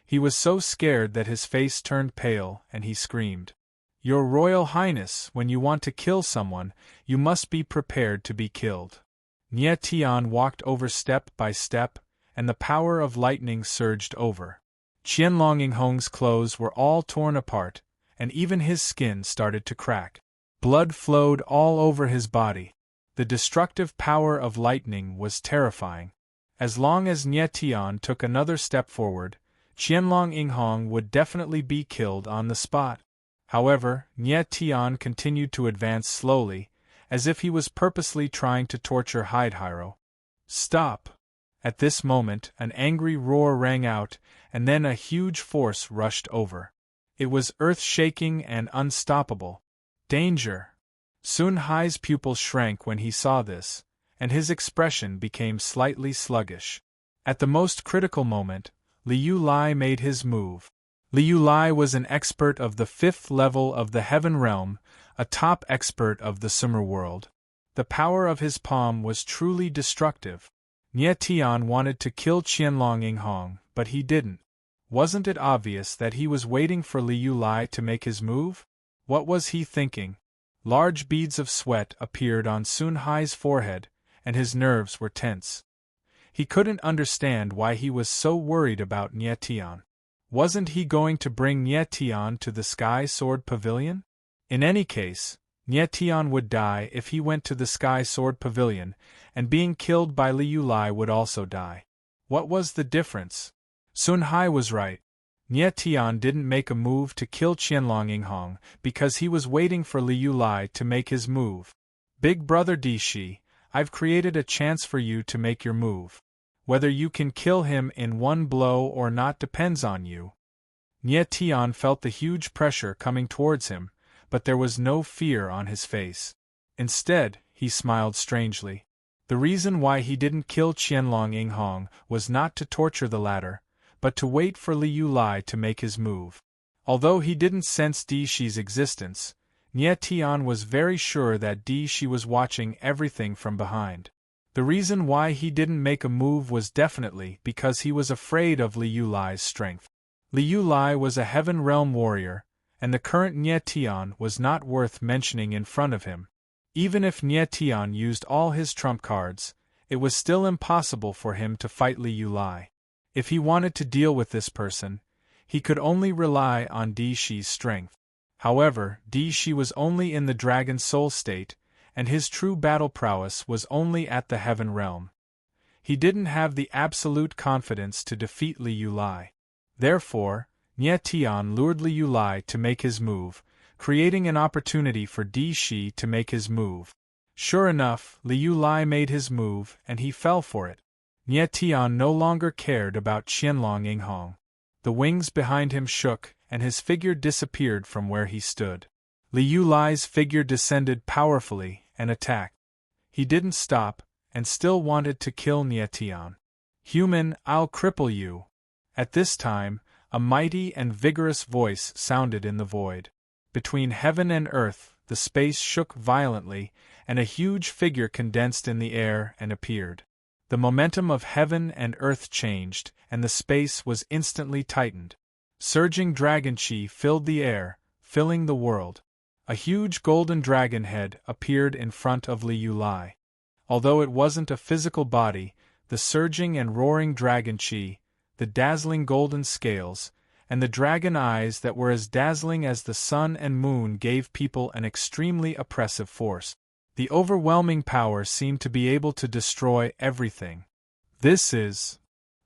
He was so scared that his face turned pale and he screamed. "Your Royal Highness, when you want to kill someone, you must be prepared to be killed." Nie Tian walked over step by step, and the power of lightning surged over. Qianlong Yinghong's clothes were all torn apart, and even his skin started to crack. Blood flowed all over his body. The destructive power of lightning was terrifying. As long as Nie Tian took another step forward, Qianlong Yinghong would definitely be killed on the spot. However, Nie Tian continued to advance slowly, as if he was purposely trying to torture Hidehiro. "Stop!" At this moment, an angry roar rang out, and then a huge force rushed over. It was earth-shaking and unstoppable. Danger! Sun Hai's pupil shrank when he saw this, and his expression became slightly sluggish. At the most critical moment, Liu Lai made his move. Liu Lai was an expert of the 5th level of the Heaven Realm, a top expert of the Sumer world. The power of his palm was truly destructive. Nie Tian wanted to kill Qianlong Yinghong, but he didn't. Wasn't it obvious that he was waiting for Liu Lai to make his move? What was he thinking? Large beads of sweat appeared on Sun Hai's forehead, and his nerves were tense. He couldn't understand why he was so worried about Nie Tian. Wasn't he going to bring Nie Tian to the Sky Sword Pavilion? In any case, Nie Tian would die if he went to the Sky Sword Pavilion, and being killed by Liu Lai would also die. What was the difference? Sun Hai was right. Nie Tian didn't make a move to kill Qianlong Yinghong because he was waiting for Liu Lai to make his move. "Big brother Dishi, I've created a chance for you to make your move. Whether you can kill him in one blow or not depends on you." Nie Tian felt the huge pressure coming towards him, but there was no fear on his face. Instead, he smiled strangely. The reason why he didn't kill Qianlong Yinghong was not to torture the latter, but to wait for Liu Lai to make his move. Although he didn't sense Di Shi's existence, Nie Tian was very sure that Shi was watching everything from behind. The reason why he didn't make a move was definitely because he was afraid of Li Yulai's strength. Li Yulai was a Heaven Realm warrior, and the current Nie Tian was not worth mentioning in front of him. Even if Nie Tian used all his trump cards, it was still impossible for him to fight Li Yulai. If he wanted to deal with this person, he could only rely on Shi's strength. However, Shi was only in the Dragon Soul state, and his true battle prowess was only at the Heaven Realm. He didn't have the absolute confidence to defeat Li Yulai. Therefore, Nie Tian lured Li Yulai to make his move, creating an opportunity for Shi to make his move. Sure enough, Li Yulai made his move, and he fell for it. Nie Tian no longer cared about Qianlong Yinghong. The wings behind him shook, and his figure disappeared from where he stood. Li Yulai's figure descended powerfully and attacked. He didn't stop, and still wanted to kill Nie Tian. "Human, I'll cripple you." At this time, a mighty and vigorous voice sounded in the void. Between heaven and earth, the space shook violently, and a huge figure condensed in the air and appeared. The momentum of heaven and earth changed, and the space was instantly tightened. Surging dragon chi filled the air, filling the world. A huge golden dragon head appeared in front of Li Yulai. Although it wasn't a physical body, the surging and roaring dragon chi, the dazzling golden scales, and the dragon eyes that were as dazzling as the sun and moon gave people an extremely oppressive force. The overwhelming power seemed to be able to destroy everything. "This is..."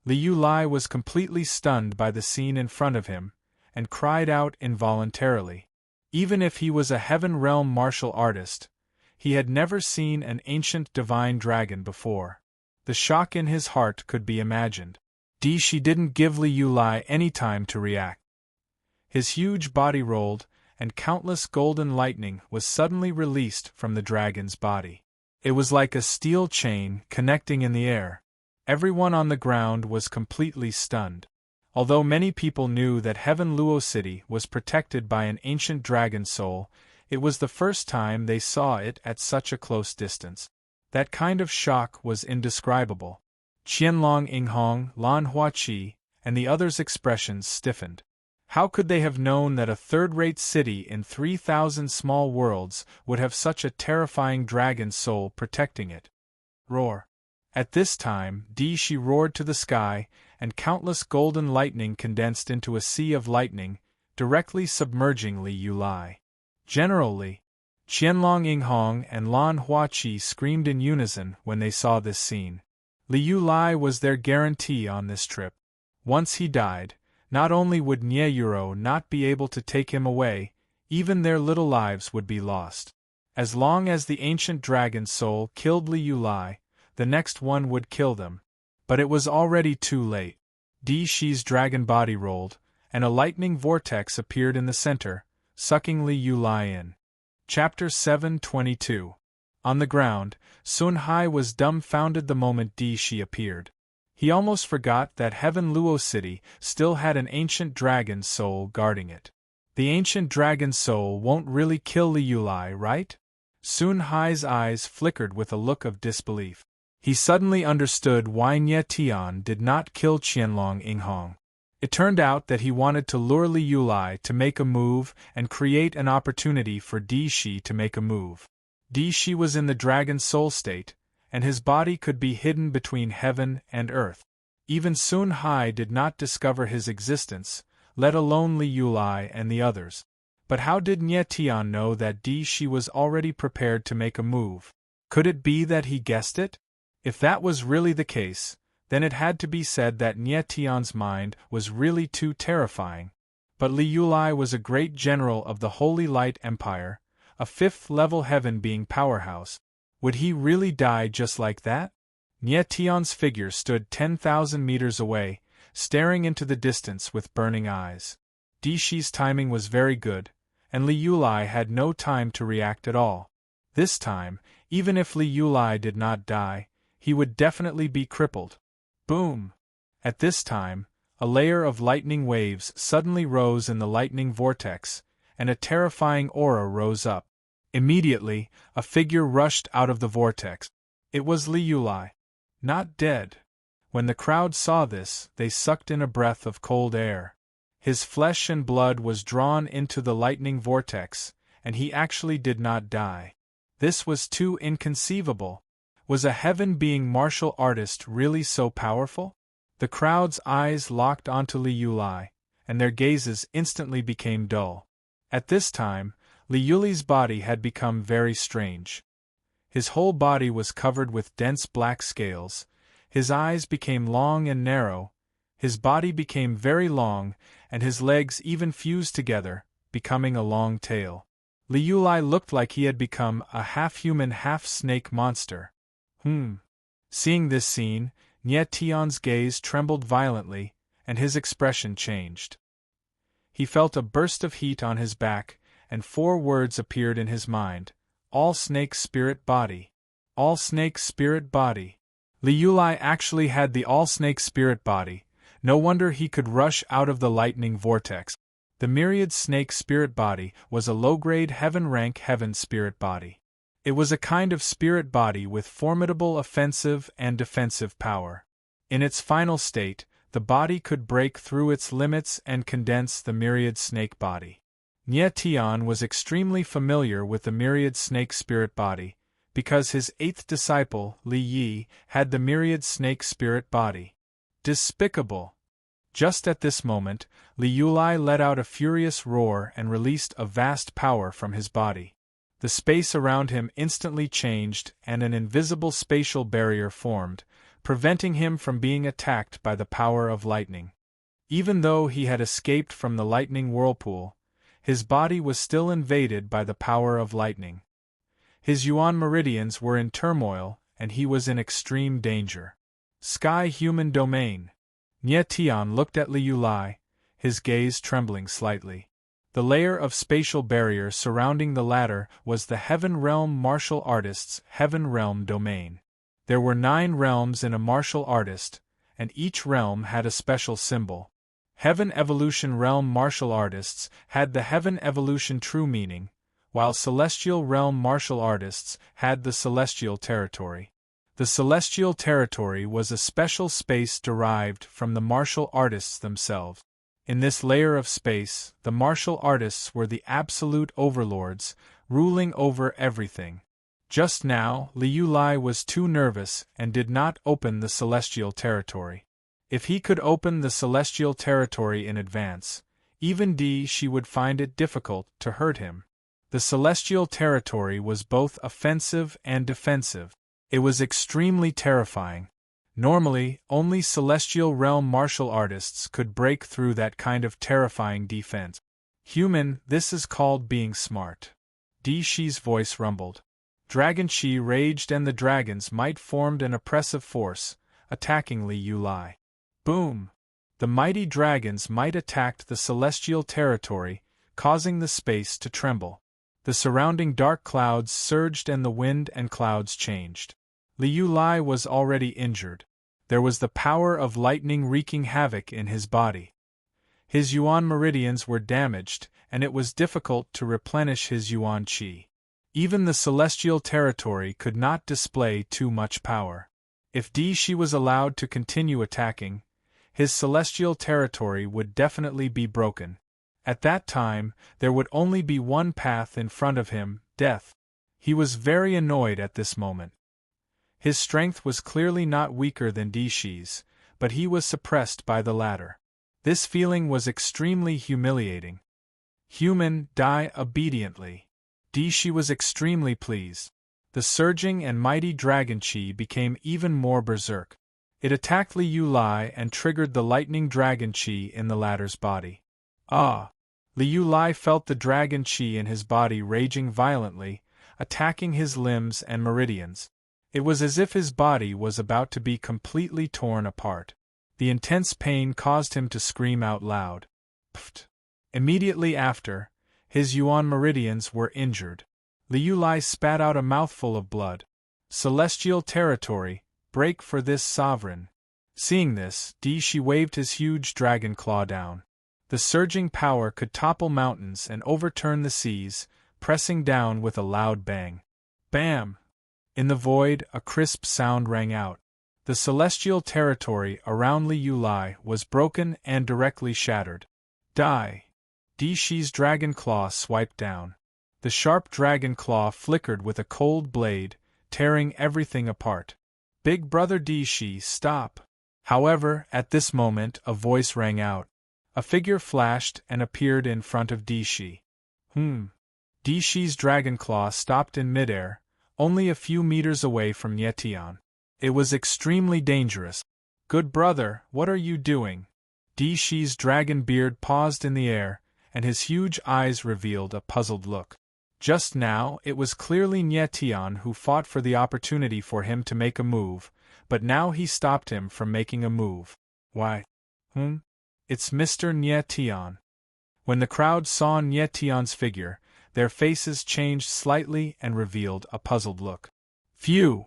Li Yulai was completely stunned by the scene in front of him, and cried out involuntarily. Even if he was a Heaven Realm martial artist, he had never seen an ancient divine dragon before. The shock in his heart could be imagined. Shi didn't give Li Yulai any time to react. His huge body rolled, and countless golden lightning was suddenly released from the dragon's body. It was like a steel chain connecting in the air. Everyone on the ground was completely stunned. Although many people knew that Heaven Luo City was protected by an ancient dragon soul, it was the first time they saw it at such a close distance. That kind of shock was indescribable. Qianlong Yinghong, Lan Huaqi, and the others' expressions stiffened. How could they have known that a third-rate city in 3,000 small worlds would have such a terrifying dragon soul protecting it? Roar! At this time, Shi roared to the sky, and countless golden lightning condensed into a sea of lightning, directly submerging Li Yulai. Generally, Qianlong Yinghong and Lan Huaqi screamed in unison when they saw this scene. Li Yulai was their guarantee on this trip. Once he died, not only would Nie Yuro not be able to take him away, even their little lives would be lost. As long as the ancient dragon soul killed Li Yulai, the next one would kill them. But it was already too late. Shi's dragon body rolled, and a lightning vortex appeared in the center, sucking Li Yulai in. Chapter 722. On the ground, Sun Hai was dumbfounded the moment Shi appeared. He almost forgot that Heaven Luo City still had an ancient dragon soul guarding it. The ancient dragon soul won't really kill Li Yulai, right? Sun Hai's eyes flickered with a look of disbelief. He suddenly understood why Nie Tian did not kill Qianlong Yinghong. It turned out that he wanted to lure Li Yulai to make a move and create an opportunity for Shi to make a move. Shi was in the dragon soul state, and his body could be hidden between heaven and earth. Even Sun Hai did not discover his existence, let alone Li Yulai and the others. But how did Nie Tian know that Shi was already prepared to make a move? Could it be that he guessed it? If that was really the case, then it had to be said that Nie Tian's mind was really too terrifying. But Li Yulai was a great general of the Holy Light Empire, a fifth-level heaven being powerhouse. Would he really die just like that? Nie Tian's figure stood 10,000 meters away, staring into the distance with burning eyes. Shi's timing was very good, and Li Yulai had no time to react at all. This time, even if Li Yulai did not die, he would definitely be crippled. Boom! At this time, a layer of lightning waves suddenly rose in the lightning vortex, and a terrifying aura rose up. Immediately, a figure rushed out of the vortex. It was Li Yulai. Not dead. When the crowd saw this, they sucked in a breath of cold air. His flesh and blood was drawn into the lightning vortex, and he actually did not die. This was too inconceivable. Was a heaven-being martial artist really so powerful? The crowd's eyes locked onto Li Yulai, and their gazes instantly became dull. At this time, Li Yulai's body had become very strange. His whole body was covered with dense black scales, his eyes became long and narrow, his body became very long, and his legs even fused together, becoming a long tail. Li Yulai looked like he had become a half-human half-snake monster. Seeing this scene, Nie Tian's gaze trembled violently, and his expression changed. He felt a burst of heat on his back, and 4 words appeared in his mind: All Snake Spirit Body. All Snake Spirit Body. Li Yulai actually had the All Snake Spirit Body. No wonder he could rush out of the lightning vortex. The Myriad Snake Spirit Body was a low-grade heaven-rank heaven spirit body. It was a kind of spirit body with formidable offensive and defensive power. In its final state, the body could break through its limits and condense the Myriad Snake Body. Nie Tian was extremely familiar with the Myriad Snake Spirit Body, because his 8th disciple, Li Yi, had the Myriad Snake Spirit Body. Despicable! Just at this moment, Li Yulai let out a furious roar and released a vast power from his body. The space around him instantly changed and an invisible spatial barrier formed, preventing him from being attacked by the power of lightning. Even though he had escaped from the lightning whirlpool, his body was still invaded by the power of lightning. His yuan meridians were in turmoil, and he was in extreme danger. Sky Human Domain. Nie Tian looked at Li Yulai, his gaze trembling slightly. The layer of spatial barrier surrounding the latter was the Heaven Realm Martial Artist's Heaven Realm Domain. There were 9 realms in a martial artist, and each realm had a special symbol. Heaven Evolution Realm Martial Artists had the Heaven Evolution True Meaning, while Celestial Realm Martial Artists had the Celestial Territory. The Celestial Territory was a special space derived from the martial artists themselves. In this layer of space, the martial artists were the absolute overlords, ruling over everything. Just now, Li Yulai was too nervous and did not open the Celestial Territory. If he could open the Celestial Territory in advance, even she would find it difficult to hurt him. The Celestial Territory was both offensive and defensive. It was extremely terrifying. Normally, only Celestial Realm martial artists could break through that kind of terrifying defense. Human, this is called being smart. Di Shi's voice rumbled. Dragon Shi raged and the Dragon's might formed an oppressive force, attacking Li Yulai. Boom! The mighty Dragon's might attacked the Celestial Territory, causing the space to tremble. The surrounding dark clouds surged and the wind and clouds changed. Li Yulai was already injured. There was the power of lightning wreaking havoc in his body. His yuan meridians were damaged, and it was difficult to replenish his yuan qi. Even the Celestial Territory could not display too much power. If Di Shi was allowed to continue attacking, his Celestial Territory would definitely be broken. At that time, there would only be one path in front of him: death. He was very annoyed at this moment. His strength was clearly not weaker than Di Shi's, but he was suppressed by the latter. This feeling was extremely humiliating. Human, die obediently. Di Shi was extremely pleased. The surging and mighty Dragon Qi became even more berserk. It attacked Li Yulai and triggered the lightning Dragon Qi in the latter's body. Ah! Li Yulai felt the Dragon Qi in his body raging violently, attacking his limbs and meridians. It was as if his body was about to be completely torn apart. The intense pain caused him to scream out loud. Pft! Immediately after, his yuan meridians were injured. Li Yulai spat out a mouthful of blood. Celestial Territory, break for this sovereign. Seeing this, Di Shi waved his huge dragon claw down. The surging power could topple mountains and overturn the seas, pressing down with a loud bang. Bam! In the void, a crisp sound rang out. The celestial territory around Li Yulai was broken and directly shattered. Die! Di Shi's dragon claw swiped down. The sharp dragon claw flickered with a cold blade, tearing everything apart. Big brother Di Shi, stop! However, at this moment a voice rang out. A figure flashed and appeared in front of Di Shi. Di Shi's dragon claw stopped in midair, only a few meters away from Ye Tian. It was extremely dangerous. Good brother, what are you doing? Di Shi's dragon beard paused in the air, and his huge eyes revealed a puzzled look. Just now, it was clearly Ye Tian who fought for the opportunity for him to make a move, but now he stopped him from making a move. Why? It's Mr. Ye Tian. When the crowd saw Ye Tian's figure, their faces changed slightly and revealed a puzzled look. Phew!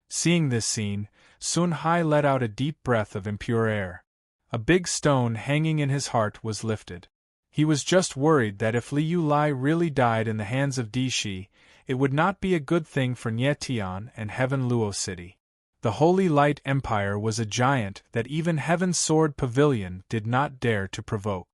Seeing this scene, Sun Hai let out a deep breath of impure air. A big stone hanging in his heart was lifted. He was just worried that if Li Yulai really died in the hands of Di Shi, it would not be a good thing for Ye Tian and Heaven Luo City. The Holy Light Empire was a giant that even Heaven's Sword Pavilion did not dare to provoke.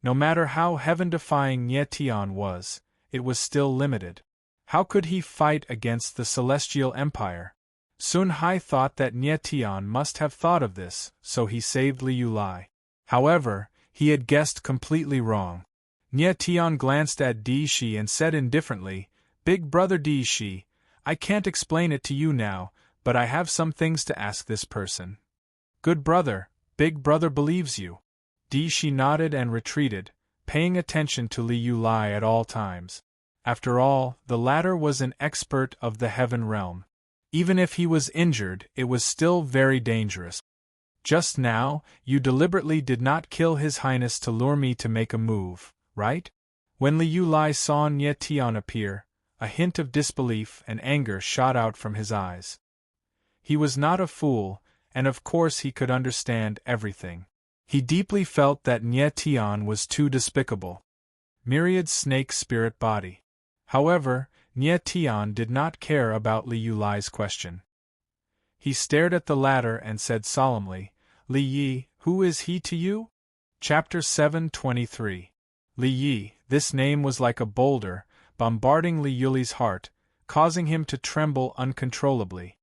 No matter how heaven-defying Ye Tian was, it was still limited. How could he fight against the Celestial Empire? Sun Hai thought that Ye Tian must have thought of this, so he saved Li Yulai. However, he had guessed completely wrong. Ye Tian glanced at Di Shi and said indifferently, "Big brother Di Shi, I can't explain it to you now, but I have some things to ask this person." "Good brother, big brother believes you." Di Shi nodded and retreated, paying attention to Li Yulai at all times. After all, the latter was an expert of the heaven realm. Even if he was injured, it was still very dangerous. "Just now, you deliberately did not kill His Highness to lure me to make a move, right?" When Li Yulai saw Ye Tian appear, a hint of disbelief and anger shot out from his eyes. He was not a fool, and of course he could understand everything. He deeply felt that Ye Tian was too despicable. Myriad snake spirit body. However, Ye Tian did not care about Li Yulai's question. He stared at the latter and said solemnly, "Li Yi, who is he to you?" Chapter 723. Li Yi, this name was like a boulder, bombarding Li Yuli's heart, causing him to tremble uncontrollably.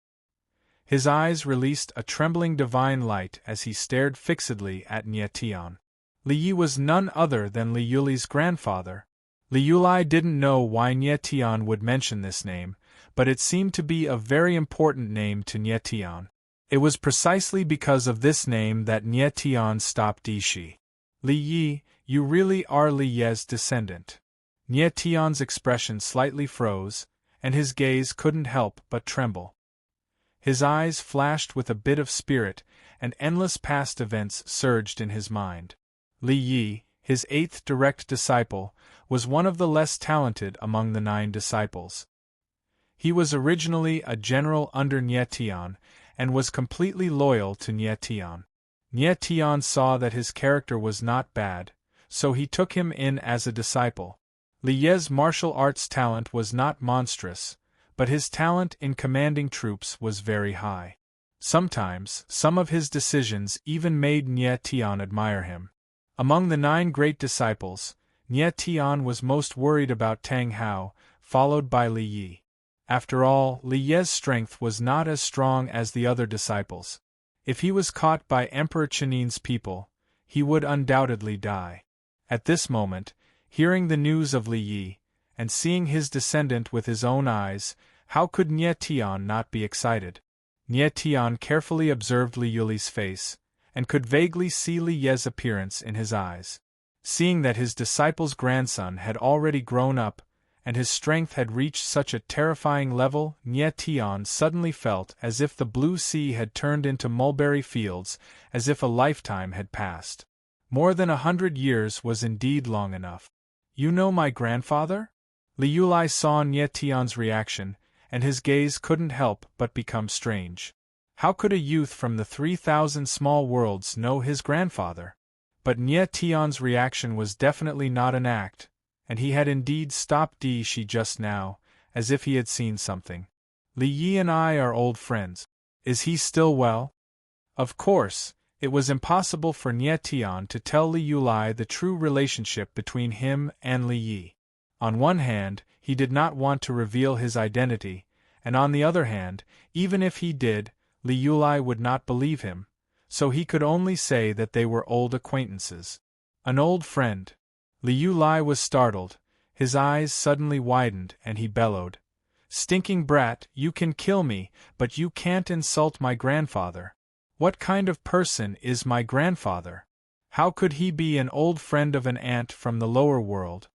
His eyes released a trembling divine light as he stared fixedly at Ye Tian. Li Yi was none other than Li Yuli's grandfather. Li Yulai didn't know why Ye Tian would mention this name, but it seemed to be a very important name to Ye Tian. It was precisely because of this name that Ye Tian stopped Di Shi. "Li Yi, you really are Li Ye's descendant." Ye Tian's expression slightly froze, and his gaze couldn't help but tremble. His eyes flashed with a bit of spirit, and endless past events surged in his mind. Li Yi, his 8th direct disciple, was one of the less talented among the 9 disciples. He was originally a general under Ye Tian, and was completely loyal to Ye Tian. Ye Tian saw that his character was not bad, so he took him in as a disciple. Li Ye's martial arts talent was not monstrous, but his talent in commanding troops was very high. Sometimes, some of his decisions even made Ye Tian admire him. Among the 9 great disciples, Ye Tian was most worried about Tang Hao, followed by Li Yi. After all, Li Ye's strength was not as strong as the other disciples. If he was caught by Emperor Chenin's people, he would undoubtedly die. At this moment, hearing the news of Li Yi, and seeing his descendant with his own eyes, how could Ye Tian not be excited? Ye Tian carefully observed Li Yuli's face, and could vaguely see Li Ye's appearance in his eyes. Seeing that his disciple's grandson had already grown up, and his strength had reached such a terrifying level, Ye Tian suddenly felt as if the blue sea had turned into mulberry fields, as if a lifetime had passed. More than 100 years was indeed long enough. "You know my grandfather?" Li Yulai saw Ye Tian's reaction, and his gaze couldn't help but become strange. How could a youth from the 3,000 small worlds know his grandfather? But Nye Tian's reaction was definitely not an act, and he had indeed stopped Di Shi just now, as if he had seen something. Li Yi and I are old friends. Is he still well? Of course, it was impossible for Nye Tian to tell Li Yulai the true relationship between him and Li Yi. On one hand, he did not want to reveal his identity, and on the other hand, even if he did, Li Yulai would not believe him, so he could only say that they were old acquaintances. An old friend. Li Yulai was startled, his eyes suddenly widened, and he bellowed, "Stinking brat, you can kill me, but you can't insult my grandfather. What kind of person is my grandfather? How could he be an old friend of an ant from the lower world?"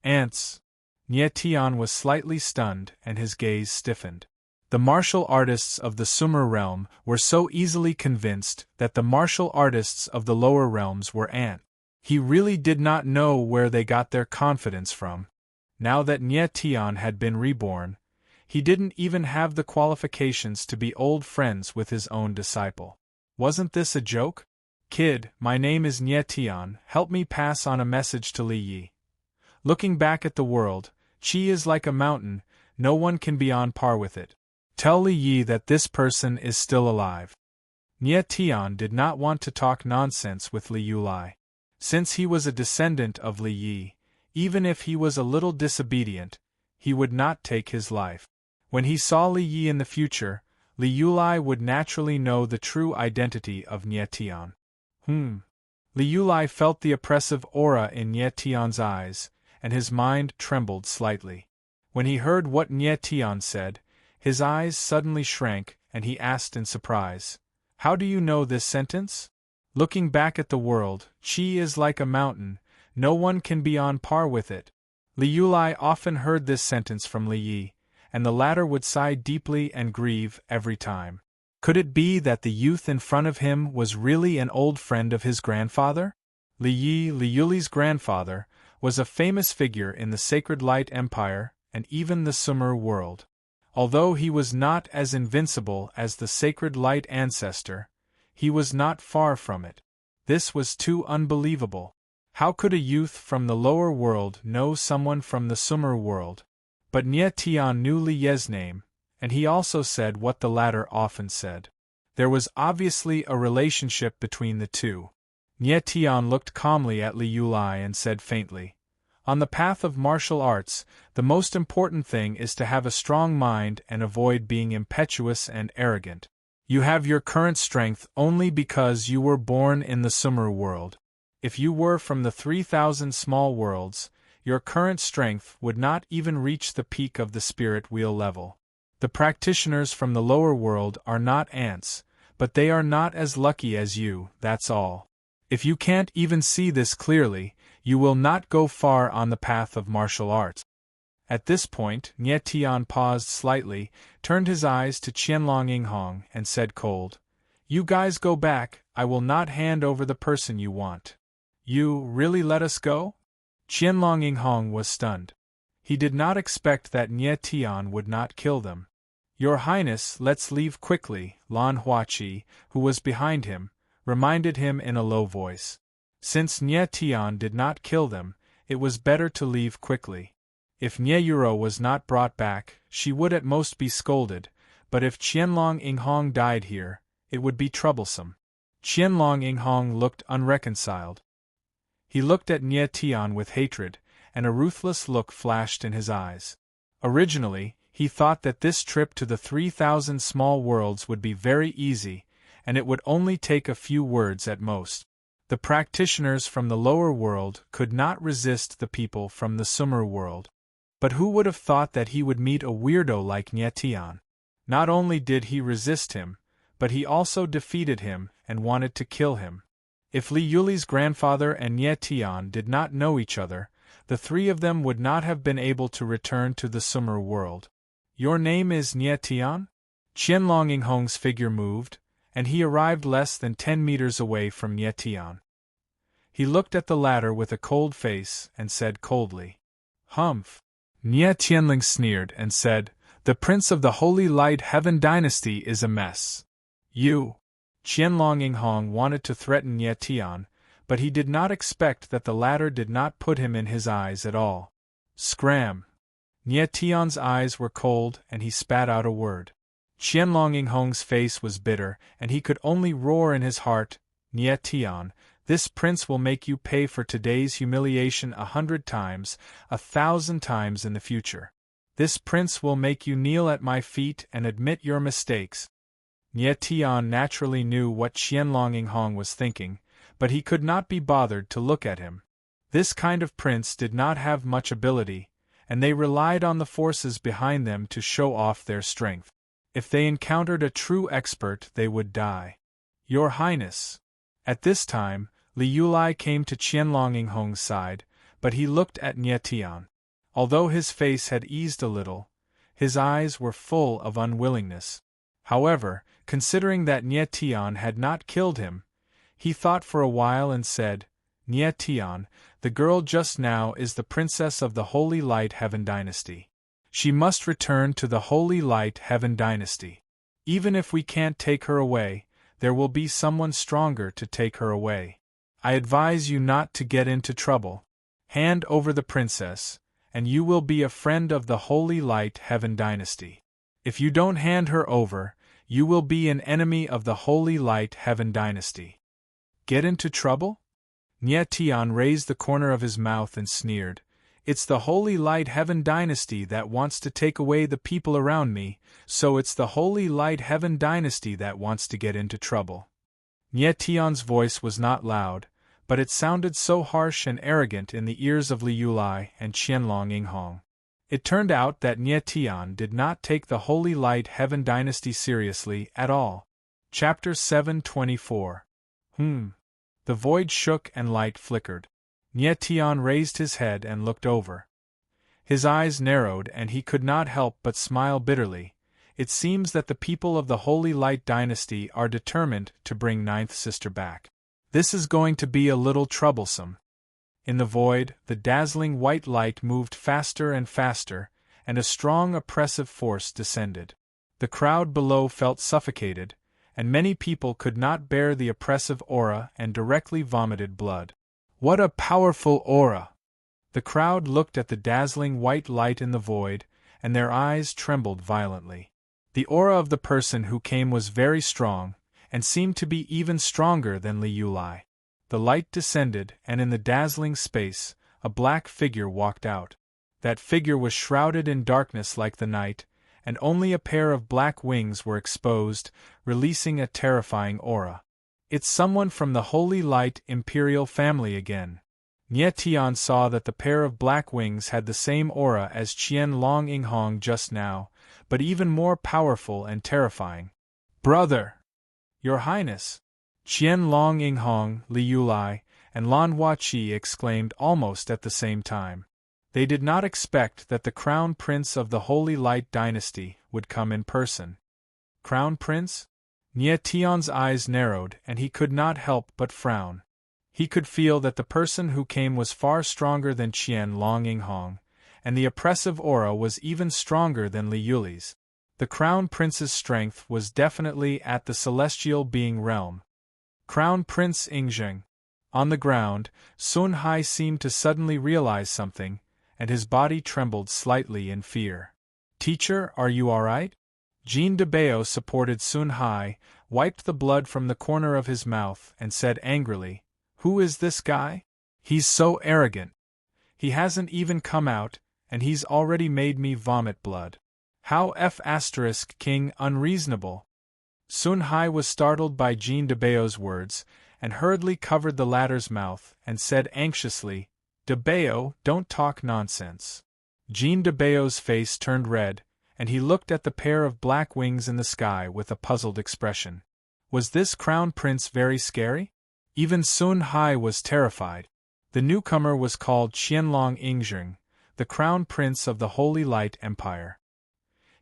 Ants. Nye Tian was slightly stunned, and his gaze stiffened. The martial artists of the Sumer realm were so easily convinced that the martial artists of the lower realms were ants. He really did not know where they got their confidence from. Now that Nye Tian had been reborn, he didn't even have the qualifications to be old friends with his own disciple. Wasn't this a joke? "Kid, my name is Nye Tian, help me pass on a message to Li Yi. Looking back at the world, Qi is like a mountain, no one can be on par with it. Tell Li Yi that this person is still alive." Nye Tian did not want to talk nonsense with Li Yulai. Since he was a descendant of Li Yi, even if he was a little disobedient, he would not take his life. When he saw Li Yi in the future, Li Yulai would naturally know the true identity of Nye Tian. Li Yulai felt the oppressive aura in Nye Tian's eyes, and his mind trembled slightly. When he heard what Nye Tian said, his eyes suddenly shrank, and he asked in surprise, "How do you know this sentence? Looking back at the world, Qi is like a mountain, no one can be on par with it." Li Yulai often heard this sentence from Li Yi, and the latter would sigh deeply and grieve every time. Could it be that the youth in front of him was really an old friend of his grandfather? Li Yi, Li Yuli's grandfather, was a famous figure in the Sacred Light Empire and even the Sumer world. Although he was not as invincible as the Sacred Light ancestor, he was not far from it. This was too unbelievable. How could a youth from the lower world know someone from the Sumer world? But Nye Tian knew Li Ye's name, and he also said what the latter often said. There was obviously a relationship between the two. Nye Tian looked calmly at Li Yulai and said faintly, "On the path of martial arts, the most important thing is to have a strong mind and avoid being impetuous and arrogant. You have your current strength only because you were born in the Sumer world. If you were from the 3,000 small worlds, your current strength would not even reach the peak of the spirit wheel level. The practitioners from the lower world are not ants, but they are not as lucky as you, that's all. If you can't even see this clearly, you will not go far on the path of martial arts." At this point, Nye Tian paused slightly, turned his eyes to Qianlong Yinghong, and said cold, "You guys go back, I will not hand over the person you want." "You really let us go?" Qianlong Yinghong was stunned. He did not expect that Nye Tian would not kill them. "Your Highness, let's leave quickly," Lan Huaqi, who was behind him, reminded him in a low voice. Since Nye Tian did not kill them, it was better to leave quickly. If Nye Yuro was not brought back, she would at most be scolded, but if Qianlong Yinghong died here, it would be troublesome. Qianlong Yinghong looked unreconciled. He looked at Nye Tian with hatred, and a ruthless look flashed in his eyes. Originally, he thought that this trip to the 3,000 small worlds would be very easy, and it would only take a few words at most. The practitioners from the lower world could not resist the people from the Sumer world. But who would have thought that he would meet a weirdo like Nye Tian? Not only did he resist him, but he also defeated him and wanted to kill him. If Li Yuli's grandfather and Nye Tian did not know each other, the three of them would not have been able to return to the Sumer world. "Your name is Nye Tian?" Qianlong Yinghong's figure moved, and he arrived less than 10 meters away from Nye Tian. He looked at the latter with a cold face and said coldly, "Humph." Nye Tianling sneered and said, "The Prince of the Holy Light Heaven Dynasty is a mess. You." Qianlong Yinghong wanted to threaten Nye Tian, but he did not expect that the latter did not put him in his eyes at all. Scram! Nie Tian's eyes were cold and he spat out a word. Qianlong Yinghong's face was bitter and he could only roar in his heart, Nie Tian, this prince will make you pay for today's humiliation 100 times, 1,000 times in the future. This prince will make you kneel at my feet and admit your mistakes. Nie Tian naturally knew what Qianlong Yinghong was thinking, but he could not be bothered to look at him. This kind of prince did not have much ability, and they relied on the forces behind them to show off their strength. If they encountered a true expert, they would die. Your Highness. At this time, Li Yulai came to Qianlong Yinghong's side, but he looked at Nie Tian. Although his face had eased a little, his eyes were full of unwillingness. However, considering that Nie Tian had not killed him, he thought for a while and said, Nie Tian, the girl just now is the princess of the Holy Light Heaven Dynasty. She must return to the Holy Light Heaven Dynasty. Even if we can't take her away, there will be someone stronger to take her away. I advise you not to get into trouble. Hand over the princess, and you will be a friend of the Holy Light Heaven Dynasty. If you don't hand her over, you will be an enemy of the Holy Light Heaven Dynasty. Get into trouble? Nie Tian raised the corner of his mouth and sneered. It's the Holy Light Heaven Dynasty that wants to take away the people around me, so it's the Holy Light Heaven Dynasty that wants to get into trouble. Nie Tian's voice was not loud, but it sounded so harsh and arrogant in the ears of Li Yulai and Qianlong Yinghong. It turned out that Nie Tian did not take the Holy Light Heaven Dynasty seriously at all. Chapter 724. The void shook and light flickered. Nie Tian raised his head and looked over. His eyes narrowed and he could not help but smile bitterly. It seems that the people of the Holy Light Dynasty are determined to bring Ninth Sister back. This is going to be a little troublesome. In the void, the dazzling white light moved faster and faster, and a strong oppressive force descended. The crowd below felt suffocated, and many people could not bear the oppressive aura and directly vomited blood. What a powerful aura! The crowd looked at the dazzling white light in the void, and their eyes trembled violently. The aura of the person who came was very strong, and seemed to be even stronger than Li Yulai. The light descended, and in the dazzling space, a black figure walked out. That figure was shrouded in darkness like the night, and only a pair of black wings were exposed, releasing a terrifying aura. It's someone from the Holy Light Imperial family again. Nie Tian saw that the pair of black wings had the same aura as Qianlong Yinghong just now, but even more powerful and terrifying. Brother! Your Highness! Qianlong Yinghong, Li Yulai, and Lan Huaqi exclaimed almost at the same time. They did not expect that the Crown Prince of the Holy Light Dynasty would come in person. Crown Prince? Nie Tian's eyes narrowed and he could not help but frown. He could feel that the person who came was far stronger than Qianlong Yinghong, and the oppressive aura was even stronger than Li Yulai's. The Crown Prince's strength was definitely at the celestial being realm. Crown Prince Yingzheng. On the ground, Sun Hai seemed to suddenly realize something, and his body trembled slightly in fear. Teacher, are you all right? Jean de Bao supported Sun Hai, wiped the blood from the corner of his mouth, and said angrily, Who is this guy? He's so arrogant. He hasn't even come out, and he's already made me vomit blood. How King unreasonable. Sun Hai was startled by Jean de Bao's words, and hurriedly covered the latter's mouth, and said anxiously, De Bao, don't talk nonsense. Jean de Bao's face turned red, and he looked at the pair of black wings in the sky with a puzzled expression. Was this Crown Prince very scary? Even Sun Hai was terrified. The newcomer was called Qianlong Yinghong, the Crown Prince of the Holy Light Empire.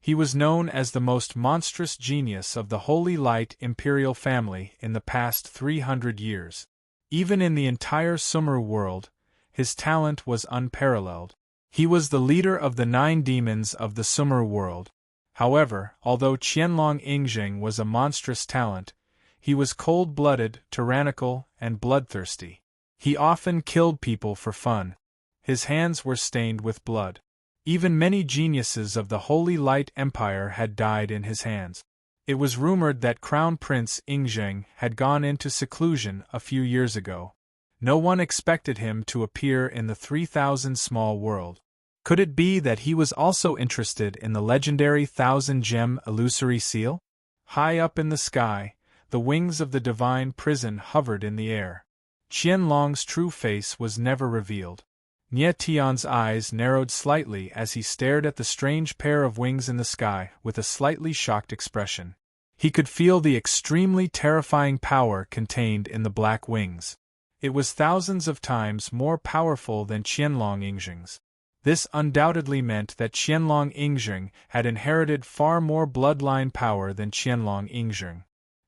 He was known as the most monstrous genius of the Holy Light Imperial family in the past 300 years. Even in the entire Sumeru world, his talent was unparalleled. He was the leader of the 9 demons of the Sumeru world. However, although Qianlong Yinghong was a monstrous talent, he was cold-blooded, tyrannical, and bloodthirsty. He often killed people for fun. His hands were stained with blood. Even many geniuses of the Holy Light Empire had died in his hands. It was rumored that Crown Prince Ingzheng had gone into seclusion a few years ago. No one expected him to appear in the 3000 Small World. Could it be that he was also interested in the legendary 1000-gem illusory seal? High up in the sky, the wings of the divine prison hovered in the air. Qianlong's true face was never revealed. Nie Tian's eyes narrowed slightly as he stared at the strange pair of wings in the sky with a slightly shocked expression. He could feel the extremely terrifying power contained in the black wings. It was thousands of times more powerful than Qianlong Ingzheng's. This undoubtedly meant that Qianlong Ingzheng had inherited far more bloodline power than Qianlong Ingzheng.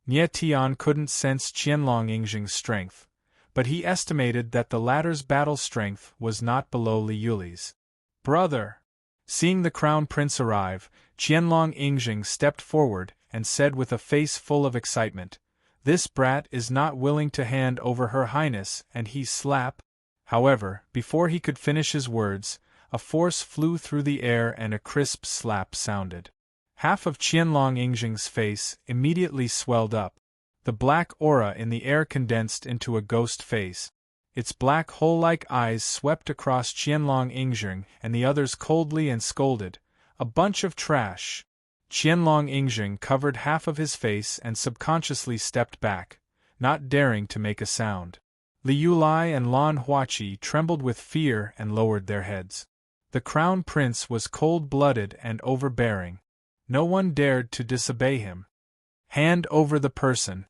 Nie Tian couldn't sense Qianlong Ingzheng's strength, but he estimated that the latter's battle strength was not below Li Yuli's. "Brother!" Seeing the Crown Prince arrive, Qianlong Ingzheng stepped forward and said with a face full of excitement, "This brat is not willing to hand over Her Highness, and he slap." However, before he could finish his words, a force flew through the air and a crisp slap sounded. Half of Qianlong Ingzheng's face immediately swelled up. The black aura in the air condensed into a ghost face. Its black hole-like eyes swept across Qianlong Ingzheng and the others coldly and scolded, "A bunch of trash." Qianlong Ingzheng covered half of his face and subconsciously stepped back, not daring to make a sound. Li Yulai and Lan Huaqi trembled with fear and lowered their heads. The Crown Prince was cold-blooded and overbearing. No one dared to disobey him. "Hand over the person."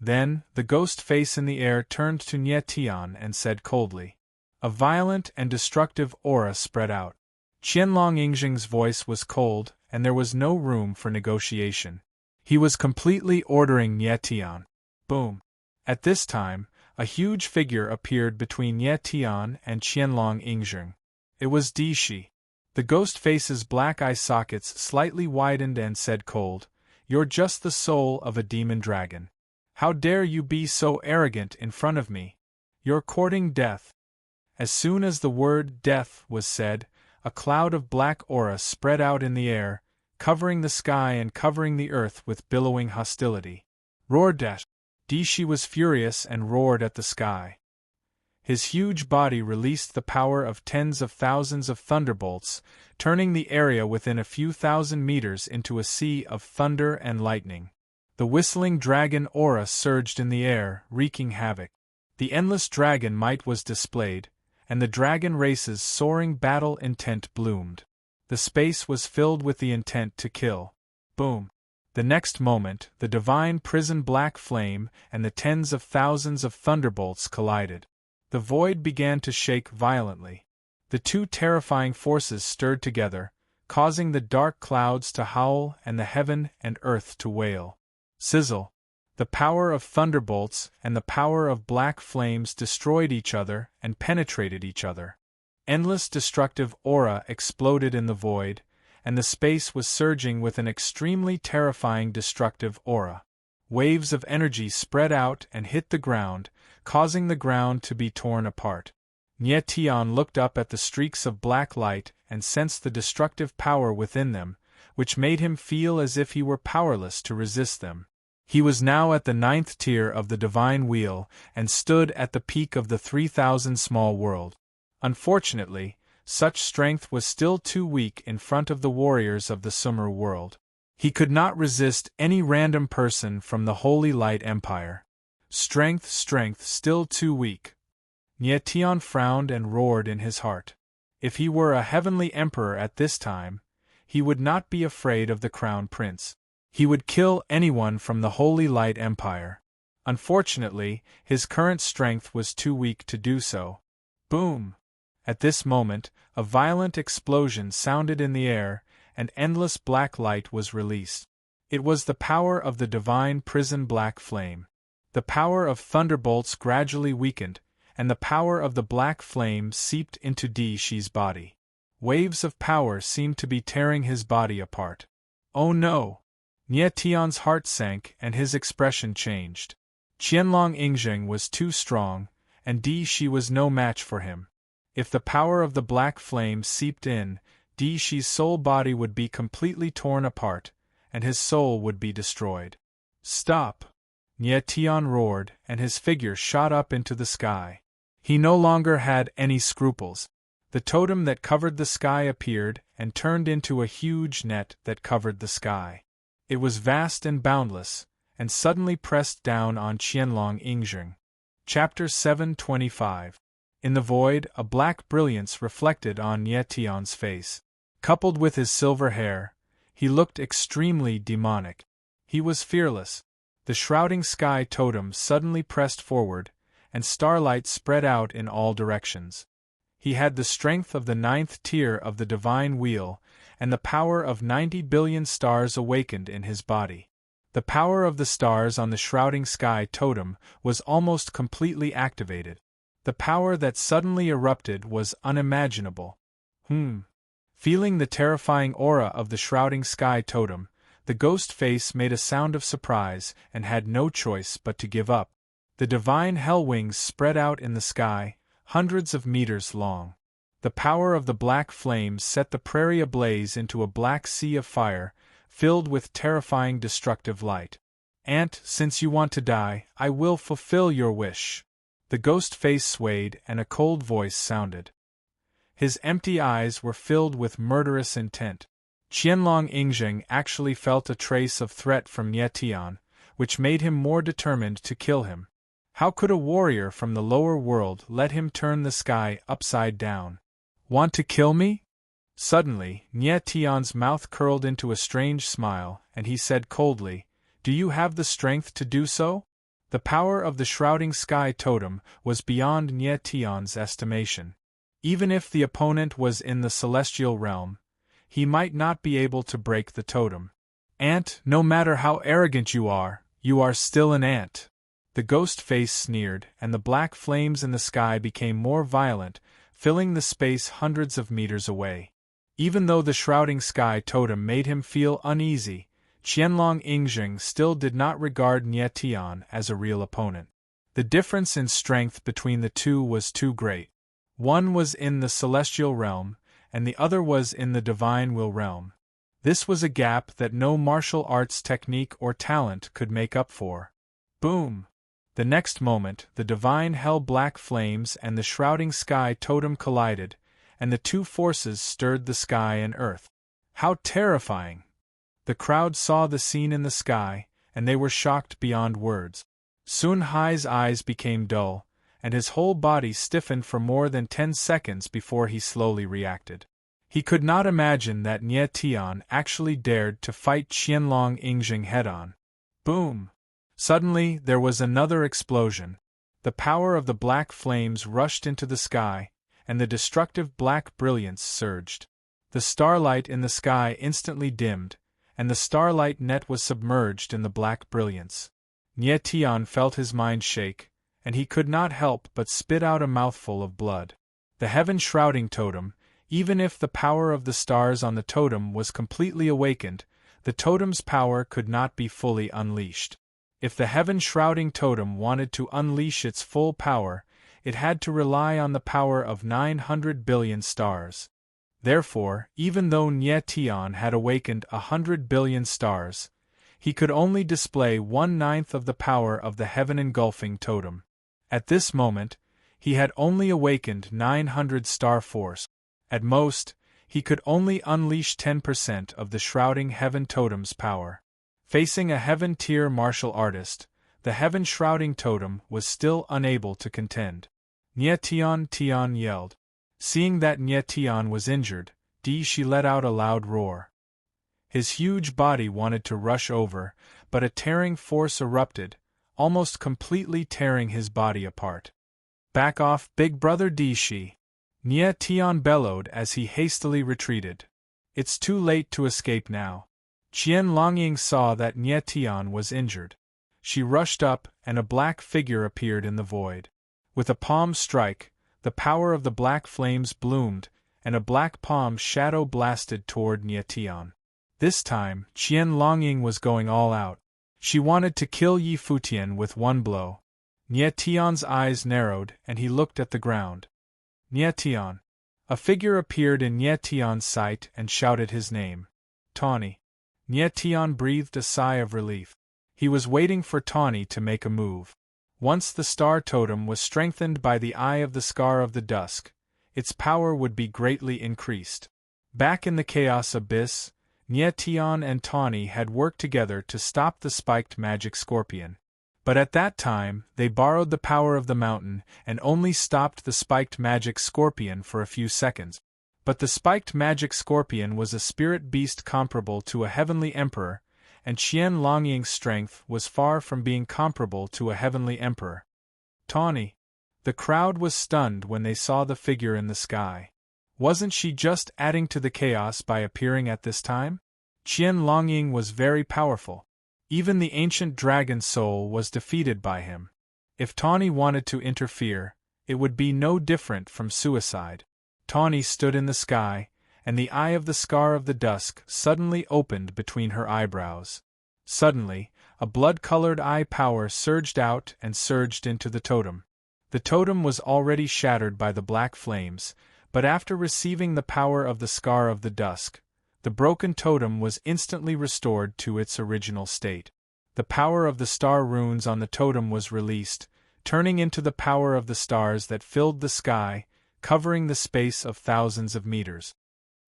Then, the ghost face in the air turned to Nie Tian and said coldly. A violent and destructive aura spread out. Qianlong Ingzheng's voice was cold, and there was no room for negotiation. He was completely ordering Nie Tian. Boom! At this time, a huge figure appeared between Nie Tian and Qianlong Ingzheng. It was Di Shi. The ghost face's black eye sockets slightly widened and said cold, "You're just the soul of a demon dragon. How dare you be so arrogant in front of me? You're courting death." As soon as the word death was said, a cloud of black aura spread out in the air, covering the sky and covering the earth with billowing hostility. "Roar dash!" Di Shi was furious and roared at the sky. His huge body released the power of tens of thousands of thunderbolts, turning the area within a few thousand meters into a sea of thunder and lightning. The whistling dragon aura surged in the air, wreaking havoc. The endless dragon might was displayed, and the dragon race's soaring battle intent bloomed. The space was filled with the intent to kill. Boom! The next moment, the divine prison black flame and the tens of thousands of thunderbolts collided. The void began to shake violently. The two terrifying forces stirred together, causing the dark clouds to howl and the heaven and earth to wail. Sizzle! The power of thunderbolts and the power of black flames destroyed each other and penetrated each other. Endless destructive aura exploded in the void, and the space was surging with an extremely terrifying destructive aura. Waves of energy spread out and hit the ground, causing the ground to be torn apart. Nie Tian looked up at the streaks of black light and sensed the destructive power within them, which made him feel as if he were powerless to resist them. He was now at the 9th tier of the Divine Wheel and stood at the peak of the 3000 Small World. Unfortunately, such strength was still too weak in front of the warriors of the Sumer world. He could not resist any random person from the Holy Light Empire. Strength still too weak. Nie Tian frowned and roared in his heart. If he were a heavenly emperor at this time, he would not be afraid of the Crown Prince. He would kill anyone from the Holy Light Empire. Unfortunately, his current strength was too weak to do so. Boom! At this moment, a violent explosion sounded in the air, and endless black light was released. It was the power of the divine prison black flame. The power of thunderbolts gradually weakened, and the power of the black flame seeped into Di Shi's body. Waves of power seemed to be tearing his body apart. Oh no! Nie Tian's heart sank and his expression changed. Qianlong Ingzheng was too strong, and Di Shi was no match for him. If the power of the black flame seeped in, Di Shi's soul body would be completely torn apart, and his soul would be destroyed. Stop! Nye Tian roared, and his figure shot up into the sky. He no longer had any scruples. The totem that covered the sky appeared and turned into a huge net that covered the sky. It was vast and boundless, and suddenly pressed down on Qianlong Yingjing. Chapter 725. In the void, a black brilliance reflected on Nye Tian's face. Coupled with his silver hair, he looked extremely demonic. He was fearless. The shrouding sky totem suddenly pressed forward, and starlight spread out in all directions. He had the strength of the 9th tier of the divine wheel, and the power of 90 billion stars awakened in his body. The power of the stars on the shrouding sky totem was almost completely activated. The power that suddenly erupted was unimaginable. Feeling the terrifying aura of the shrouding sky totem, the ghost face made a sound of surprise and had no choice but to give up. The divine hell wings spread out in the sky, hundreds of meters long. The power of the black flames set the prairie ablaze into a black sea of fire, filled with terrifying destructive light. "Ant, since you want to die, I will fulfill your wish." The ghost face swayed and a cold voice sounded. His empty eyes were filled with murderous intent. Qianlong Yingjing actually felt a trace of threat from Nye Tian, which made him more determined to kill him. How could a warrior from the lower world let him turn the sky upside down? "Want to kill me?" Suddenly, Nye Tian's mouth curled into a strange smile, and he said coldly, "Do you have the strength to do so?" The power of the shrouding sky totem was beyond Nye Tian's estimation. Even if the opponent was in the celestial realm, he might not be able to break the totem. "Ant, no matter how arrogant you are still an ant." The ghost face sneered, and the black flames in the sky became more violent, filling the space hundreds of meters away. Even though the shrouding sky totem made him feel uneasy, Qianlong Yingjing still did not regard Nye Tian as a real opponent. The difference in strength between the two was too great. One was in the celestial realm, and the other was in the divine will realm. This was a gap that no martial arts technique or talent could make up for. Boom! The next moment, the divine hell black flames and the shrouding sky totem collided, and the two forces stirred the sky and earth. How terrifying! The crowd saw the scene in the sky, and they were shocked beyond words. Sun Hai's eyes became dull, and his whole body stiffened for more than 10 seconds before he slowly reacted. He could not imagine that Nye Tian actually dared to fight Qianlong Yingjing head-on. Boom! Suddenly, there was another explosion. The power of the black flames rushed into the sky, and the destructive black brilliance surged. The starlight in the sky instantly dimmed, and the starlight net was submerged in the black brilliance. Nye Tian felt his mind shake, and he could not help but spit out a mouthful of blood. The heaven-shrouding totem, even if the power of the stars on the totem was completely awakened, the totem's power could not be fully unleashed. If the heaven-shrouding totem wanted to unleash its full power, it had to rely on the power of 900 billion stars. Therefore, even though Nye Tian had awakened 100 billion stars, he could only display 1/9 of the power of the heaven-engulfing totem. At this moment, he had only awakened 900 star force. At most, he could only unleash 10% of the shrouding heaven totem's power. Facing a heaven-tier martial artist, the heaven-shrouding totem was still unable to contend. Nye Tian yelled. Seeing that Nye Tian was injured, Di Shi let out a loud roar. His huge body wanted to rush over, but a tearing force erupted, almost completely tearing his body apart. "Back off, big brother Di Shi!" Nye Tian bellowed as he hastily retreated. "It's too late to escape now." Qianlong Ying saw that Nye Tian was injured. She rushed up, and a black figure appeared in the void. With a palm strike, the power of the black flames bloomed, and a black palm shadow blasted toward Nye Tian. This time, Qianlong Ying was going all out. She wanted to kill Yi Futian with one blow. Nie Tion's eyes narrowed and he looked at the ground. Nie Tion. A figure appeared in Nie Tion's sight and shouted his name. Tawny. Nie Tion breathed a sigh of relief. He was waiting for Tawny to make a move. Once the star totem was strengthened by the eye of the Scar of the Dusk, its power would be greatly increased. Back in the Chaos Abyss, Nie Tion and Tawny had worked together to stop the spiked magic scorpion. But at that time, they borrowed the power of the mountain and only stopped the spiked magic scorpion for a few seconds. But the spiked magic scorpion was a spirit beast comparable to a heavenly emperor, and Qian Longying's strength was far from being comparable to a heavenly emperor. Tawny. The crowd was stunned when they saw the figure in the sky. Wasn't she just adding to the chaos by appearing at this time? Qian Longying was very powerful. Even the ancient dragon soul was defeated by him. If Tawny wanted to interfere, it would be no different from suicide. Tawny stood in the sky, and the eye of the Scar of the Dusk suddenly opened between her eyebrows. Suddenly, a blood-colored eye power surged out and surged into the totem. The totem was already shattered by the black flames, but after receiving the power of the Scar of the Dusk, the broken totem was instantly restored to its original state. The power of the star runes on the totem was released, turning into the power of the stars that filled the sky, covering the space of thousands of meters.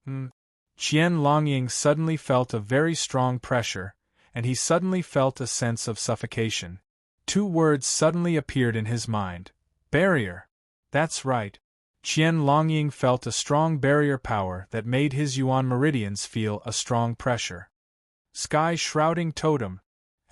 Qian Longying suddenly felt a very strong pressure, and he suddenly felt a sense of suffocation. Two words suddenly appeared in his mind. Barrier. That's right. Qian Longying felt a strong barrier power that made his yuan meridians feel a strong pressure. Sky shrouding totem.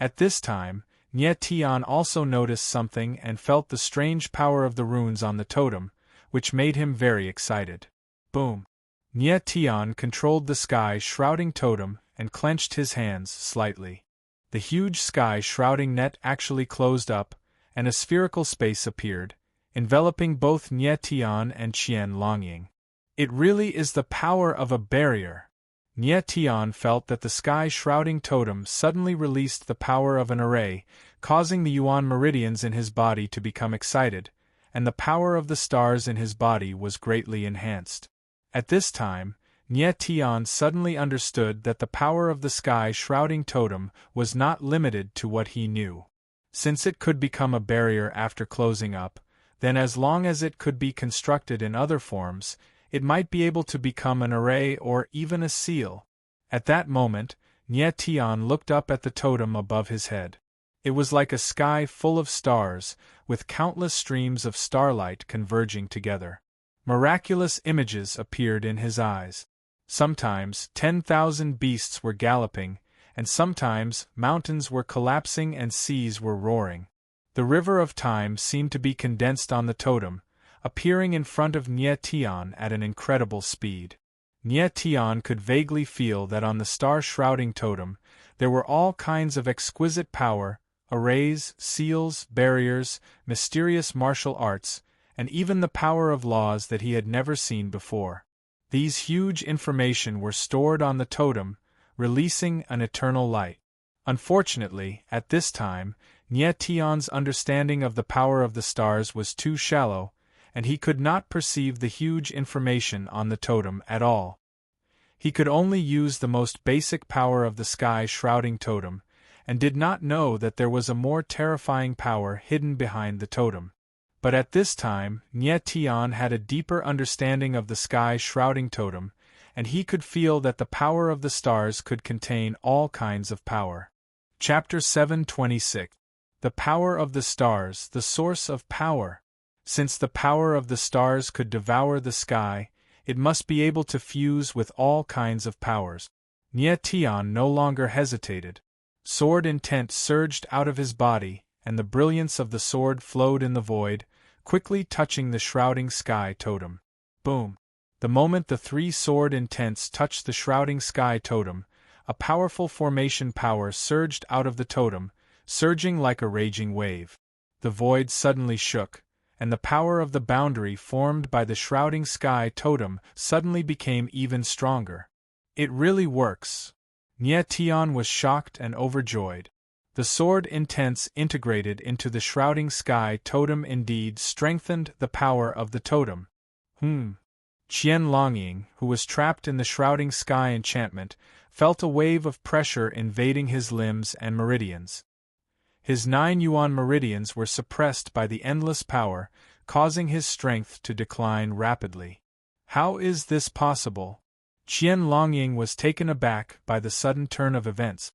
At this time, Nie Tion also noticed something and felt the strange power of the runes on the totem, which made him very excited. Boom. Nie Tion controlled the sky shrouding totem and clenched his hands slightly. The huge sky shrouding net actually closed up, and a spherical space appeared, enveloping both Nie Tion and Qian Longying. It really is the power of a barrier. Nie Tion felt that the sky-shrouding totem suddenly released the power of an array, causing the yuan meridians in his body to become excited, and the power of the stars in his body was greatly enhanced. At this time, Nie Tion suddenly understood that the power of the sky-shrouding totem was not limited to what he knew. Since it could become a barrier after closing up, then as long as it could be constructed in other forms, it might be able to become an array or even a seal. At that moment, Nie Tion looked up at the totem above his head. It was like a sky full of stars, with countless streams of starlight converging together. Miraculous images appeared in his eyes. Sometimes 10,000 beasts were galloping, and sometimes mountains were collapsing and seas were roaring. The river of time seemed to be condensed on the totem, appearing in front of Nie Tion at an incredible speed. Nie Tion could vaguely feel that on the star-shrouding totem, there were all kinds of exquisite power, arrays, seals, barriers, mysterious martial arts, and even the power of laws that he had never seen before. These huge information were stored on the totem, releasing an eternal light. Unfortunately, at this time, Nie Tion's understanding of the power of the stars was too shallow, and he could not perceive the huge information on the totem at all. He could only use the most basic power of the sky-shrouding totem, and did not know that there was a more terrifying power hidden behind the totem. But at this time, Nie Tion had a deeper understanding of the sky-shrouding totem, and he could feel that the power of the stars could contain all kinds of power. Chapter 726. The Power of the Stars, the Source of Power. Since the power of the stars could devour the sky, it must be able to fuse with all kinds of powers. Nie Tion no longer hesitated. Sword intent surged out of his body, and the brilliance of the sword flowed in the void, quickly touching the shrouding sky totem. Boom! The moment the three sword intents touched the shrouding sky totem, a powerful formation power surged out of the totem, surging like a raging wave. The void suddenly shook, and the power of the boundary formed by the shrouding sky totem suddenly became even stronger. It really works. Nie Tion was shocked and overjoyed. The sword intense integrated into the shrouding sky totem indeed strengthened the power of the totem. Qian Longying, who was trapped in the shrouding sky enchantment, felt a wave of pressure invading his limbs and meridians. His 9 yuan meridians were suppressed by the endless power, causing his strength to decline rapidly. How is this possible? Qian Longying was taken aback by the sudden turn of events.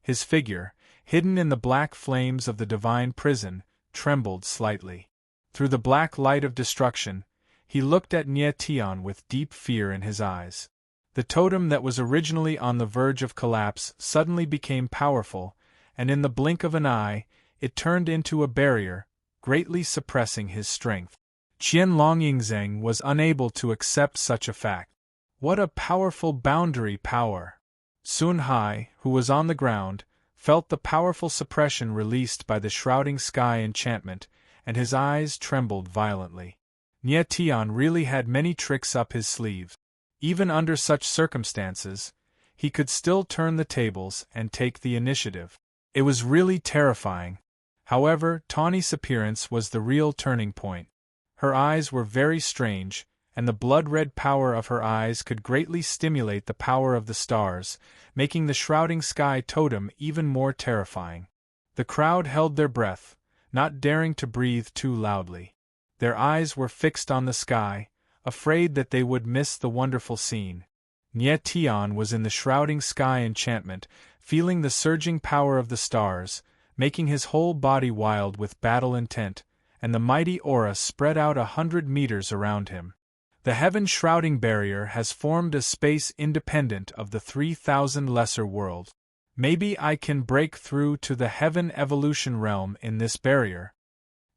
His figure, hidden in the black flames of the divine prison, trembled slightly. Through the black light of destruction, he looked at Nie Tian with deep fear in his eyes. The totem that was originally on the verge of collapse suddenly became powerful, and in the blink of an eye, it turned into a barrier, greatly suppressing his strength. Qian Longying was unable to accept such a fact. What a powerful boundary power! Sun Hai, who was on the ground, felt the powerful suppression released by the shrouding sky enchantment, and his eyes trembled violently. Nie Tian really had many tricks up his sleeve. Even under such circumstances, he could still turn the tables and take the initiative. It was really terrifying. However, Tawny's appearance was the real turning point. Her eyes were very strange, and the blood-red power of her eyes could greatly stimulate the power of the stars, making the shrouding sky totem even more terrifying. The crowd held their breath, not daring to breathe too loudly. Their eyes were fixed on the sky, afraid that they would miss the wonderful scene. Nie Tian was in the shrouding sky enchantment, feeling the surging power of the stars, making his whole body wild with battle intent, and the mighty aura spread out 100 meters around him. The heaven-shrouding barrier has formed a space independent of the 3,000 lesser worlds. Maybe I can break through to the heaven evolution realm in this barrier.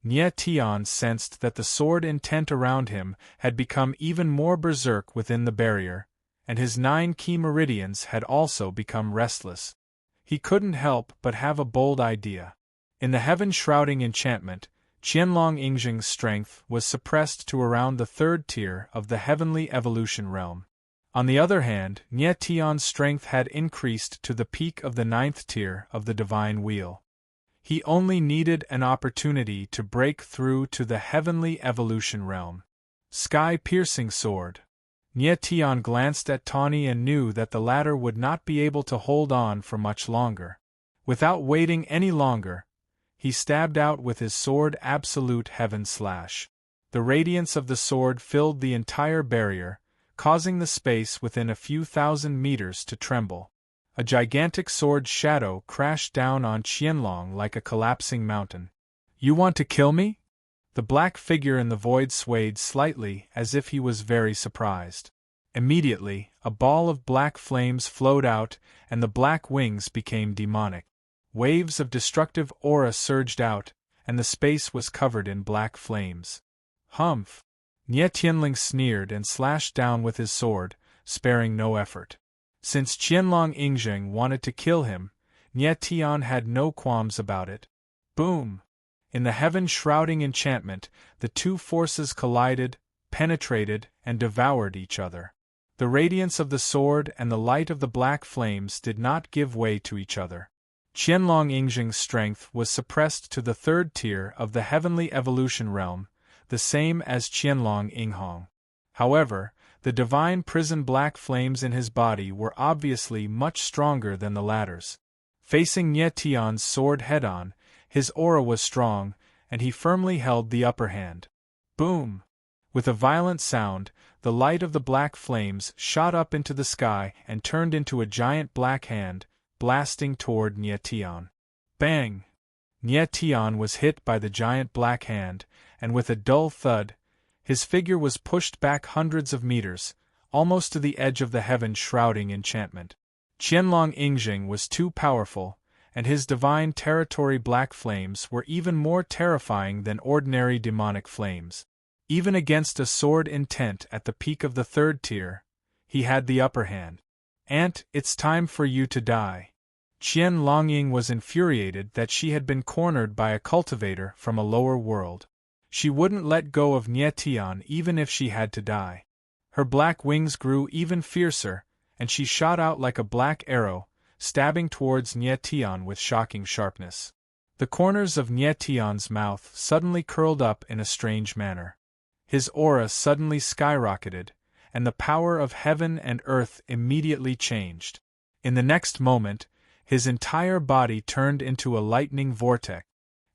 Nie Tian sensed that the sword intent around him had become even more berserk within the barrier, and his 9 key meridians had also become restless. He couldn't help but have a bold idea. In the heaven-shrouding enchantment, Qian Longying's strength was suppressed to around the 3rd tier of the heavenly evolution realm. On the other hand, Nie Tian's strength had increased to the peak of the 9th tier of the divine wheel. He only needed an opportunity to break through to the heavenly evolution realm. Sky-piercing sword. Nie Tian glanced at Tawny and knew that the latter would not be able to hold on for much longer. Without waiting any longer, he stabbed out with his sword absolute heaven slash. The radiance of the sword filled the entire barrier, causing the space within a few thousand meters to tremble. A gigantic sword shadow crashed down on Qianlong like a collapsing mountain. You want to kill me? The black figure in the void swayed slightly as if he was very surprised. Immediately, a ball of black flames flowed out, and the black wings became demonic. Waves of destructive aura surged out, and the space was covered in black flames. Humph! Nie Tianling sneered and slashed down with his sword, sparing no effort. Since Qian Longying wanted to kill him, Nie Tian had no qualms about it. Boom! In the heaven-shrouding enchantment, the two forces collided, penetrated, and devoured each other. The radiance of the sword and the light of the black flames did not give way to each other. Qian Longying's strength was suppressed to the 3rd tier of the heavenly evolution realm, the same as Qian Longying. However, the divine prison black flames in his body were obviously much stronger than the latter's. Facing Nie Tian's sword head-on, his aura was strong, and he firmly held the upper hand. Boom! With a violent sound, the light of the black flames shot up into the sky and turned into a giant black hand, blasting toward Nie Tian. Bang! Nie Tian was hit by the giant black hand, and with a dull thud, his figure was pushed back hundreds of meters, almost to the edge of the heaven-shrouding enchantment. Qian Longying was too powerful, and his divine territory black flames were even more terrifying than ordinary demonic flames. Even against a sword intent at the peak of the 3rd tier, he had the upper hand. Aunt, it's time for you to die. Qian Longying was infuriated that she had been cornered by a cultivator from a lower world. She wouldn't let go of Nie Tian even if she had to die. Her black wings grew even fiercer, and she shot out like a black arrow, stabbing towards Nie Tian with shocking sharpness. The corners of Nie Tian's mouth suddenly curled up in a strange manner. His aura suddenly skyrocketed, and the power of heaven and earth immediately changed. In the next moment, his entire body turned into a lightning vortex.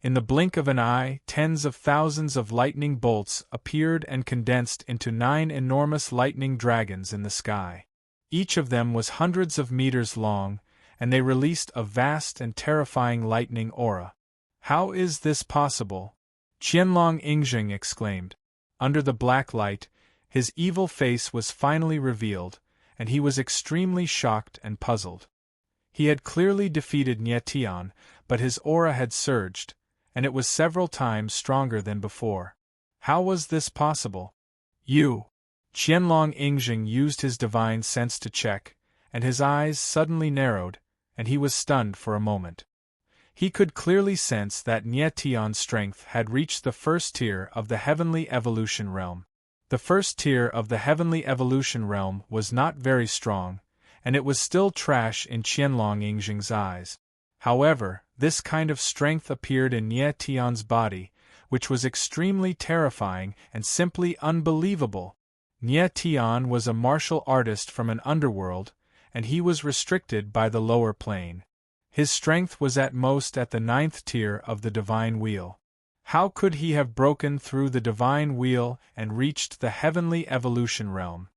In the blink of an eye, tens of thousands of lightning bolts appeared and condensed into 9 enormous lightning dragons in the sky. Each of them was hundreds of meters long, and they released a vast and terrifying lightning aura. "How is this possible?" Qianlong Yingjing exclaimed. Under the black light, his evil face was finally revealed, and he was extremely shocked and puzzled. He had clearly defeated Nie Tian, but his aura had surged, and it was several times stronger than before. How was this possible? "You!" Qianlong Yingjing used his divine sense to check, and his eyes suddenly narrowed, and he was stunned for a moment. He could clearly sense that Nie Tian's strength had reached the first tier of the heavenly evolution realm. The first tier of the heavenly evolution realm was not very strong, and it was still trash in Qianlong Yingjing's eyes. However, this kind of strength appeared in Nie Tian's body, which was extremely terrifying and simply unbelievable. Nie Tian was a martial artist from an underworld, and he was restricted by the lower plane. His strength was at most at the 9th tier of the divine wheel. How could he have broken through the divine wheel and reached the heavenly evolution realm?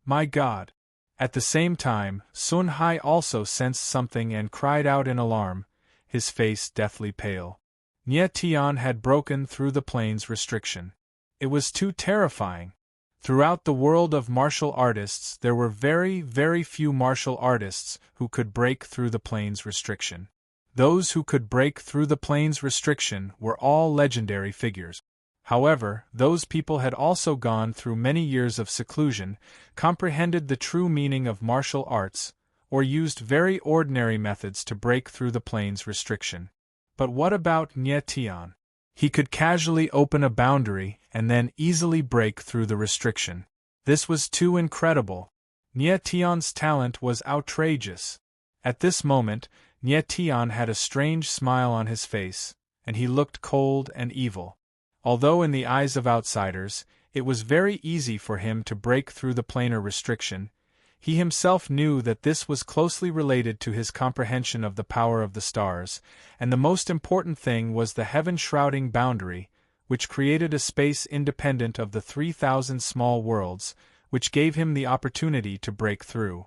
My God! At the same time, Sun Hai also sensed something and cried out in alarm, his face deathly pale. Nie Tian had broken through the plane's restriction. It was too terrifying. Throughout the world of martial artists there were very, very few martial artists who could break through the plane's restriction. Those who could break through the plane's restriction were all legendary figures. However, those people had also gone through many years of seclusion, comprehended the true meaning of martial arts, or used very ordinary methods to break through the plane's restriction. But what about Nie Tian? He could casually open a boundary and then easily break through the restriction. This was too incredible. Nie Tian's talent was outrageous. At this moment, Nie Tian had a strange smile on his face, and he looked cold and evil. Although in the eyes of outsiders, it was very easy for him to break through the planar restriction, he himself knew that this was closely related to his comprehension of the power of the stars, and the most important thing was the heaven-shrouding boundary, which created a space independent of the 3,000 small worlds, which gave him the opportunity to break through.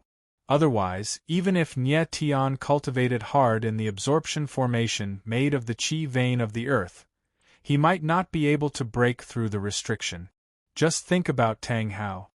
Otherwise, even if Nie Tian cultivated hard in the absorption formation made of the qi vein of the earth, he might not be able to break through the restriction. Just think about Tang Hao.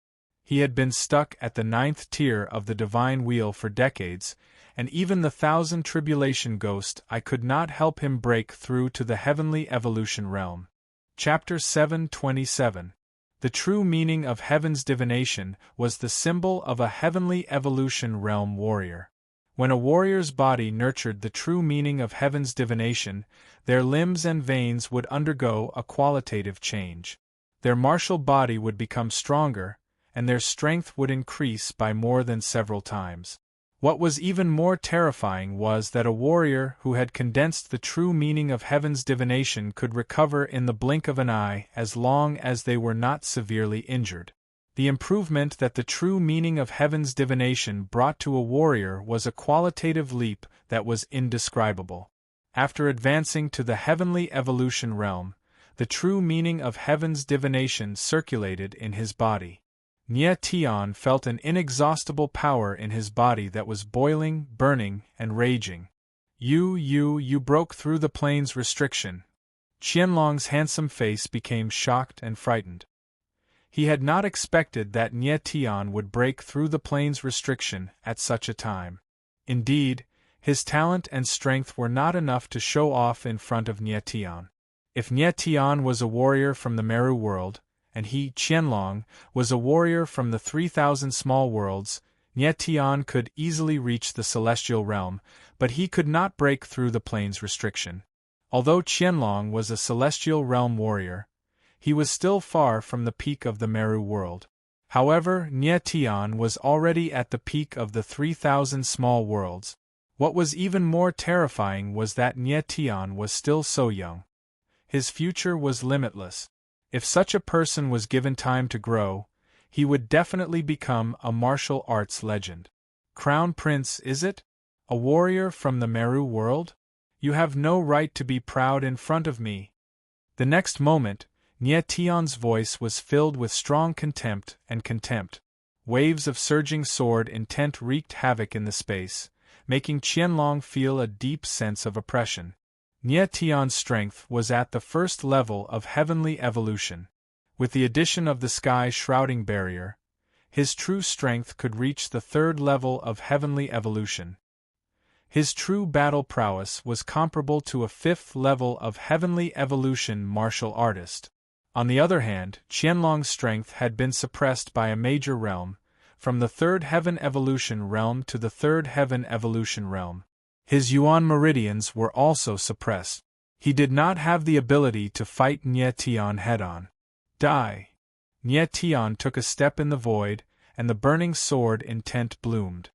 He had been stuck at the 9th tier of the divine wheel for decades, and even the 1,000 tribulation ghost I could not help him break through to the heavenly evolution realm. Chapter 727. The true meaning of heaven's divination was the symbol of a heavenly evolution realm warrior. When a warrior's body nurtured the true meaning of heaven's divination, their limbs and veins would undergo a qualitative change. Their martial body would become stronger, and their strength would increase by more than several times. What was even more terrifying was that a warrior who had condensed the true meaning of heaven's divination could recover in the blink of an eye as long as they were not severely injured. The improvement that the true meaning of heaven's divination brought to a warrior was a qualitative leap that was indescribable. After advancing to the heavenly evolution realm, the true meaning of heaven's divination circulated in his body. Nie Tian felt an inexhaustible power in his body that was boiling, burning, and raging. You broke through the plane's restriction. Qianlong's handsome face became shocked and frightened. He had not expected that Nie Tian would break through the plane's restriction at such a time. Indeed, his talent and strength were not enough to show off in front of Nie Tian. If Nie Tian was a warrior from the Meru world, and he, Qianlong, was a warrior from the 3,000 small worlds, Nie Tian could easily reach the celestial realm, but he could not break through the plane's restriction. Although Qianlong was a celestial realm warrior, he was still far from the peak of the Meru world. However, Nie Tian was already at the peak of the 3,000 small worlds. What was even more terrifying was that Nye Tian was still so young. His future was limitless. If such a person was given time to grow, he would definitely become a martial arts legend. Crown Prince, is it? A warrior from the Meru world? You have no right to be proud in front of me. The next moment, Nye Tian's voice was filled with strong contempt and contempt. Waves of surging sword intent wreaked havoc in the space, making Qianlong feel a deep sense of oppression. Nye Tian's strength was at the first level of heavenly evolution. With the addition of the sky-shrouding barrier, his true strength could reach the third level of heavenly evolution. His true battle prowess was comparable to a fifth level of heavenly evolution martial artist. On the other hand, Qianlong's strength had been suppressed by a major realm, from the third heaven evolution realm to the third heaven evolution realm. His Yuan meridians were also suppressed. He did not have the ability to fight Nye Tian head-on. Die! Nye Tian took a step in the void, and the burning sword intent bloomed.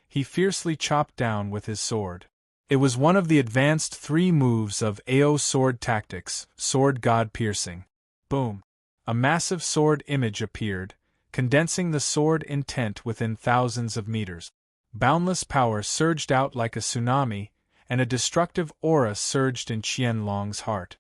He fiercely chopped down with his sword. It was one of the advanced 3 moves of AO sword tactics, sword god piercing. Boom! A massive sword image appeared, condensing the sword intent within thousands of meters. Boundless power surged out like a tsunami, and a destructive aura surged in Qianlong's heart.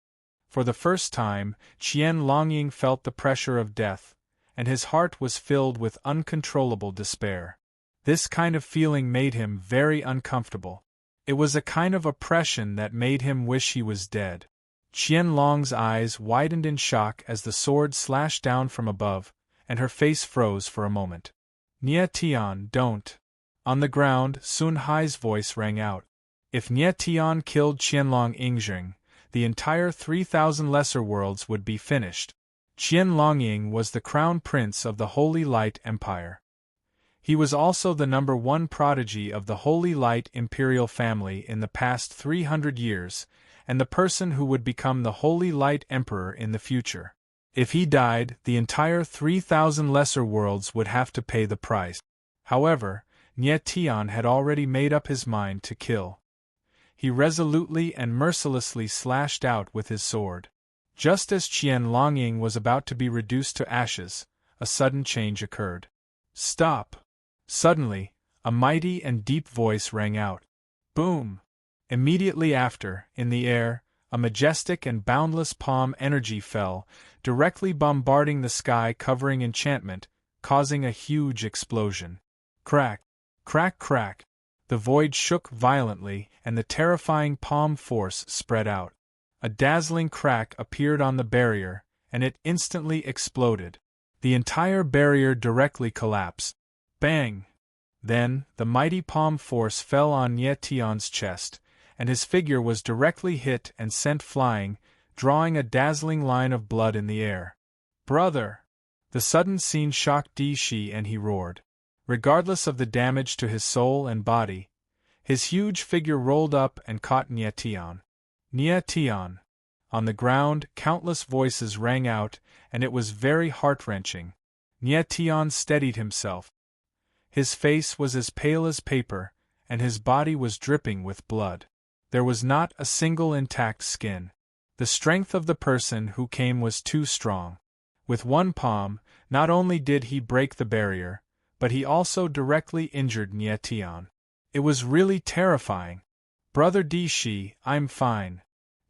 For the first time, Qianlong felt the pressure of death, and his heart was filled with uncontrollable despair. This kind of feeling made him very uncomfortable. It was a kind of oppression that made him wish he was dead. Qianlong's eyes widened in shock as the sword slashed down from above, and her face froze for a moment. Nye Tian, don't. On the ground, Sun Hai's voice rang out. If Nye Tian killed Qianlong Yingjing, the entire 3,000 lesser worlds would be finished. Qianlong was the crown prince of the Holy Light Empire. He was also the #1 prodigy of the Holy Light Imperial family in the past 300 years, and the person who would become the Holy Light Emperor in the future. If he died, the entire 3,000 lesser worlds would have to pay the price. However, Nye Tian had already made up his mind to kill. He resolutely and mercilessly slashed out with his sword. Just as Qianlong was about to be reduced to ashes, a sudden change occurred. Stop! Suddenly, a mighty and deep voice rang out. Boom! Immediately after, in the air, a majestic and boundless palm energy fell, directly bombarding the sky, covering enchantment, causing a huge explosion. Crack! Crack! Crack! The void shook violently, and the terrifying palm force spread out. A dazzling crack appeared on the barrier, and it instantly exploded. The entire barrier directly collapsed. Bang! Then, the mighty palm force fell on Nye Tian's chest, and his figure was directly hit and sent flying, drawing a dazzling line of blood in the air. Brother! The sudden scene shocked Di Shi, and he roared. Regardless of the damage to his soul and body, his huge figure rolled up and caught Nye Tian. Nye Tian! On the ground, countless voices rang out, and it was very heart-wrenching. Nye Tian steadied himself. His face was as pale as paper, and his body was dripping with blood. There was not a single intact skin. The strength of the person who came was too strong. With one palm, not only did he break the barrier, but he also directly injured Nye Tian. It was really terrifying. Brother Di Shi, I'm fine.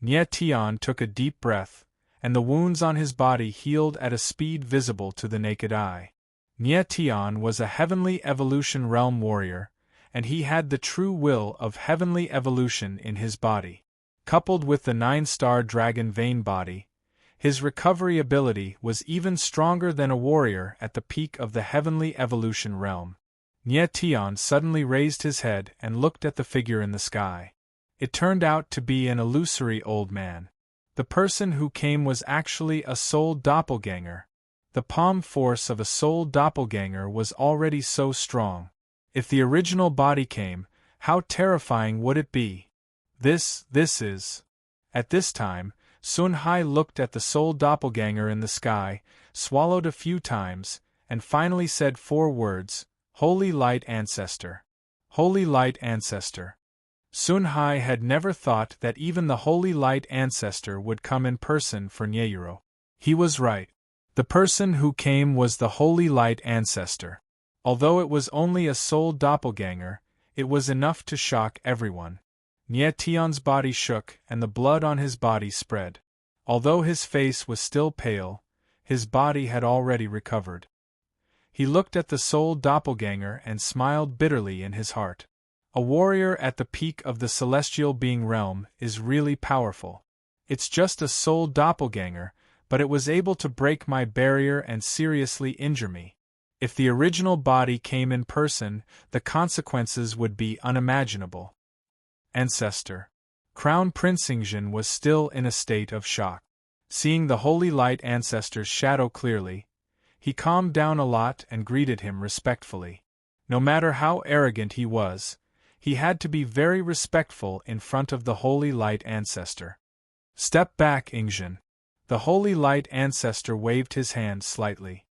Nye Tian took a deep breath, and the wounds on his body healed at a speed visible to the naked eye. Nye Tian was a heavenly evolution realm warrior, and he had the true will of heavenly evolution in his body. Coupled with the 9-star dragon vein body, his recovery ability was even stronger than a warrior at the peak of the heavenly evolution realm. Nye Tian suddenly raised his head and looked at the figure in the sky. It turned out to be an illusory old man. The person who came was actually a soul doppelganger. The palm force of a soul doppelganger was already so strong. If the original body came, how terrifying would it be? This is... At this time, Sun Hai looked at the soul doppelganger in the sky, swallowed a few times, and finally said 4 words, Holy Light Ancestor. Holy Light Ancestor. Sun Hai had never thought that even the Holy Light Ancestor would come in person for Nyeyuro. He was right. The person who came was the Holy Light Ancestor. Although it was only a soul doppelganger, it was enough to shock everyone. Nye Tion's body shook and the blood on his body spread. Although his face was still pale, his body had already recovered. He looked at the soul doppelganger and smiled bitterly in his heart. A warrior at the peak of the celestial being realm is really powerful. It's just a soul doppelganger, but it was able to break my barrier and seriously injure me. If the original body came in person, the consequences would be unimaginable. Ancestor. Crown Prince Ingjin was still in a state of shock. Seeing the Holy Light Ancestor's shadow clearly, he calmed down a lot and greeted him respectfully. No matter how arrogant he was, he had to be very respectful in front of the Holy Light Ancestor. Step back, Ingjin. The Holy Light Ancestor waved his hand slightly.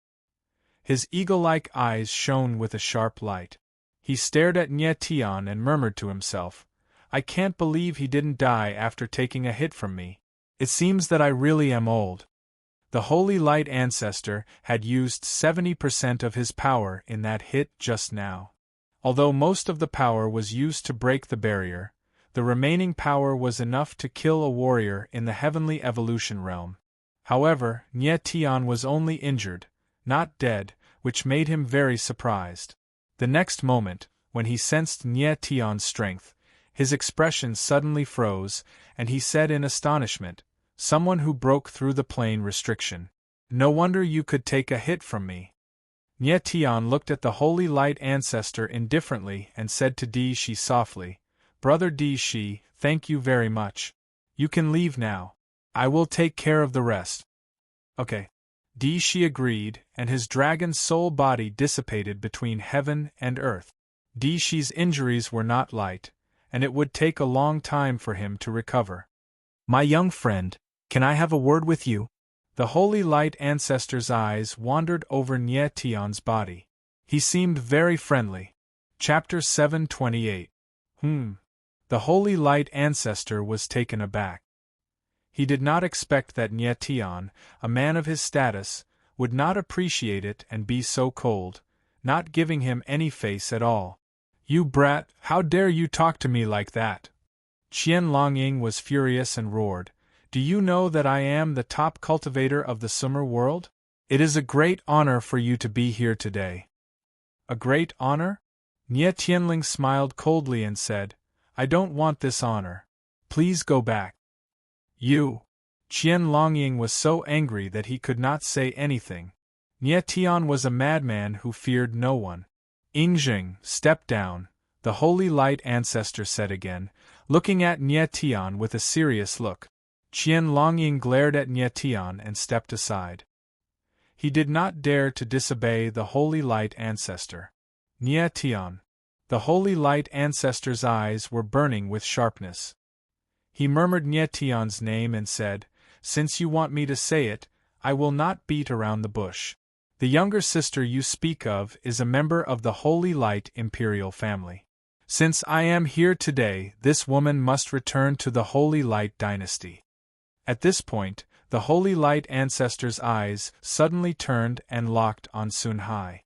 His eagle-like eyes shone with a sharp light. He stared at Nye Tion and murmured to himself, I can't believe he didn't die after taking a hit from me. It seems that I really am old. The Holy Light Ancestor had used 70% of his power in that hit just now. Although most of the power was used to break the barrier, the remaining power was enough to kill a warrior in the heavenly evolution realm. However, Nye Tion was only injured, not dead, which made him very surprised. The next moment, when he sensed Nye Tion's strength, his expression suddenly froze, and he said in astonishment, someone who broke through the plane restriction. No wonder you could take a hit from me. Nye Tion looked at the Holy Light Ancestor indifferently and said to Di Shi softly, Brother Di Shi, thank you very much. You can leave now. I will take care of the rest. Okay. Di Shi agreed, and his dragon soul body dissipated between heaven and earth. Di Shi's injuries were not light, and it would take a long time for him to recover. My young friend, can I have a word with you? The Holy Light Ancestor's eyes wandered over Nye Tion's body. He seemed very friendly. Chapter 728. The Holy Light Ancestor was taken aback. He did not expect that Nye Tion, a man of his status, would not appreciate it and be so cold, not giving him any face at all. You brat, how dare you talk to me like that? Qian Longying was furious and roared, Do you know that I am the top cultivator of the Sumer world? It is a great honor for you to be here today. A great honor? Nye Tianling smiled coldly and said, I don't want this honor. Please go back. You! Qian Longying was so angry that he could not say anything. Nye Tion was a madman who feared no one. Ingjing, step down, the Holy Light Ancestor said again, looking at Nye Tion with a serious look. Qian Longying glared at Nye Tion and stepped aside. He did not dare to disobey the Holy Light Ancestor. Nye Tion. The Holy Light Ancestor's eyes were burning with sharpness. He murmured Nye Tion's name and said, Since you want me to say it, I will not beat around the bush. The younger sister you speak of is a member of the Holy Light Imperial family. Since I am here today, this woman must return to the Holy Light dynasty. At this point, the Holy Light Ancestor's eyes suddenly turned and locked on Sun Hai.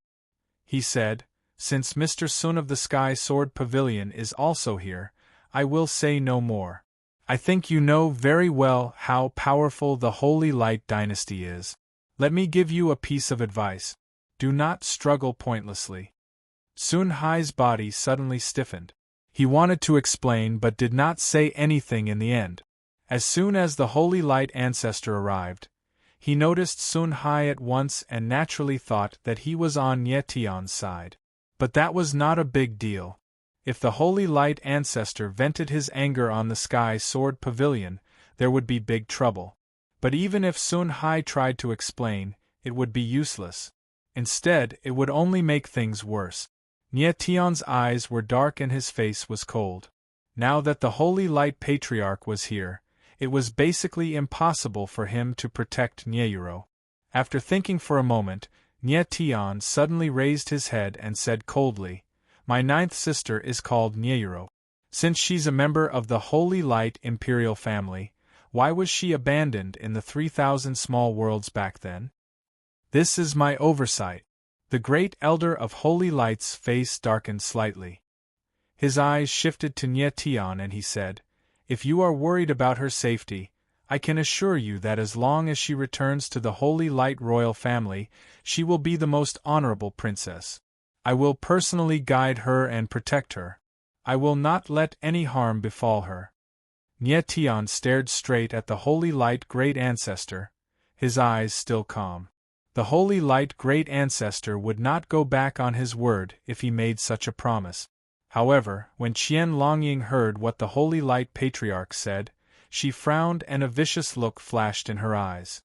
He said, Since Mr. Sun of the Sky Sword Pavilion is also here, I will say no more. I think you know very well how powerful the Holy Light dynasty is. Let me give you a piece of advice. Do not struggle pointlessly. Sun Hai's body suddenly stiffened. He wanted to explain but did not say anything in the end. As soon as the Holy Light Ancestor arrived, he noticed Sun Hai at once and naturally thought that he was on Nye Tion's side. But that was not a big deal. If the Holy Light Ancestor vented his anger on the Sky Sword Pavilion, there would be big trouble. But even if Sun Hai tried to explain, it would be useless. Instead, it would only make things worse. Nye Tion's eyes were dark and his face was cold. Now that the Holy Light Patriarch was here, it was basically impossible for him to protect Nyeyuro. After thinking for a moment, Nye Tion suddenly raised his head and said coldly, My ninth sister is called Nyeyuro. Since she's a member of the Holy Light Imperial family, why was she abandoned in the 3,000 small worlds back then? This is my oversight. The great elder of Holy Light's face darkened slightly. His eyes shifted to Nye Tian and he said, "If you are worried about her safety, I can assure you that as long as she returns to the Holy Light royal family, she will be the most honorable princess. I will personally guide her and protect her. I will not let any harm befall her." Nye Tian stared straight at the Holy Light Great Ancestor, his eyes still calm. The Holy Light Great Ancestor would not go back on his word if he made such a promise. However, when Qian Longying heard what the Holy Light Patriarch said, she frowned and a vicious look flashed in her eyes.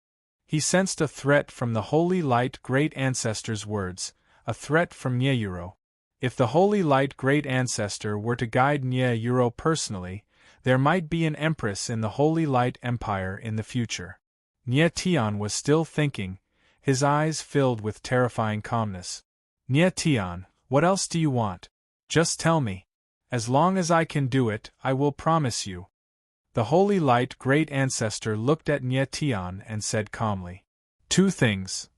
He sensed a threat from the Holy Light Great Ancestor's words, a threat from Nyeyuro. If the Holy Light Great Ancestor were to guide Nyeyuro personally, there might be an empress in the Holy Light Empire in the future. Nye Tian was still thinking, his eyes filled with terrifying calmness. "Nye Tian, what else do you want? Just tell me. As long as I can do it, I will promise you." The Holy Light Great Ancestor looked at Nye Tian and said calmly, "Two things."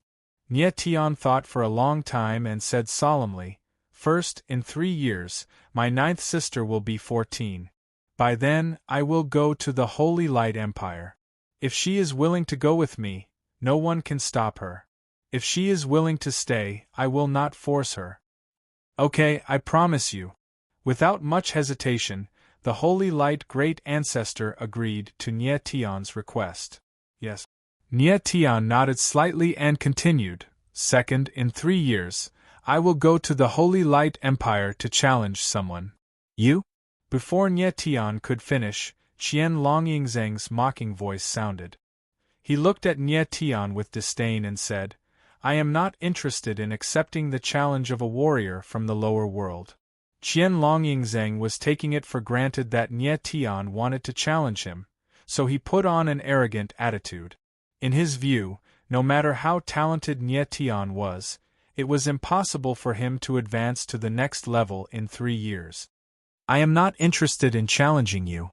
Nye Tian thought for a long time and said solemnly, "First, in 3 years, my ninth sister will be 14. By then, I will go to the Holy Light Empire. If she is willing to go with me, no one can stop her. If she is willing to stay, I will not force her." "Okay, I promise you." Without much hesitation, the Holy Light Great Ancestor agreed to Nye Tian's request. "Yes." Nye Tian nodded slightly and continued, "Second, in 3 years, I will go to the Holy Light Empire to challenge someone." "You?" Before Nye Tian could finish, Qian Longyingzheng's mocking voice sounded. He looked at Nye Tian with disdain and said, "I am not interested in accepting the challenge of a warrior from the lower world." Qian Longyingzheng was taking it for granted that Nye Tian wanted to challenge him, so he put on an arrogant attitude. In his view, no matter how talented Nye Tian was, it was impossible for him to advance to the next level in 3 years. "I am not interested in challenging you."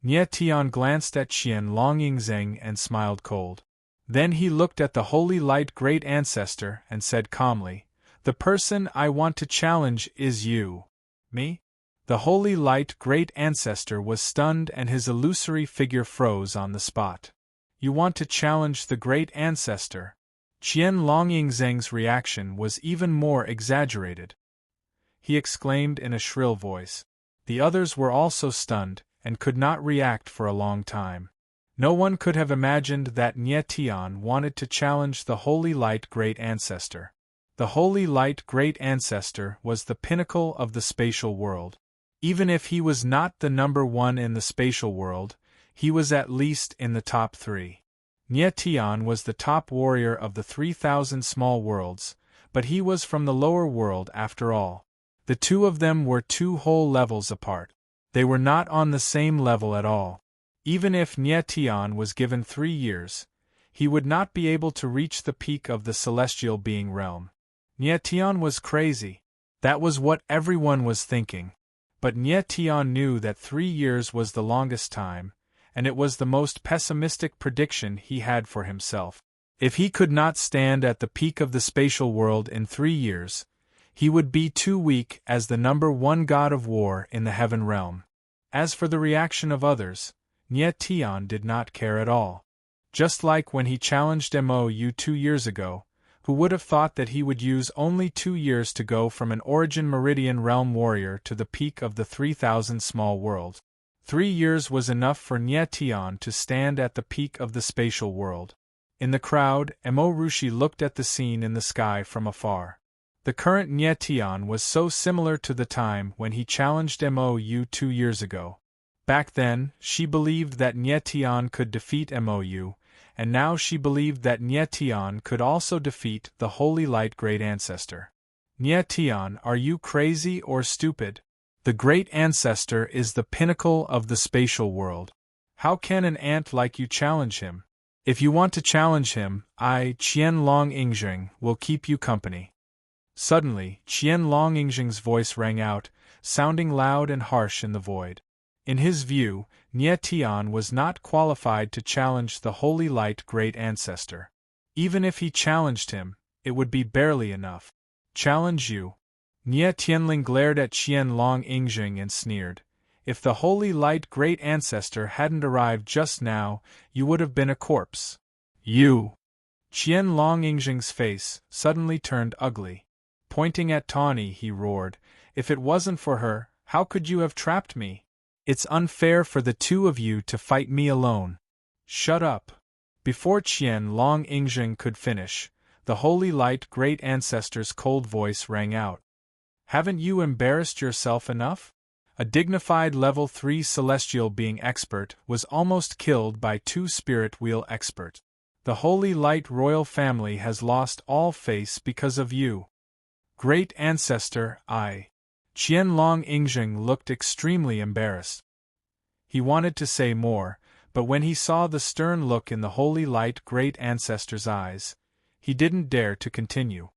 Nye Tian glanced at Qian Longyingzheng and smiled cold. Then he looked at the Holy Light Great Ancestor and said calmly, "The person I want to challenge is you." "Me?" The Holy Light Great Ancestor was stunned and his illusory figure froze on the spot. "You want to challenge the Great Ancestor?" Qian Longyingzheng's reaction was even more exaggerated. He exclaimed in a shrill voice. The others were also stunned, and could not react for a long time. No one could have imagined that Nye Tian wanted to challenge the Holy Light Great Ancestor. The Holy Light Great Ancestor was the pinnacle of the spatial world. Even if he was not the number 1 in the spatial world, he was at least in the top 3. Nye Tian was the top warrior of the 3,000 small worlds, but he was from the lower world after all. The two of them were 2 whole levels apart. They were not on the same level at all. Even if Nye Tian was given 3 years, he would not be able to reach the peak of the celestial being realm. Nye Tian was crazy. That was what everyone was thinking. But Nye Tian knew that 3 years was the longest time, and it was the most pessimistic prediction he had for himself. If he could not stand at the peak of the spatial world in 3 years, he would be too weak as the number 1 god of war in the heaven realm. As for the reaction of others, Nye Tian did not care at all. Just like when he challenged Mo 2 years ago, who would have thought that he would use only 2 years to go from an origin meridian realm warrior to the peak of the 3,000 small world. 3 years was enough for Nye Tian to stand at the peak of the spatial world. In the crowd, Mo Rushi looked at the scene in the sky from afar. The current Nye Tian was so similar to the time when he challenged Mo 2 years ago. Back then, she believed that Nye Tian could defeat Mo, and now she believed that Nye Tian could also defeat the Holy Light Great Ancestor. Nye Tian, are you crazy or stupid? The Great Ancestor is the pinnacle of the spatial world. How can an ant like you challenge him? If you want to challenge him, I, Qian Longyingzheng, will keep you company. Suddenly, Qian Longying's voice rang out, sounding loud and harsh in the void. In his view, Nie Tian was not qualified to challenge the Holy Light Great Ancestor. Even if he challenged him, it would be barely enough. Challenge you? Nie Tianling glared at Qian Longying and sneered. If the Holy Light Great Ancestor hadn't arrived just now, you would have been a corpse. You! Qian Longying's face suddenly turned ugly. Pointing at Tawny, he roared, "If it wasn't for her, how could you have trapped me? It's unfair for the two of you to fight me alone." "Shut up." Before Qian Longying could finish, the Holy Light Great Ancestor's cold voice rang out. "Haven't you embarrassed yourself enough?" A dignified level 3 celestial being expert was almost killed by 2 spirit wheel expert. The Holy Light royal family has lost all face because of you. Great Ancestor, I. Qian Longying looked extremely embarrassed. He wanted to say more, but when he saw the stern look in the Holy Light Great Ancestor's eyes, he didn't dare to continue.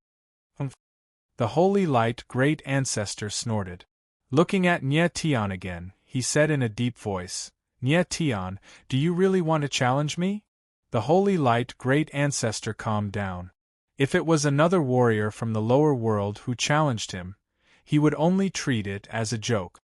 The Holy Light Great Ancestor snorted. Looking at Nie Tian again, he said in a deep voice, "Nie Tian, do you really want to challenge me?" The Holy Light Great Ancestor calmed down. If it was another warrior from the lower world who challenged him, he would only treat it as a joke.